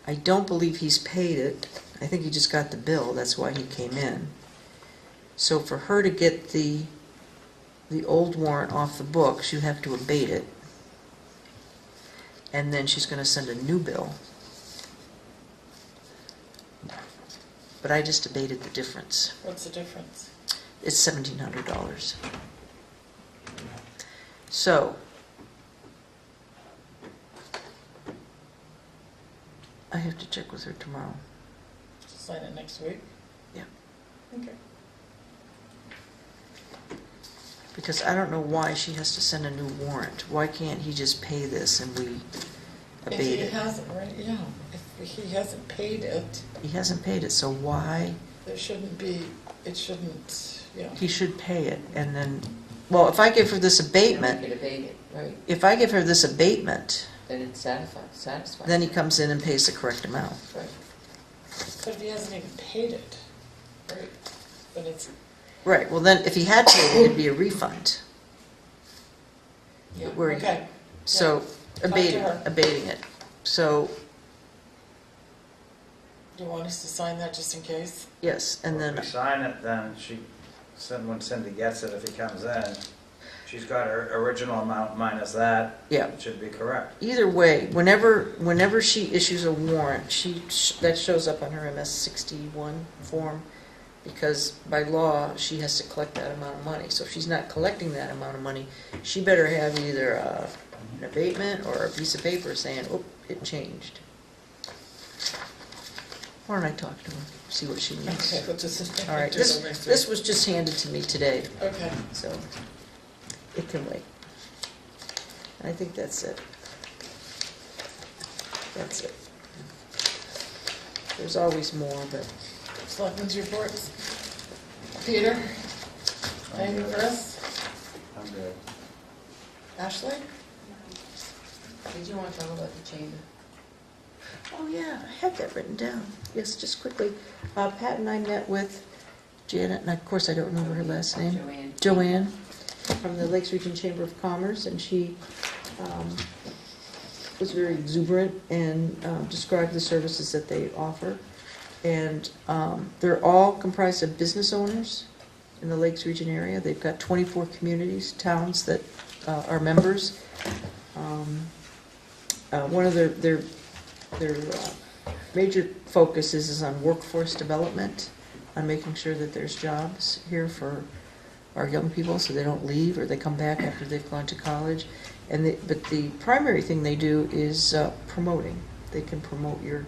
Speaker 8: I don't believe he's paid it. I think he just got the bill. That's why he came in. So for her to get the old warrant off the books, you have to abate it. And then she's going to send a new bill. But I just abated the difference.
Speaker 2: What's the difference?
Speaker 8: It's $1,700. So, I have to check with her tomorrow.
Speaker 2: Sign it next week?
Speaker 8: Yeah.
Speaker 2: Okay.
Speaker 8: Because I don't know why she has to send a new warrant. Why can't he just pay this and we
Speaker 2: If
Speaker 8: abate
Speaker 2: he
Speaker 8: it?
Speaker 2: hasn't, right, yeah, if he hasn't paid it,
Speaker 8: He hasn't paid it, so why?
Speaker 2: there shouldn't be, it shouldn't, yeah.
Speaker 8: He should pay it and then, well, if I give her this abatement,
Speaker 5: Make it abated, right,
Speaker 8: if I give her this abatement,
Speaker 5: then it's satisfied.
Speaker 8: then he comes in and pays the correct amount.
Speaker 5: Right.
Speaker 2: But if he hasn't even paid it, right, then it's,
Speaker 8: Right, well then, if he had paid it, it'd be a refund.
Speaker 2: yeah,
Speaker 8: Where he-
Speaker 2: okay.
Speaker 8: So,
Speaker 2: to her.
Speaker 8: abating it. So,
Speaker 2: Do you want us to sign that just in case?
Speaker 8: yes, and
Speaker 1: If
Speaker 8: then,
Speaker 1: we sign it, then when Cindy gets it, if he comes in, she's got her original amount minus that.
Speaker 8: yeah.
Speaker 1: It should be correct.
Speaker 8: Either way, whenever she issues a warrant, that shows up on her MS 61 form, because by law, she has to collect that amount of money. So if she's not collecting that amount of money, she better have either an abatement or a piece of paper saying, oh, it changed. Why don't I talk to her, see what she needs?
Speaker 2: Okay, we'll just.
Speaker 8: All right, this was just handed to me today,
Speaker 2: Okay,
Speaker 8: so it can wait. I think that's it. That's it. There's always more, but
Speaker 2: selectmen's reports. Peter, anything for us?
Speaker 1: I'm good.
Speaker 2: Ashley?
Speaker 5: Did you want to talk about the chamber?
Speaker 8: oh yeah, I had that written down. Yes, just quickly. Pat and I met with Janet, and of course I don't remember her last name. Joanne, from the Lakes Region Chamber of Commerce, and she was very exuberant and described the services that they offer. And they're all comprised of business owners in the Lakes Region area. They've got 24 communities, towns that are members. One of their major focus is on workforce development, on making sure that there's jobs here for our young people so they don't leave or they come back after they've gone to college. But the primary thing they do is promoting. They can promote your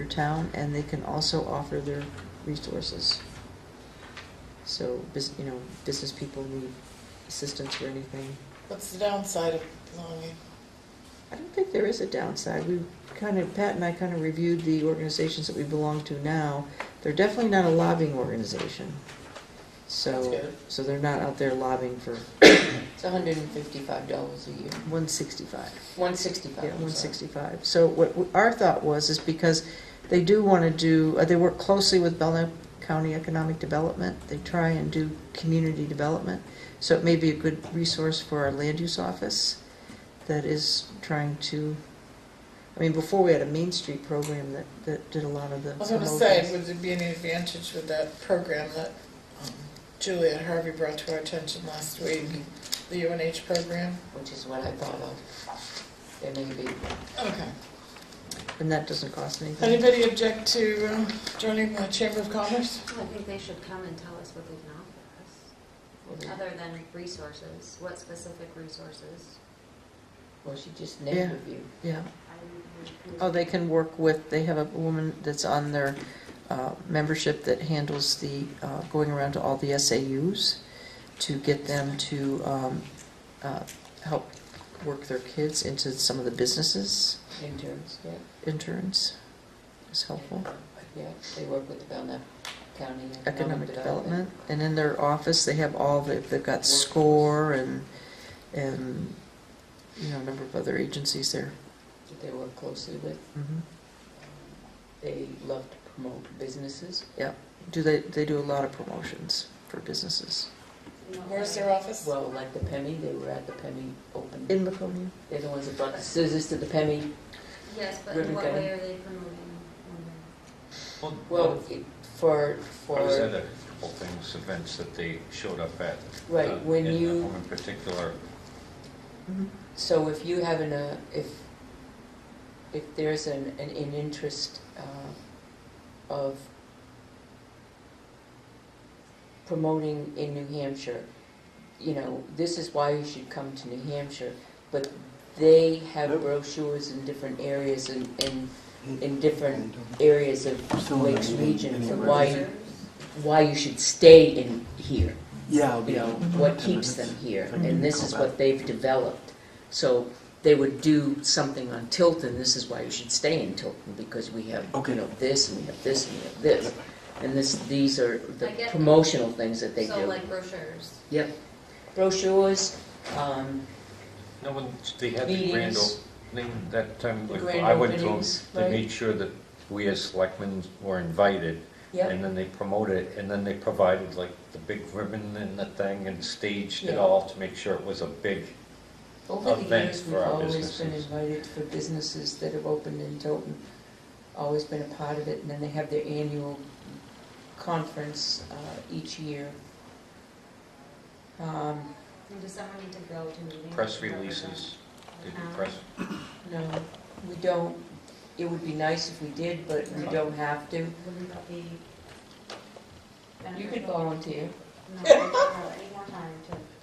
Speaker 8: town, and they can also offer their resources. So, business people need assistance or anything.
Speaker 2: What's the downside of belonging?
Speaker 8: I don't think there is a downside. Pat and I kind of reviewed the organizations that we belong to now. They're definitely not a lobbying organization.
Speaker 2: That's good.
Speaker 8: So they're not out there lobbying for
Speaker 5: It's $155 a year.
Speaker 8: $165.
Speaker 5: 165.
Speaker 8: Yeah,
Speaker 5: I'm sorry.
Speaker 8: $165. So what our thought was, is because they do want to do, they work closely with Belknap County Economic Development. They try and do community development. So it may be a good resource for our land use office that is trying to, before we had a Main Street program that did a lot of the
Speaker 2: I was going to say, would there be any advantage with that program that Juliet Harvey brought to our attention last week, the UNH program?
Speaker 5: Which is what I thought of. There may be.
Speaker 2: Okay.
Speaker 8: And that doesn't cost anything.
Speaker 2: Anybody object to joining the Chamber of Commerce?
Speaker 6: I think they should come and tell us what they can offer us, other than resources. What specific resources?
Speaker 5: Well, she just
Speaker 8: Yeah.
Speaker 5: named a few.
Speaker 8: Yeah. Oh, they can work with, they have a woman that's on their membership that handles the, going around to all the SAUs to get them to help work their kids into some of the businesses.
Speaker 5: Interns, yeah.
Speaker 8: Interns is helpful.
Speaker 5: Yeah, they work with the Belknap County
Speaker 8: Economic Development. And in their office, they have they've got SCORE and a number of other agencies there.
Speaker 5: That they work closely with.
Speaker 8: Mhm.
Speaker 5: They love to promote businesses.
Speaker 8: Yeah, they do a lot of promotions for businesses.
Speaker 2: Where's their office?
Speaker 5: Well, like the PEMI, they were at the PEMI open.
Speaker 8: In Laconia?
Speaker 5: They're the ones that brought the scissors to the PEMI.
Speaker 6: Yes, but
Speaker 5: Ribbon
Speaker 6: in what
Speaker 5: cutting.
Speaker 6: way are they promoting?
Speaker 5: Well, for
Speaker 4: I was at a couple things, events that they showed up at.
Speaker 5: Right, when
Speaker 4: in
Speaker 5: you-
Speaker 4: one in particular,
Speaker 8: Mhm.
Speaker 5: So if you have if there's an interest of promoting in New Hampshire, this is why you should come to New Hampshire, but they have brochures in different areas and in different areas of the Lakes region for why you should stay in here.
Speaker 9: Yeah.
Speaker 5: What keeps them here, and this is what they've developed. So they would do something on Tilton, this is why you should stay in Tilton, because we have, this, and we have this, and we have this. And these are the
Speaker 6: I get that.
Speaker 5: promotional things that they do.
Speaker 6: So like brochures.
Speaker 5: Yep. Brochures,
Speaker 4: no, when they had the grand
Speaker 5: Meetings.
Speaker 4: opening that time,
Speaker 5: The
Speaker 4: when
Speaker 5: grand
Speaker 4: I went to them,
Speaker 5: openings,
Speaker 4: they
Speaker 5: right.
Speaker 4: made sure that we as selectmen were invited.
Speaker 5: yep,
Speaker 4: And then they promoted it, and then they provided like the big ribbon and the thing and staged it
Speaker 5: Yeah.
Speaker 4: all to make sure it was a big,
Speaker 5: over the
Speaker 4: event
Speaker 5: years,
Speaker 4: for
Speaker 5: we've
Speaker 4: our
Speaker 5: always been
Speaker 4: businesses.
Speaker 5: invited for businesses that have opened in Tilton, always been a part of it, and then they have their annual conference each year.
Speaker 6: And does someone need to go to meetings?
Speaker 4: press
Speaker 6: to represent
Speaker 4: releases. They
Speaker 6: the
Speaker 4: do
Speaker 6: town?
Speaker 4: press,
Speaker 5: No, we don't, it would be nice if we did, but we don't have to.
Speaker 6: Wouldn't that be beneficial?
Speaker 5: You could volunteer.
Speaker 6: No, I need more time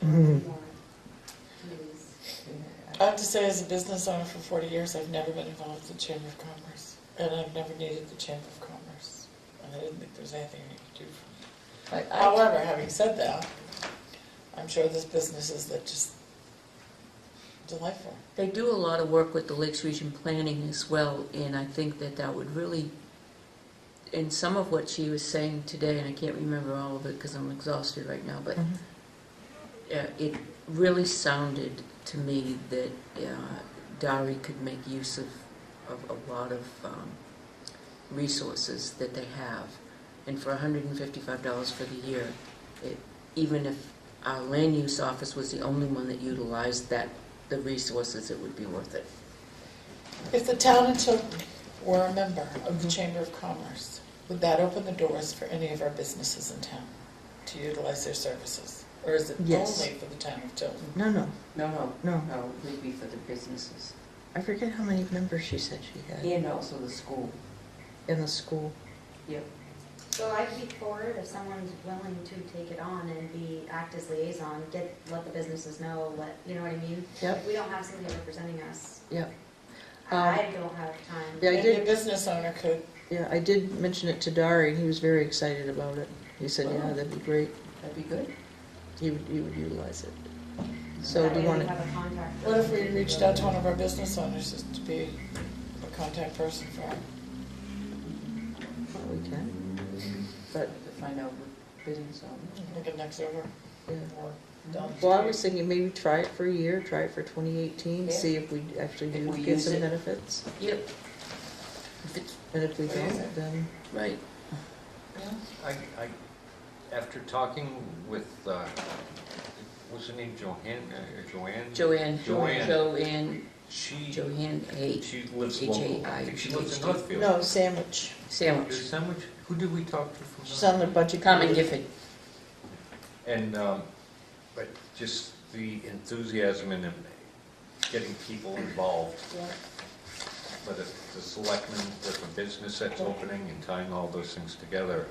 Speaker 6: to
Speaker 8: Mhm.
Speaker 6: more meetings.
Speaker 2: I have to say, as a business owner for 40 years, I've never been involved with the Chamber of Commerce. And I've never needed the Chamber of Commerce. And I didn't think there was anything you could do for me. However, having said that, I'm sure there's businesses that just delightful.
Speaker 5: They do a lot of work with the Lakes Region Planning as well, and I think that would really, and some of what she was saying today, and I can't remember all of it because I'm exhausted right now, but it really sounded to me that Dari could make use of a lot of resources that they have. And for $155 for the year, even if our land use office was the only one that utilized the resources, it would be worth it.
Speaker 2: If the town of Tilton were a member of the Chamber of Commerce, would that open the doors for any of our businesses in town to utilize their services? Or is it
Speaker 8: Yes.
Speaker 2: only for the town of Tilton?
Speaker 8: No,
Speaker 5: No,
Speaker 8: no.
Speaker 5: it would be for the businesses.
Speaker 8: I forget how many members she said she had
Speaker 5: And also the school.
Speaker 8: in the school.
Speaker 5: Yep.
Speaker 6: So I'd be for it if someone's willing to take it on and act as liaison, let the businesses know, you know what I mean?
Speaker 8: Yep.
Speaker 6: If we don't have somebody representing us,
Speaker 8: Yep.
Speaker 6: I don't have time.
Speaker 8: Yeah, I
Speaker 2: Maybe a
Speaker 8: did,
Speaker 2: business owner could.
Speaker 8: yeah, I did mention it to Dari, and he was very excited about it. He said, yeah, that'd be great.
Speaker 5: That'd be good.
Speaker 8: He would utilize it. So do you
Speaker 6: That way
Speaker 8: want
Speaker 6: we
Speaker 8: to,
Speaker 6: have a contact.
Speaker 2: What if we reached out to one of our business owners just to be a contact person for him?
Speaker 8: we can, but,
Speaker 5: To find out what business owner.
Speaker 2: Look at next over
Speaker 8: yeah.
Speaker 2: or down.
Speaker 8: Well, I was thinking maybe try it for a year, try it for 2018,
Speaker 5: Yeah.
Speaker 8: see if we actually
Speaker 5: If
Speaker 8: do
Speaker 5: we
Speaker 8: get
Speaker 5: use
Speaker 8: some
Speaker 5: it.
Speaker 8: benefits.
Speaker 5: Yep. If it's
Speaker 8: And if we don't, then,
Speaker 5: right.
Speaker 4: After talking with, what's her name, Joanne?
Speaker 5: Joanne,
Speaker 4: Joanne.
Speaker 5: Joanne,
Speaker 4: She,
Speaker 5: Joanne H.
Speaker 4: she lives
Speaker 5: H-A-I.
Speaker 4: local. I think she lives in Northfield.
Speaker 8: no, sandwich.
Speaker 5: Sandwich.
Speaker 4: Is Sandwich, who did we talk to from
Speaker 8: She's on the
Speaker 4: Northfield?
Speaker 8: budget.
Speaker 5: Common
Speaker 8: committee.
Speaker 5: Gifford.
Speaker 4: And, but just the enthusiasm in getting people involved. Whether it's the selectmen with a business that's opening and tying all those things together.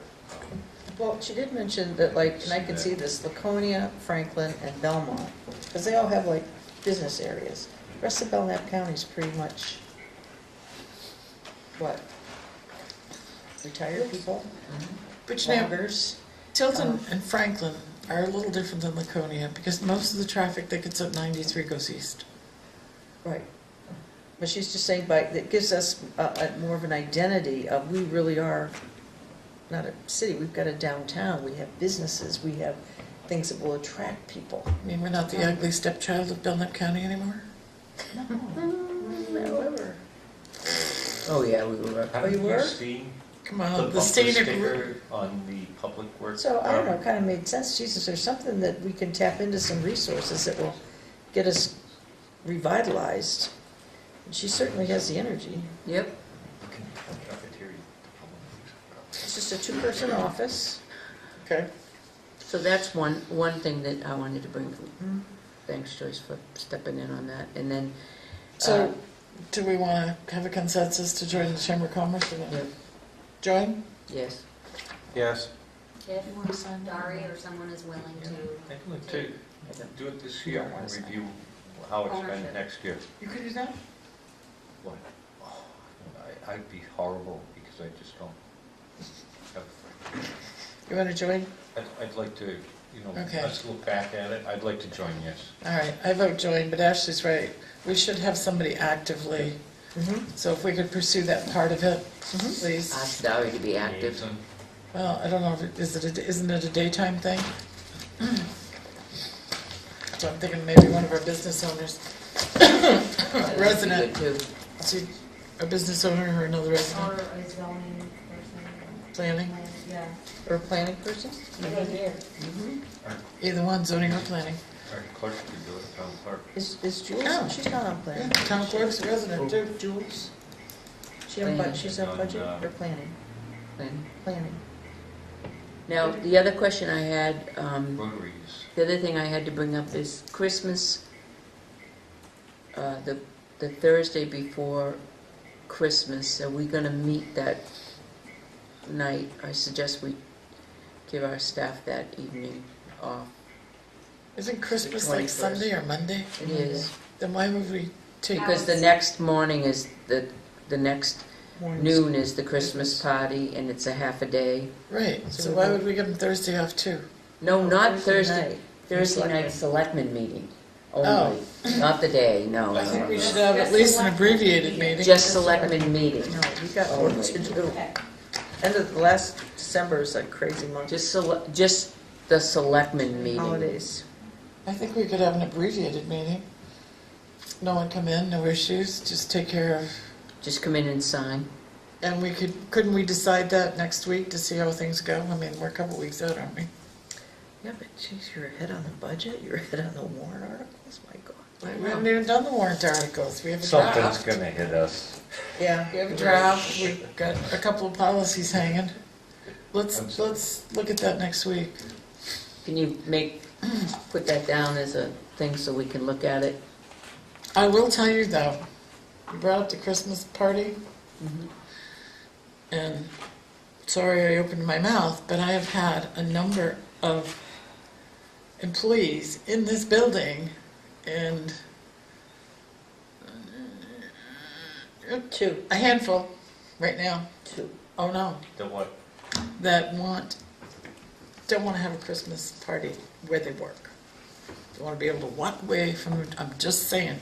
Speaker 8: Well, she did mention that, like, and I can see this, Laconia, Franklin, and Belmont, because they all have, like, business areas. The rest of Belknap County is pretty much, what? Retired people,
Speaker 2: But you know,
Speaker 8: loggers.
Speaker 2: Tilton and Franklin are a little different than Laconia because most of the traffic that gets up 93 goes east.
Speaker 8: Right. But she's just saying, that gives us more of an identity of we really are not a city, we've got a downtown, we have businesses, we have things that will attract people.
Speaker 2: I mean, we're not the ugly stepchild of Belknap County anymore.
Speaker 8: However,
Speaker 5: Oh, yeah, we were.
Speaker 8: Oh, you were?
Speaker 4: See
Speaker 2: Come
Speaker 4: the
Speaker 2: on,
Speaker 4: bumper
Speaker 2: the scenic route.
Speaker 4: sticker on the public works.
Speaker 8: so I don't know, it kind of made sense. Jesus, there's something that we can tap into, some resources that will get us revitalized. And she certainly has the energy.
Speaker 5: Yep.
Speaker 4: Cafeteria.
Speaker 8: It's just a two-person office.
Speaker 2: Okay.
Speaker 5: So that's one thing that I wanted to bring. Thanks, Joyce, for stepping in on that. And then,
Speaker 2: So, do we want to have a consensus to join the Chamber of Commerce or not?
Speaker 5: Yep.
Speaker 2: Join?
Speaker 5: yes,
Speaker 1: Yes.
Speaker 6: If Dari or someone is willing to,
Speaker 4: I'd like to do it this year and review how it's been
Speaker 6: Ownership.
Speaker 4: next year.
Speaker 2: You could do that?
Speaker 4: What? Oh, I'd be horrible because I just don't have,
Speaker 2: You want to join?
Speaker 4: I'd like to,
Speaker 2: Okay.
Speaker 4: let's look back at it. I'd like to join, yes.
Speaker 2: All right, I vote join, but Ashley's right. We should have somebody actively, so if we could pursue that part of it, please.
Speaker 5: ask Larry to be active.
Speaker 4: Liaison.
Speaker 2: Well, I don't know, isn't it a daytime thing? So I'm thinking maybe one of our business owners,
Speaker 5: That'd be
Speaker 2: resident,
Speaker 5: good, too.
Speaker 2: see, a business owner or another
Speaker 6: or
Speaker 2: resident,
Speaker 6: a zoning person.
Speaker 2: planning,
Speaker 6: Yeah.
Speaker 8: Or a planning person?
Speaker 2: either one, zoning or planning.
Speaker 4: Our clerk could do it, town clerk.
Speaker 8: Is Jules,
Speaker 2: Oh.
Speaker 8: she's not on
Speaker 2: Yeah,
Speaker 8: planning.
Speaker 2: town clerk's a resident too.
Speaker 8: Jules?
Speaker 5: Planning.
Speaker 8: She's on
Speaker 4: On,
Speaker 8: budget or planning?
Speaker 5: And
Speaker 8: Planning.
Speaker 5: now, the other question I had,
Speaker 4: Rotaries.
Speaker 5: the other thing I had to bring up is Christmas, the Thursday before Christmas, are we gonna meet that night? I suggest we give our staff that evening off.
Speaker 2: Isn't Christmas like
Speaker 5: 21st.
Speaker 2: Sunday or Monday?
Speaker 5: It is,
Speaker 2: Then why would we take,
Speaker 5: because the next morning is, the next
Speaker 8: Mornings.
Speaker 5: noon is the Christmas party, and it's a half a day.
Speaker 2: right, so why would we give them Thursday off too?
Speaker 5: No, not
Speaker 8: night.
Speaker 5: Thursday, Thursday
Speaker 8: Selectmen.
Speaker 5: night selectmen meeting only, not the day, no.
Speaker 2: I think we should have at least an abbreviated meeting.
Speaker 5: Just selectmen meeting,
Speaker 8: No, we got work to do. End of the last December is a crazy month.
Speaker 5: just the selectmen meeting.
Speaker 8: Holidays.
Speaker 2: I think we could have an abbreviated meeting. No one come in, no issues, just take care of,
Speaker 5: Just come in and sign.
Speaker 2: and couldn't we decide that next week to see how things go? I mean, we're a couple weeks out, aren't we?
Speaker 8: Yeah, but geez, you're ahead on the budget, you're ahead on the warrant articles, my God.
Speaker 2: We haven't even done the warrant articles, we have a
Speaker 4: Something's
Speaker 2: draft.
Speaker 4: gonna hit us.
Speaker 8: Yeah.
Speaker 2: We have a draft, we've got a couple of policies hanging. Let's look at that next week.
Speaker 5: Can you put that down as a thing so we can look at it?
Speaker 2: I will tell you though, you brought up the Christmas party, and sorry I opened my mouth, but I have had a number of employees in this building, and
Speaker 8: Two.
Speaker 2: a handful right now.
Speaker 8: Two.
Speaker 2: Oh no,
Speaker 4: The what?
Speaker 2: that don't want to have a Christmas party where they work. They want to be able to walk away from it. I'm just saying.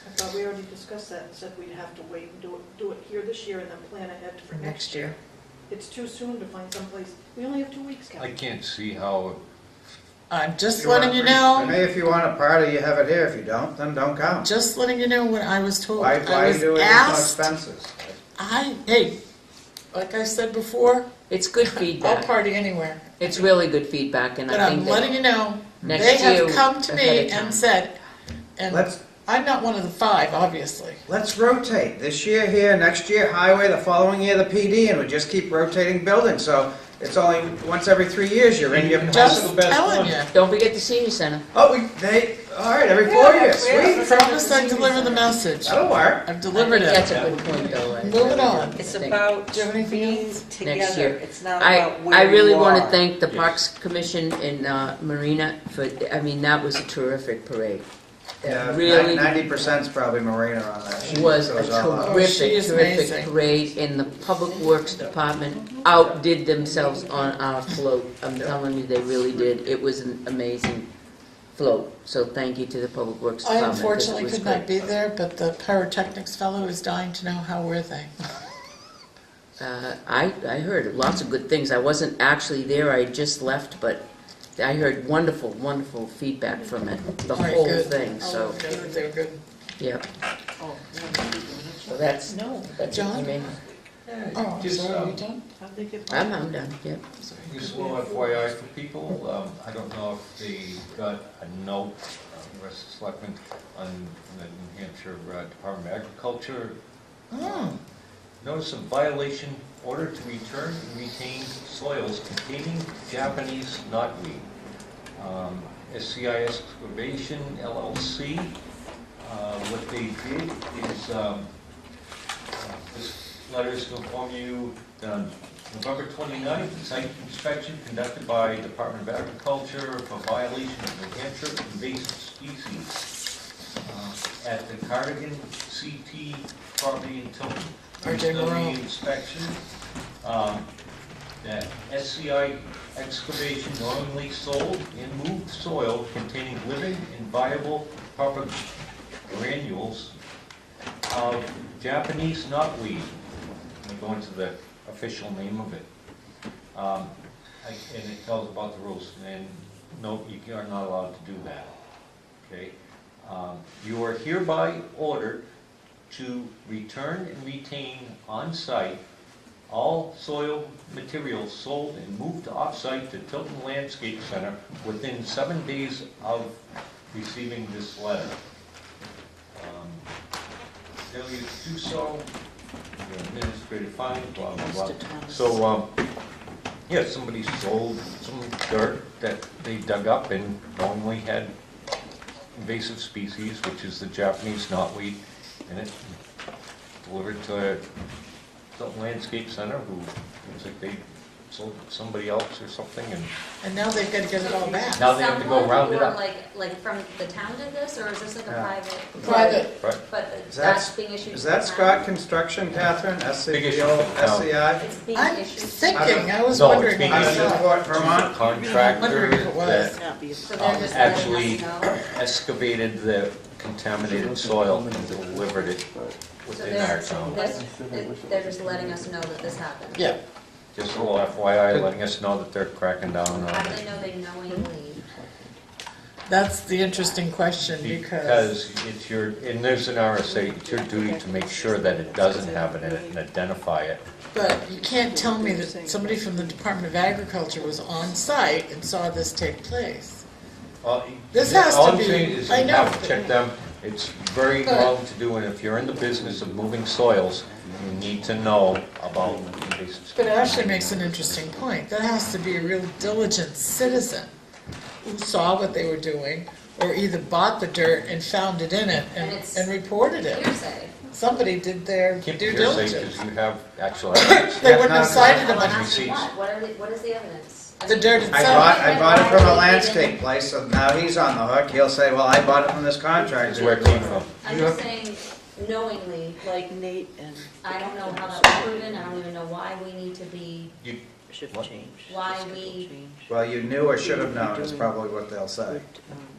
Speaker 3: I thought we already discussed that and said we'd have to wait and do it here this year and then plan ahead for next year. It's too soon to find someplace. We only have 2 weeks,
Speaker 4: I
Speaker 3: Kevin.
Speaker 4: can't see how,
Speaker 2: I'm just letting you know.
Speaker 1: Hey, if you want a party, you have it here. If you don't, then don't come.
Speaker 2: Just letting you know what I was told.
Speaker 1: Why
Speaker 2: I was
Speaker 1: do it
Speaker 2: asked.
Speaker 1: expenses?
Speaker 2: Hey, like I said before,
Speaker 5: It's good
Speaker 2: I'll
Speaker 5: feedback.
Speaker 2: party anywhere.
Speaker 5: It's really good feedback, and
Speaker 2: But
Speaker 5: I
Speaker 2: I'm
Speaker 5: think
Speaker 2: letting
Speaker 5: that
Speaker 2: you know,
Speaker 5: next
Speaker 2: they have
Speaker 5: year
Speaker 2: come to
Speaker 5: ahead
Speaker 2: me
Speaker 5: of time.
Speaker 2: and said, and
Speaker 1: Let's
Speaker 2: I'm not one of the 5, obviously.
Speaker 1: Let's rotate. This year here, next year highway, the following year the PD, and we just keep rotating buildings. So it's only once every 3 years you're in your
Speaker 2: Just telling you.
Speaker 5: Don't forget the senior center.
Speaker 1: Oh, all right, every 4 years.
Speaker 2: I
Speaker 1: Sweet.
Speaker 2: promise I deliver the message.
Speaker 1: That'll work.
Speaker 2: I've delivered
Speaker 5: I think
Speaker 2: it.
Speaker 5: That's a good point, though. I
Speaker 2: Moving
Speaker 5: really
Speaker 2: on.
Speaker 5: do
Speaker 8: It's
Speaker 5: think.
Speaker 8: about
Speaker 2: Do you have anything
Speaker 8: being
Speaker 2: else?
Speaker 5: Next year.
Speaker 8: together. It's not
Speaker 5: I
Speaker 8: about where
Speaker 5: I really
Speaker 8: you
Speaker 5: want to
Speaker 8: are.
Speaker 5: thank the
Speaker 4: Yes.
Speaker 5: Parks Commission in Marina for, I mean, that was a terrific parade.
Speaker 1: Yeah,
Speaker 5: That really
Speaker 1: 90% is probably Marina on that. She
Speaker 5: was a
Speaker 1: goes all out.
Speaker 2: Oh, she
Speaker 5: terrific,
Speaker 2: is
Speaker 5: terrific
Speaker 2: amazing.
Speaker 5: parade, and the Public Works Department outdid themselves on our float. I'm telling you, they really did. It was an amazing float, so thank you to the Public Works
Speaker 2: I
Speaker 5: Department. 'cause it
Speaker 2: unfortunately
Speaker 5: was
Speaker 2: could
Speaker 5: great.
Speaker 2: not be there, but the pyrotechnics fellow is dying to know how were they.
Speaker 5: I heard lots of good things. I wasn't actually there, I just left, but I heard wonderful, wonderful feedback from it, the
Speaker 2: All right,
Speaker 5: whole
Speaker 2: good.
Speaker 5: thing, so,
Speaker 2: They were good.
Speaker 5: yeah.
Speaker 3: Oh,
Speaker 5: So that's,
Speaker 8: No,
Speaker 5: that's it
Speaker 2: John?
Speaker 5: for me.
Speaker 2: Oh, I'm
Speaker 4: Just,
Speaker 2: sorry, are you done?
Speaker 3: I think it.
Speaker 5: I'm done, yeah.
Speaker 4: just a little FYI for people, I don't know if they got a note, the rest of the selectmen, on the New Hampshire Department of Agriculture.
Speaker 2: Oh,
Speaker 4: Notice of violation, order to return and retain soils containing Japanese knotweed. SCI Excavation LLC, what they did is, this letter is to inform you that on November 29th, site inspection conducted by Department of Agriculture for violation of New Hampshire invasive species at the Cardigan CT property in Tilton.
Speaker 2: RJ
Speaker 4: Of the
Speaker 2: Moreau.
Speaker 4: inspection, that SCI Excavation knowingly sold and moved soil containing living and viable proper granules of Japanese knotweed. Let me go into the official name of it. And it tells about the rules, and no, you are not allowed to do that, okay? You are hereby ordered to return and retain on-site all soil materials sold and moved off-site to Tilton Landscape Center within 7 days of receiving this letter. Failure to do so, your administrative fine, blah, blah, blah. So, yeah, somebody sold some dirt that they dug up and normally had invasive species, which is the Japanese knotweed, and it delivered to the landscape center, who looks like they sold it to somebody else or something, and
Speaker 2: and now they've got to get it all back.
Speaker 4: now they have to go
Speaker 6: Someone
Speaker 4: round it
Speaker 6: or
Speaker 4: up.
Speaker 6: like from the town did this, or is this like a
Speaker 1: Yeah.
Speaker 6: private?
Speaker 2: Private.
Speaker 4: Right.
Speaker 6: But
Speaker 1: Is
Speaker 6: that's
Speaker 1: that-
Speaker 6: being issued.
Speaker 1: Is
Speaker 6: to the
Speaker 1: that
Speaker 6: town?
Speaker 1: Scott Construction, Catherine?
Speaker 4: Big issue
Speaker 1: SCO,
Speaker 4: for the town.
Speaker 1: SCI?
Speaker 6: It's being
Speaker 2: I'm
Speaker 6: issued.
Speaker 2: thinking, I was
Speaker 4: No, it's
Speaker 2: wondering
Speaker 4: being
Speaker 2: what I
Speaker 1: Out of
Speaker 4: issued.
Speaker 2: saw.
Speaker 1: Newport, Vermont?
Speaker 4: Contractor
Speaker 2: Wondering if it was.
Speaker 4: that
Speaker 6: So they're just
Speaker 4: actually
Speaker 6: letting us know.
Speaker 4: excavated the contaminated soil and delivered it
Speaker 6: So
Speaker 4: within our
Speaker 6: they're,
Speaker 4: town.
Speaker 6: they're just letting us know that this happened.
Speaker 2: Yeah,
Speaker 4: Just a little FYI, letting us know that they're cracking down
Speaker 6: How
Speaker 4: on
Speaker 6: do
Speaker 4: it.
Speaker 6: they know they knowingly?
Speaker 2: that's the interesting question, because
Speaker 4: Because it's your, and there's an RSA, it's your duty to make sure that it doesn't have it in it and identify it.
Speaker 2: but you can't tell me that somebody from the Department of Agriculture was on site and saw this take place.
Speaker 4: Well,
Speaker 2: This has to
Speaker 4: all I'm
Speaker 2: be-
Speaker 4: saying is
Speaker 2: I
Speaker 4: you
Speaker 2: know.
Speaker 4: have to check them. It's very
Speaker 2: But-
Speaker 4: wrong to do, and if you're in the business of moving soils, you need to know about invasive
Speaker 2: But
Speaker 4: species.
Speaker 2: Ashley makes an interesting point. That has to be a real diligent citizen who saw what they were doing, or either bought the dirt and found it in it
Speaker 6: And it's
Speaker 2: and reported it.
Speaker 6: Hearsay.
Speaker 2: somebody did their
Speaker 4: Keep
Speaker 2: due
Speaker 4: it hearsay
Speaker 2: diligence.
Speaker 4: because you have actual evidence.
Speaker 2: They wouldn't have cited
Speaker 6: Well,
Speaker 2: him.
Speaker 6: I'm asking
Speaker 4: Receipts.
Speaker 6: what is the evidence? I
Speaker 2: The
Speaker 6: mean,
Speaker 2: dirt
Speaker 1: I
Speaker 2: itself.
Speaker 1: bought it from a landscape place, so now he's on the hook. He'll say, well, I bought it from this
Speaker 4: That's
Speaker 1: contractor.
Speaker 4: where it came from.
Speaker 6: I'm just saying knowingly, like,
Speaker 8: Nate and
Speaker 6: I don't know how that was proven, I don't even know why we need to be,
Speaker 8: shift
Speaker 4: What?
Speaker 8: change.
Speaker 6: Why
Speaker 8: schedule
Speaker 6: we-
Speaker 8: change.
Speaker 1: Well, you knew or should have known is probably what they'll say.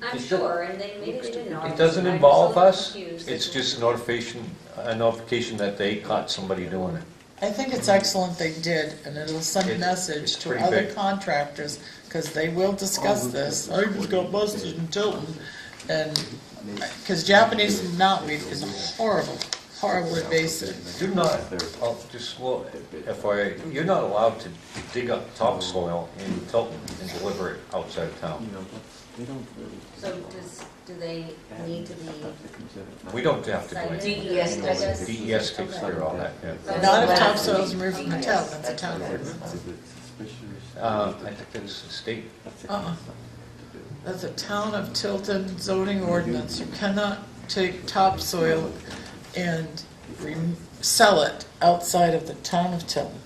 Speaker 6: I'm
Speaker 4: It's
Speaker 6: sure, and maybe they didn't know.
Speaker 4: It doesn't
Speaker 6: I'm
Speaker 4: involve
Speaker 6: just a little
Speaker 4: us,
Speaker 6: confused.
Speaker 4: it's just a notification that they caught somebody doing it.
Speaker 2: I think it's excellent they did, and it'll send a
Speaker 4: It's
Speaker 2: message to
Speaker 4: pretty
Speaker 2: other
Speaker 4: big.
Speaker 2: contractors, because they will discuss this. I just got busted in Tilton, and, because Japanese knotweed is horrible, horribly invasive.
Speaker 4: Do not, FYI, you're not allowed to dig up topsoil in Tilton and deliver it outside of town.
Speaker 9: They don't really.
Speaker 6: So do they need to be
Speaker 4: We don't have to do
Speaker 6: cited?
Speaker 4: anything.
Speaker 5: DES does.
Speaker 4: DES takes care of all that, yeah.
Speaker 2: Not if topsoil is removed from the town, that's a town ordinance.
Speaker 4: I think that's the state.
Speaker 2: Uh-uh. That's a town of Tilton zoning ordinance. You cannot take topsoil and sell it outside of the town of Tilton.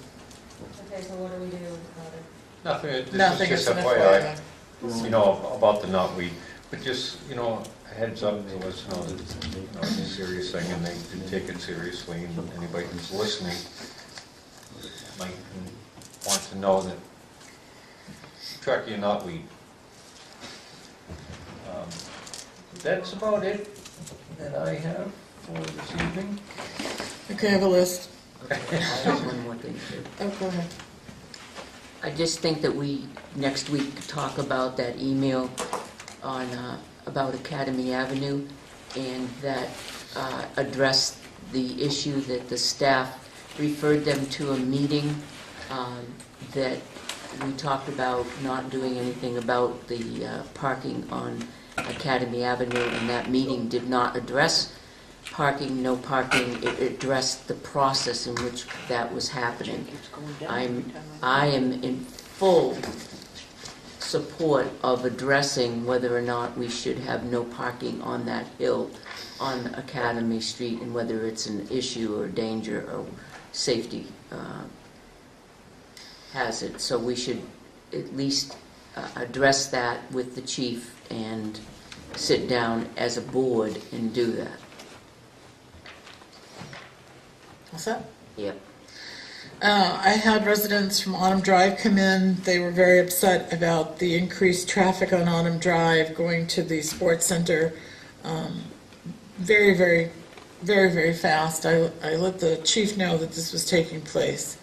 Speaker 6: Okay, so what do we do about it?
Speaker 4: Nothing, this
Speaker 2: Nothing,
Speaker 4: is
Speaker 2: it's
Speaker 4: just
Speaker 2: an
Speaker 4: FYI,
Speaker 2: FYI.
Speaker 4: you know, about the knotweed. But just, you know, a heads up to us, you know, it's a serious thing and they do take it seriously. And anybody who's listening might want to know that track your knotweed. That's about it that I have for this evening.
Speaker 2: Okay, I have a list.
Speaker 5: I have one more thing too.
Speaker 2: Oh, go ahead.
Speaker 5: I just think that we, next week, talk about that email on, about Academy Avenue, and that address the issue that the staff referred them to a meeting that we talked about not doing anything about the parking on Academy Avenue, and that meeting did not address parking, no parking. It addressed the process in which that was happening. I am in full support of addressing whether or not we should have no parking on that hill on Academy Street, and whether it's an issue or danger or safety hazard. So we should at least address that with the chief and sit down as a board and do that.
Speaker 2: What's that?
Speaker 5: Yep.
Speaker 2: I had residents from Autumn Drive come in. They were very upset about the increased traffic on Autumn Drive going to the sports center. Very, very, very, very fast. I let the chief know that this was taking place.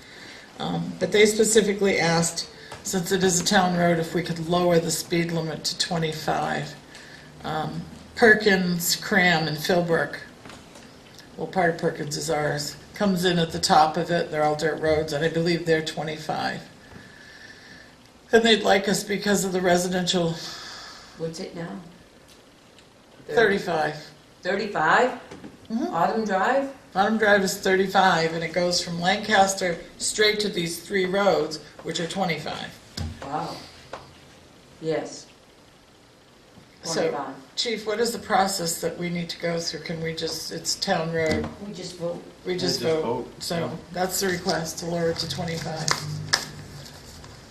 Speaker 2: But they specifically asked, since it is a town road, if we could lower the speed limit to 25. Perkins, Cram, and Philbrook, well, part of Perkins is ours, comes in at the top of it. They're all dirt roads, and I believe they're 25. And they'd like us, because of the residential,
Speaker 5: What's it now?
Speaker 2: 35.
Speaker 5: 35?
Speaker 2: Mhm.
Speaker 5: Autumn Drive?
Speaker 2: Autumn Drive is 35, and it goes from Lancaster straight to these three roads, which are 25.
Speaker 5: Wow. Yes.
Speaker 2: So,
Speaker 5: 25.
Speaker 2: Chief, what is the process that we need to go through? Can we just, it's town road,
Speaker 5: We just vote.
Speaker 2: we just vote? So, that's the request, to lower it to 25.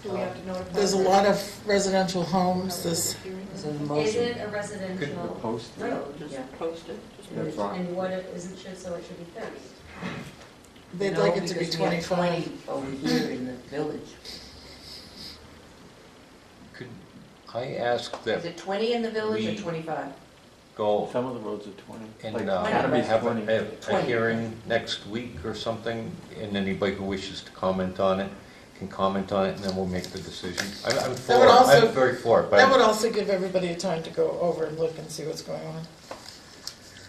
Speaker 8: Do we have to notify?
Speaker 2: There's a lot of residential homes, this,
Speaker 5: Is it a
Speaker 6: Is
Speaker 5: motion?
Speaker 6: it a residential
Speaker 9: Post it.
Speaker 6: road?
Speaker 8: Just
Speaker 5: Yeah.
Speaker 8: post it.
Speaker 9: That's right.
Speaker 6: And what it, isn't it, so it should be 30?
Speaker 2: they'd
Speaker 5: No,
Speaker 2: like it to be
Speaker 5: because we have
Speaker 2: 25.
Speaker 5: 20 over here in the village.
Speaker 4: Could I ask
Speaker 5: Is
Speaker 4: that
Speaker 5: it 20 in the village or
Speaker 4: We-
Speaker 5: 25?
Speaker 4: go
Speaker 9: Some of the roads are 20.
Speaker 4: and
Speaker 9: Like
Speaker 5: Academy's
Speaker 4: have
Speaker 9: 20.
Speaker 4: a
Speaker 5: 20.
Speaker 4: hearing next week or something, and anybody who wishes to comment on it can comment on it, and then we'll make the decision. I'm for
Speaker 2: would
Speaker 4: it,
Speaker 2: also-
Speaker 4: I'm very for it,
Speaker 2: That would
Speaker 4: but
Speaker 2: also give everybody a time to go over and look and see what's going on.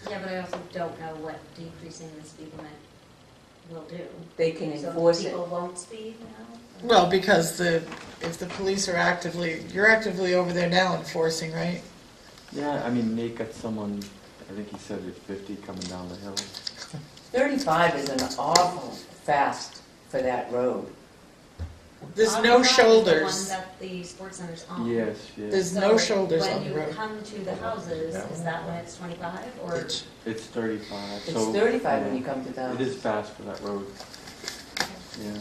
Speaker 6: Yeah, but I also don't know what decreasing the speed limit will do.
Speaker 5: They can
Speaker 6: So
Speaker 5: enforce it.
Speaker 6: people won't speed now?
Speaker 2: Well, because if the police are you're actively over there now enforcing, right?
Speaker 9: Yeah, I mean, Nate got someone, I think he said it's 50 coming down the hill.
Speaker 5: 35 is an awful fast for that road.
Speaker 2: There's
Speaker 6: Autumn
Speaker 2: no
Speaker 6: Drive is
Speaker 2: shoulders.
Speaker 6: the one that the sports center's on.
Speaker 9: Yes, yes.
Speaker 2: There's no
Speaker 6: So
Speaker 2: shoulders on the
Speaker 6: When
Speaker 2: road.
Speaker 6: you come to the houses, is that when it's 25 or?
Speaker 2: It's-
Speaker 9: It's 35,
Speaker 5: It's
Speaker 9: so.
Speaker 5: 35 when
Speaker 9: yeah,
Speaker 5: you come to the
Speaker 9: It is fast for that road. Yeah.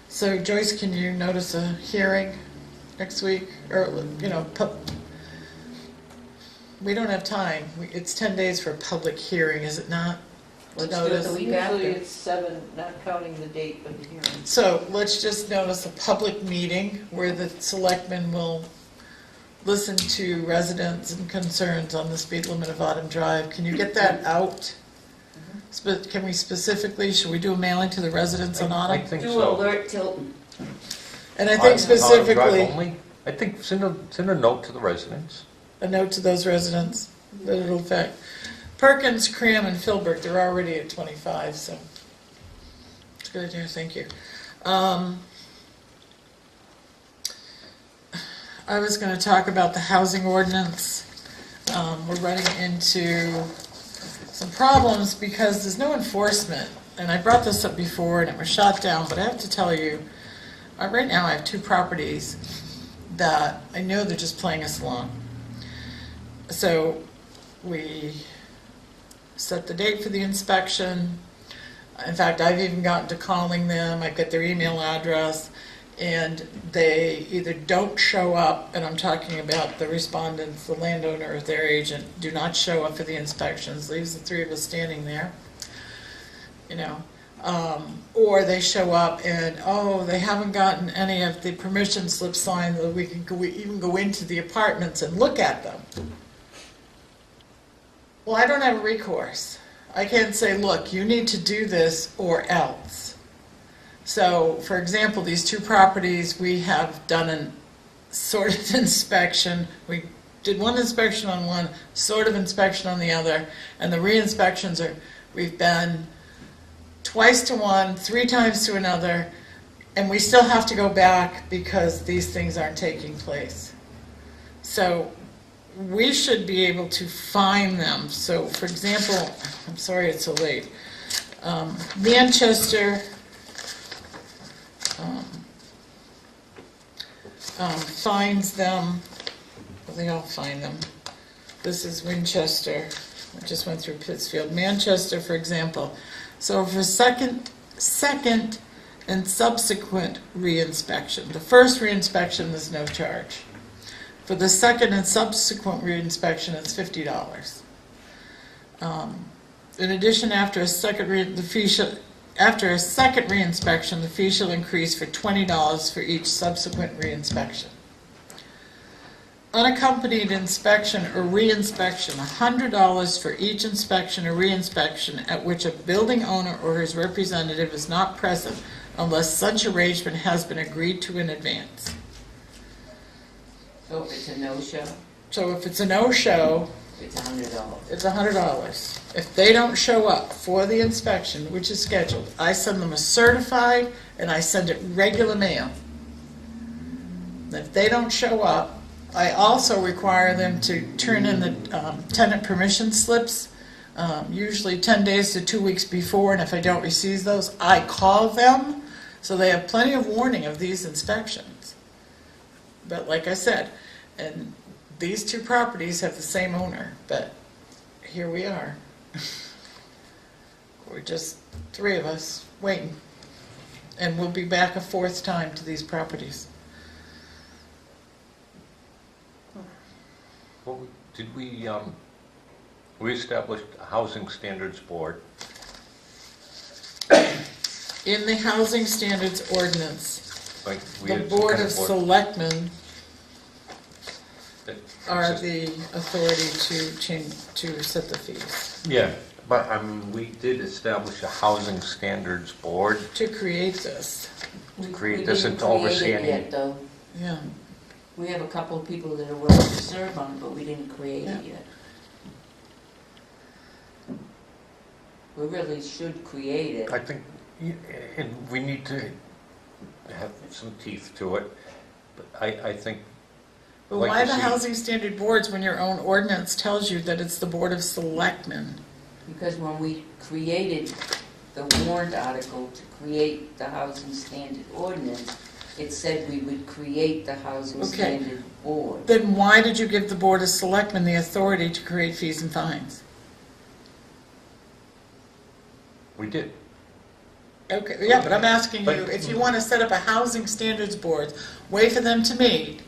Speaker 2: So Joyce, can you notice a hearing next week? Or, you know, we don't have time. It's 10 days for a public hearing, is it not? To
Speaker 5: Let's do it
Speaker 2: notice?
Speaker 5: the week
Speaker 8: Usually
Speaker 5: after.
Speaker 8: it's 7, not counting the date of the hearing.
Speaker 2: So let's just notice a public meeting where the selectmen will listen to residents and concerns on the speed limit of Autumn Drive. Can you get that out? Can we specifically, should we do a mailing to the residents on
Speaker 4: I
Speaker 2: Autumn?
Speaker 4: think
Speaker 5: Do
Speaker 4: so.
Speaker 5: alert Tilton.
Speaker 2: And I think
Speaker 4: Autumn Drive
Speaker 2: specifically,
Speaker 4: only? I think send a note to the residents.
Speaker 2: a note to those residents that it'll affect. Perkins, Cram, and Philbrook, they're already at 25, so it's a good idea, thank you. I was going to talk about the housing ordinance. We're running into some problems because there's no enforcement. And I brought this up before and it was shot down, but I have to tell you, right now I have 2 properties that I know they're just playing us along. So we set the date for the inspection. In fact, I've even gotten to calling them. I've got their email address. And they either don't show up, and I'm talking about the respondents, the landowner or their agent, do not show up for the inspections, leaves the 3 of us standing there, you know. Or they show up and, oh, they haven't gotten any of the permission slips signed that we can even go into the apartments and look at them. Well, I don't have a recourse. I can't say, look, you need to do this or else. So, for example, these 2 properties, we have done a sort of inspection. We did one inspection on one, sort of inspection on the other, and the re-inspections we've been twice to one, 3 times to another, and we still have to go back because these things aren't taking place. So, we should be able to find them. So, for example, I'm sorry it's so late. Manchester finds them. Well, they all find them. This is Winchester. I just went through Pittsfield. Manchester, for example. So for second and subsequent reinspection, the first reinspection there's no charge. For the second and subsequent reinspection, it's $50. In addition, after a second reinspection, the fee shall increase for $20 for each subsequent reinspection. Unaccompanied inspection or reinspection, $100 for each inspection or reinspection at which a building owner or his representative is not present unless such arrangement has been agreed to in advance.
Speaker 5: So if it's a no-show,
Speaker 2: So if it's a no-show,
Speaker 5: it's $100.
Speaker 2: it's $100. If they don't show up for the inspection, which is scheduled, I send them a certified and I send it regular mail. If they don't show up, I also require them to turn in the tenant permission slips, usually 10 days to 2 weeks before, and if I don't receive those, I call them, so they have plenty of warning of these inspections. But like I said, and these 2 properties have the same owner, but here we are. We're just 3 of us waiting, and we'll be back a 4th time to these properties.
Speaker 4: Well, did we established a housing standards board?
Speaker 2: In the housing standards ordinance,
Speaker 4: Like we
Speaker 2: the
Speaker 4: had some
Speaker 2: Board
Speaker 4: kind
Speaker 2: of
Speaker 4: board
Speaker 2: Selectmen
Speaker 4: that
Speaker 2: are
Speaker 4: exists?
Speaker 2: the authority to set the fees,
Speaker 4: Yeah, but I mean, we did establish a housing standards board.
Speaker 2: to create this,
Speaker 4: Create this and to oversee any-
Speaker 5: We didn't create it yet, though.
Speaker 2: yeah.
Speaker 5: We have a couple of people that are willing to serve on it, but we didn't create it yet. We really should create it.
Speaker 4: I think, and we need to have some teeth to it, but I think,
Speaker 2: But
Speaker 4: Like
Speaker 2: why
Speaker 4: to
Speaker 2: the
Speaker 4: see-
Speaker 2: housing standard boards when your own ordinance tells you that it's the Board of Selectmen?
Speaker 5: Because when we created the warrant article to create the housing standard ordinance, it said we would create the housing
Speaker 2: Okay.
Speaker 5: standard board.
Speaker 2: Then why did you give the Board of Selectmen the authority to create fees and fines?
Speaker 4: We did.
Speaker 2: Okay, yeah, but I'm asking you,
Speaker 4: But-
Speaker 2: if you want to set up a housing standards board, wait for them to meet.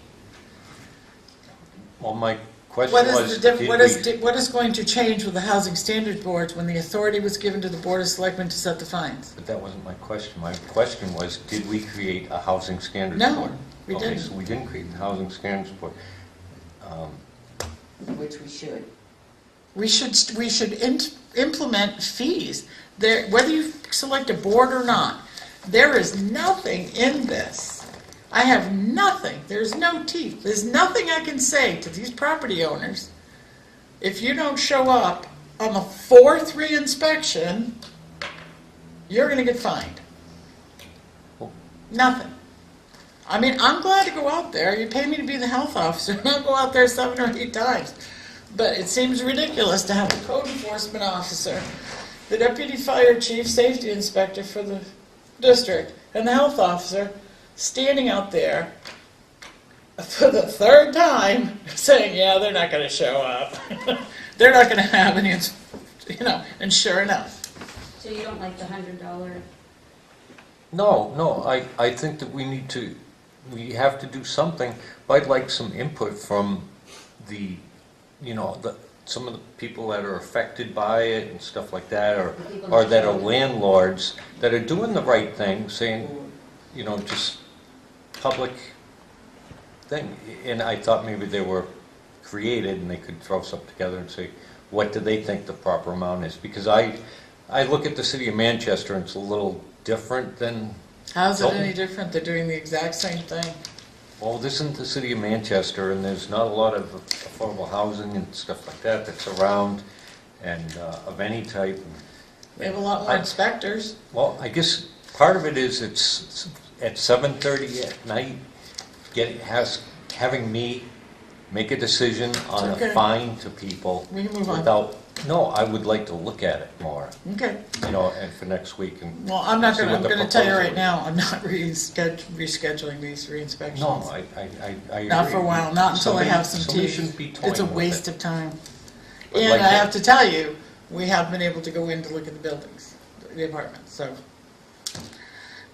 Speaker 4: Well, my question
Speaker 2: What is
Speaker 4: was,
Speaker 2: the diff,
Speaker 4: did
Speaker 2: what is going to change with the housing standard boards when the authority was given to the Board of Selectmen to set the fines?
Speaker 4: But that wasn't my question. My question was, did we create a housing standards
Speaker 2: No,
Speaker 4: board?
Speaker 2: we
Speaker 4: Okay,
Speaker 2: didn't.
Speaker 4: so we didn't create the housing standards board.
Speaker 5: Which we should.
Speaker 2: We should implement fees. There, whether you select a board or not, there is nothing in this. I have nothing. There's no teeth. There's nothing I can say to these property owners. If you don't show up on the 4th reinspection, you're gonna get fined. Nothing. I mean, I'm glad to go out there. You pay me to be the health officer, and I'll go out there 7 or 8 times. But it seems ridiculous to have the code enforcement officer, the deputy fire chief, safety inspector for the district, and the health officer standing out there for the 3rd time saying, yeah, they're not going to show up. They're not going to have any, and sure enough.
Speaker 6: So you don't like the $100?
Speaker 4: No, I think that we have to do something, but I'd like some input from some of the people that are affected by it and stuff like that, or that are landlords that are doing the right thing, saying, just public thing. And I thought maybe they were created and they could throw something together and say, what do they think the proper amount is? Because I look at the city of Manchester and it's a little different than...
Speaker 2: How's it any different? They're doing the exact same thing.
Speaker 4: Well, this isn't the city of Manchester, and there's not a lot of affordable housing and stuff like that that's around, and of any type.
Speaker 2: We have a lot more inspectors.
Speaker 4: Well, I guess part of it is it's at 7:30 at night, having me make a decision on
Speaker 2: Okay.
Speaker 4: a fine to people
Speaker 2: We can move on.
Speaker 4: without. No, I would like to look at it more,
Speaker 2: Okay.
Speaker 4: and for next week. And
Speaker 2: Well, I'm not
Speaker 4: see
Speaker 2: gonna,
Speaker 4: what
Speaker 2: I'm
Speaker 4: the
Speaker 2: gonna tell you
Speaker 4: proposal
Speaker 2: right
Speaker 4: is.
Speaker 2: now, I'm not rescheduling these re-inspections.
Speaker 4: No, I agree.
Speaker 2: Not for a while, not until I have some
Speaker 4: Somebody
Speaker 2: teeth.
Speaker 4: shouldn't be toying
Speaker 2: It's a
Speaker 4: with
Speaker 2: waste
Speaker 4: it.
Speaker 2: of time.
Speaker 4: But
Speaker 2: And
Speaker 4: like
Speaker 2: I
Speaker 4: that-
Speaker 2: have to tell you, we have been able to go in to look at the buildings, the apartments, so.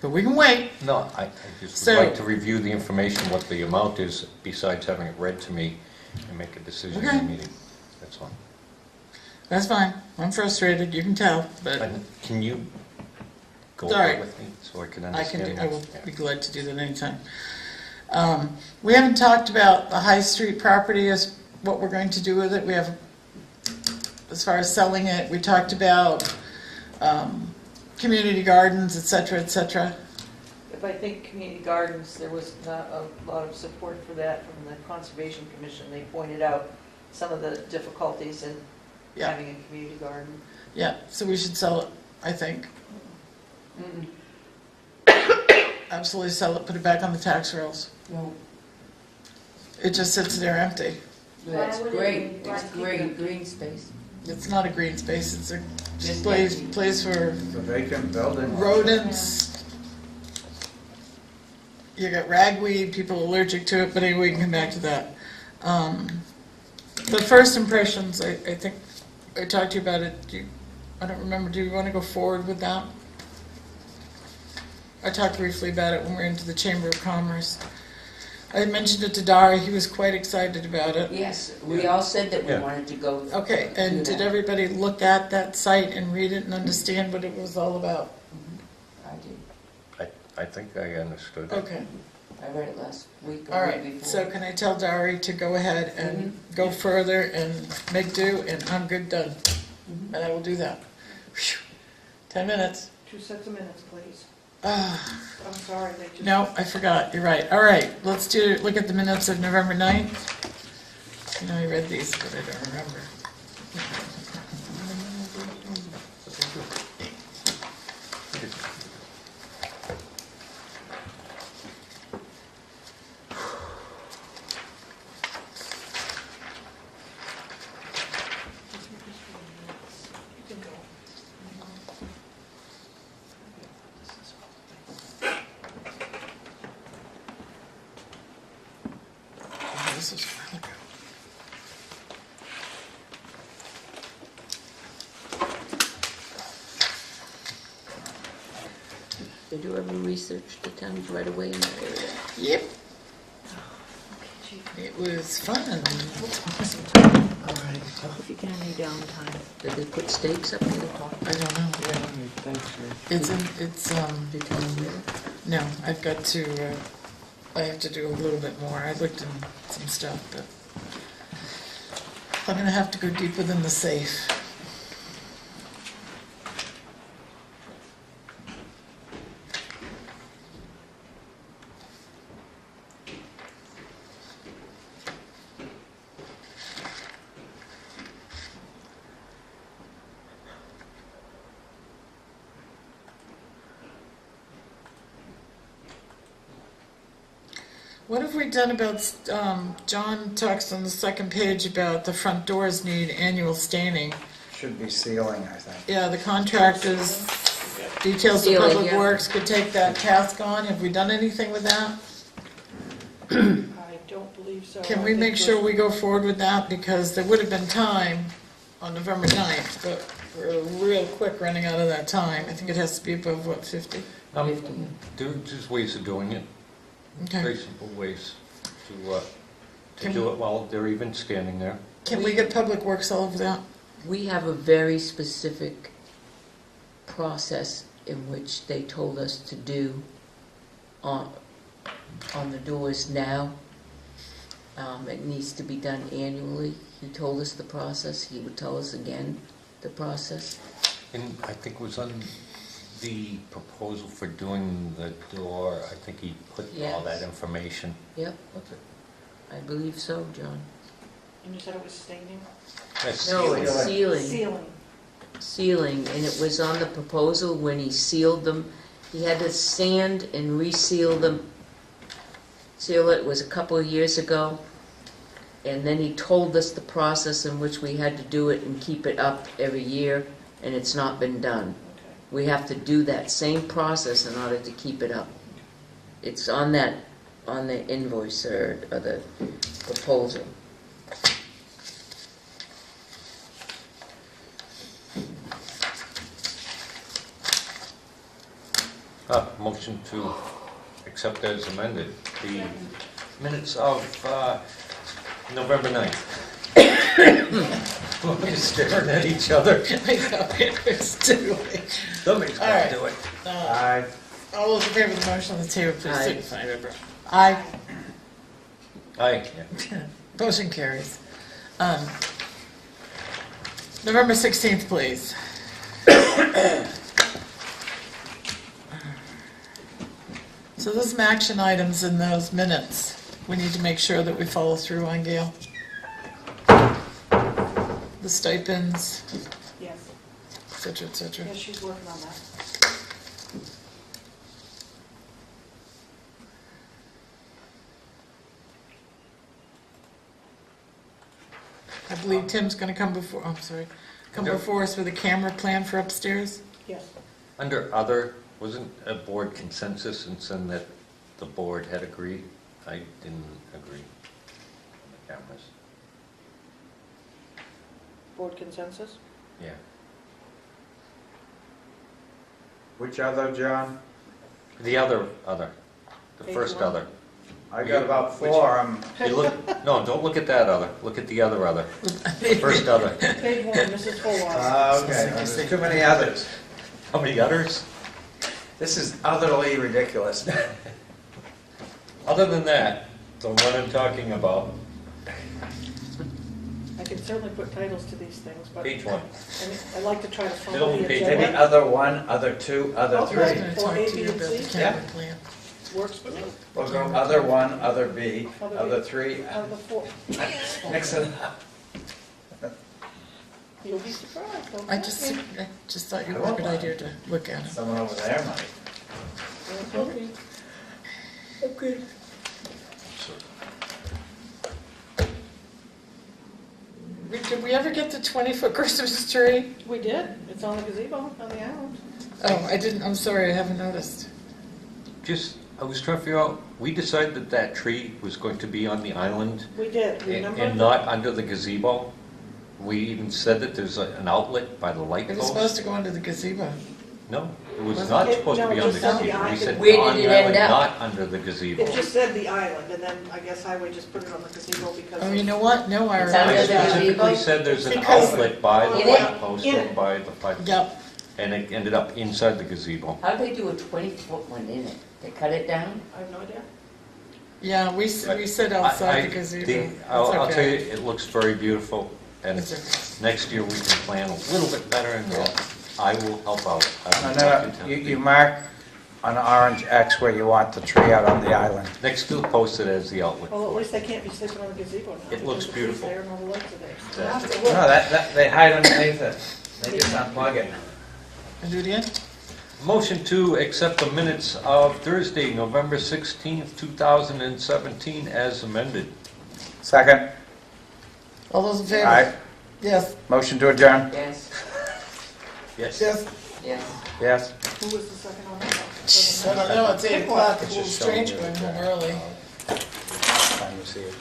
Speaker 2: But we can wait.
Speaker 4: No, I just
Speaker 2: So-
Speaker 4: would like to review the information, what the amount is, besides having it read to me, and make a decision in
Speaker 2: Okay.
Speaker 4: the meeting. That's all.
Speaker 2: That's fine. I'm frustrated, you can tell, but
Speaker 4: And can you go
Speaker 2: All
Speaker 4: over
Speaker 2: right.
Speaker 4: it with me, so I can
Speaker 2: I can
Speaker 4: understand?
Speaker 2: do, I will
Speaker 4: Yeah.
Speaker 2: be glad to do that anytime. We haven't talked about the High Street property as what we're going to do with it. We have, as far as selling it, we talked about community gardens, et cetera, et cetera.
Speaker 8: If I think community gardens, there was not a lot of support for that from the Conservation Commission. They pointed out some of the difficulties in
Speaker 2: Yeah.
Speaker 8: having a community garden.
Speaker 2: Yeah, so we should sell it, I think. Absolutely sell it, put it back on the tax rolls.
Speaker 5: No,
Speaker 2: It just sits there empty.
Speaker 5: that's
Speaker 6: Why would it
Speaker 5: great.
Speaker 6: be-
Speaker 5: It's
Speaker 6: why keep
Speaker 5: great,
Speaker 6: it?
Speaker 5: green space.
Speaker 2: It's not a green space, it's a
Speaker 5: Just
Speaker 2: place for
Speaker 1: It's a vacant building.
Speaker 2: rodents. You got ragweed, people allergic to it, but anyway, we can come back to that. The first impressions, I think, I talked to you about it, I don't remember, do you want to go forward with that? I talked briefly about it when we were into the Chamber of Commerce. I mentioned it to Dari, he was quite excited about it.
Speaker 5: Yes, we all said that we
Speaker 4: Yeah.
Speaker 5: wanted to go.
Speaker 2: Okay, and
Speaker 5: do
Speaker 2: did
Speaker 5: that.
Speaker 2: everybody look at that site and read it and understand what it was all about?
Speaker 5: I did.
Speaker 4: I think I understood.
Speaker 2: Okay.
Speaker 5: I read it last week
Speaker 2: All
Speaker 5: or
Speaker 2: right,
Speaker 5: week
Speaker 2: so
Speaker 5: before.
Speaker 2: can I tell Dari to go ahead and go further and make do, and I'm good, done.
Speaker 5: Mhm.
Speaker 2: And I will do that. Phew. 10 minutes.
Speaker 8: 2 sets of minutes, please.
Speaker 2: Ah,
Speaker 8: I'm sorry, they just...
Speaker 2: no, I forgot, you're right. All right, let's look at the minutes of November 9th. I know I read these, but I don't remember. this was a while ago.
Speaker 5: Did you ever research the towns right away in that area?
Speaker 2: Yep. It was fun.
Speaker 5: If you can, any downtime. Did they put stakes up in the top?
Speaker 2: I don't know.
Speaker 9: Thanks, Ray.
Speaker 2: It's
Speaker 5: Did you tell them where?
Speaker 2: no, I've got to, I have to do a little bit more. I looked in some stuff, but I'm gonna have to go deeper than the safe. What have we done about, John talks on the second page about the front doors need annual staining.
Speaker 1: Should be sealing, I think.
Speaker 2: Yeah, the contractors, details of
Speaker 5: Sealing,
Speaker 2: public
Speaker 5: yeah.
Speaker 2: works could take that task on. Have we done anything with that?
Speaker 3: I don't believe so.
Speaker 2: Can
Speaker 3: I
Speaker 2: we
Speaker 3: think
Speaker 2: make sure we go forward with that? Because there would have been time on November 9th, but we're real quick running out of that time. I think it has to be above, what, 50?
Speaker 4: There's ways of doing it, very
Speaker 2: Okay.
Speaker 4: simple ways to
Speaker 2: Can
Speaker 4: do it while they're even standing there.
Speaker 2: Can we get public works all over that?
Speaker 5: We have a very specific process in which they told us to do on the doors now. It needs to be done annually. He told us the process. He would tell us again the process.
Speaker 4: And I think it was on the proposal for doing the door, I think he put all
Speaker 5: Yes.
Speaker 4: that information.
Speaker 5: Yep, I believe so, John.
Speaker 3: And you said it was staining?
Speaker 4: That's
Speaker 5: No,
Speaker 4: sealing.
Speaker 5: it's sealing.
Speaker 3: Sealing.
Speaker 5: Sealing, and it was on the proposal when he sealed them. He had to sand and reseal them. Seal it was a couple of years ago. And then he told us the process in which we had to do it and keep it up every year, and it's not been done.
Speaker 3: Okay.
Speaker 5: We have to do that same process in order to keep it up. It's on the invoice or the proposal.
Speaker 4: Motion to accept as amended the minutes of November 9th. We're staring at each other.
Speaker 2: I know, it's too late.
Speaker 4: Somebody's
Speaker 2: All
Speaker 4: got
Speaker 2: right.
Speaker 4: to do it.
Speaker 1: Aye.
Speaker 2: All those in favor of the motion on the table, please
Speaker 5: Aye.
Speaker 2: signify by saying aye.
Speaker 4: Aye.
Speaker 2: Motion carries. November 16th, please. So there's some action items in those minutes. We need to make sure that we follow through on, Gail. The stipends,
Speaker 3: Yes,
Speaker 2: et cetera, et cetera.
Speaker 3: yes, she's working on that.
Speaker 2: I believe Tim's gonna come before, come before us with a camera plan for upstairs.
Speaker 3: Yes.
Speaker 4: Under other, wasn't a board consensus and saying that the board had agreed? I didn't agree on the cameras.
Speaker 3: Board consensus?
Speaker 4: Yeah.
Speaker 1: Which other, John?
Speaker 4: The other, the
Speaker 3: Page
Speaker 4: first
Speaker 3: one.
Speaker 4: other.
Speaker 1: I got about four.
Speaker 4: You look, no, don't look at that other, look at the other. First other.
Speaker 3: Page one, Mrs. Fullwiler.
Speaker 1: Okay, there's too many others.
Speaker 4: How many others?
Speaker 1: This is utterly ridiculous.
Speaker 4: Other than that, the one I'm talking about,
Speaker 3: I can certainly put titles to these things, but
Speaker 4: page one.
Speaker 3: I like to try to
Speaker 4: Middle
Speaker 3: follow the
Speaker 4: page.
Speaker 1: Maybe
Speaker 3: agenda.
Speaker 1: other one, other two, other
Speaker 3: Okay.
Speaker 2: I was
Speaker 1: three.
Speaker 2: gonna
Speaker 3: Or
Speaker 2: talk
Speaker 3: A,
Speaker 2: to
Speaker 3: B,
Speaker 2: you
Speaker 3: and
Speaker 2: about the
Speaker 3: C?
Speaker 2: camera
Speaker 1: Yeah.
Speaker 2: plan.
Speaker 3: Works for me.
Speaker 1: We'll go other one, other B,
Speaker 3: Other
Speaker 1: other
Speaker 3: B.
Speaker 1: three.
Speaker 3: Out of the four.
Speaker 1: Mix it up.
Speaker 3: You'll be surprised, don't
Speaker 2: I just thought you were a good idea to look at it.
Speaker 1: Someone over there might.
Speaker 3: Okay.
Speaker 2: Okay. Did we ever get the 20-foot Christmas tree?
Speaker 3: We did. It's on the gazebo on the island.
Speaker 2: Oh, I didn't, I'm sorry, I haven't noticed.
Speaker 4: Just I was trying to figure out, we decided that that tree was going to be on the island
Speaker 3: We did,
Speaker 4: and
Speaker 3: remember?
Speaker 4: not under the gazebo. We even said that there's an outlet by the light
Speaker 2: It was supposed
Speaker 4: post.
Speaker 2: to go into the gazebo.
Speaker 4: No, it was
Speaker 2: Was
Speaker 4: not
Speaker 3: it?
Speaker 4: supposed to
Speaker 3: No,
Speaker 4: be
Speaker 3: it
Speaker 4: on the
Speaker 3: just said the
Speaker 4: gazebo. We
Speaker 3: island.
Speaker 4: said
Speaker 5: Where did
Speaker 4: on
Speaker 5: it
Speaker 4: the
Speaker 5: end
Speaker 4: island,
Speaker 5: up?
Speaker 4: not under the gazebo.
Speaker 3: It just said the island, and then I guess Highway just put it on the gazebo because.
Speaker 2: Oh, you know what? No, I
Speaker 5: It's under
Speaker 4: I
Speaker 2: remember
Speaker 5: the
Speaker 2: that.
Speaker 4: specifically
Speaker 5: gazebo?
Speaker 4: said there's an
Speaker 2: Because-
Speaker 4: outlet by the
Speaker 3: In
Speaker 4: light
Speaker 5: it?
Speaker 4: post
Speaker 3: In
Speaker 4: or
Speaker 3: it.
Speaker 4: by the pipe.
Speaker 2: Yep.
Speaker 4: And it ended up inside the gazebo.
Speaker 5: How'd they do a 20-foot one in it? They cut it down?
Speaker 3: I have no idea.
Speaker 2: Yeah, we said outside the gazebo.
Speaker 4: I'll
Speaker 2: It's
Speaker 4: tell you,
Speaker 2: okay.
Speaker 4: it looks very beautiful, and
Speaker 2: It's okay.
Speaker 4: next year we can plan a little bit better, and I will help out. I will
Speaker 1: And
Speaker 4: talk to
Speaker 1: then
Speaker 4: town
Speaker 1: you
Speaker 4: people.
Speaker 1: mark an orange X where you want the tree out on the island.
Speaker 4: Next to post it as the outlet.
Speaker 3: Well, at
Speaker 4: for it.
Speaker 3: least they can't be sleeping on the gazebo now.
Speaker 4: It looks
Speaker 3: because the tree's
Speaker 4: beautiful.
Speaker 3: there and all the lights are there. So
Speaker 4: Exactly.
Speaker 3: after
Speaker 1: No,
Speaker 3: work-
Speaker 1: that, they hide underneath it. They just unplug it.
Speaker 2: And do it again?
Speaker 4: Motion to accept the minutes of Thursday, November 16th, 2017, as amended.
Speaker 1: Second,
Speaker 2: All those in favor?
Speaker 1: aye.
Speaker 2: Yes,
Speaker 1: Motion to adjourn?
Speaker 5: Yes,
Speaker 4: Yes?
Speaker 2: yes.
Speaker 5: yes.
Speaker 1: Yes.
Speaker 3: Who was the second on that?
Speaker 2: I don't know, it's 8 o'clock, it's a little
Speaker 1: just
Speaker 2: strange
Speaker 1: showing
Speaker 2: going
Speaker 1: you
Speaker 2: home
Speaker 1: that,
Speaker 2: early.
Speaker 1: Time you see it.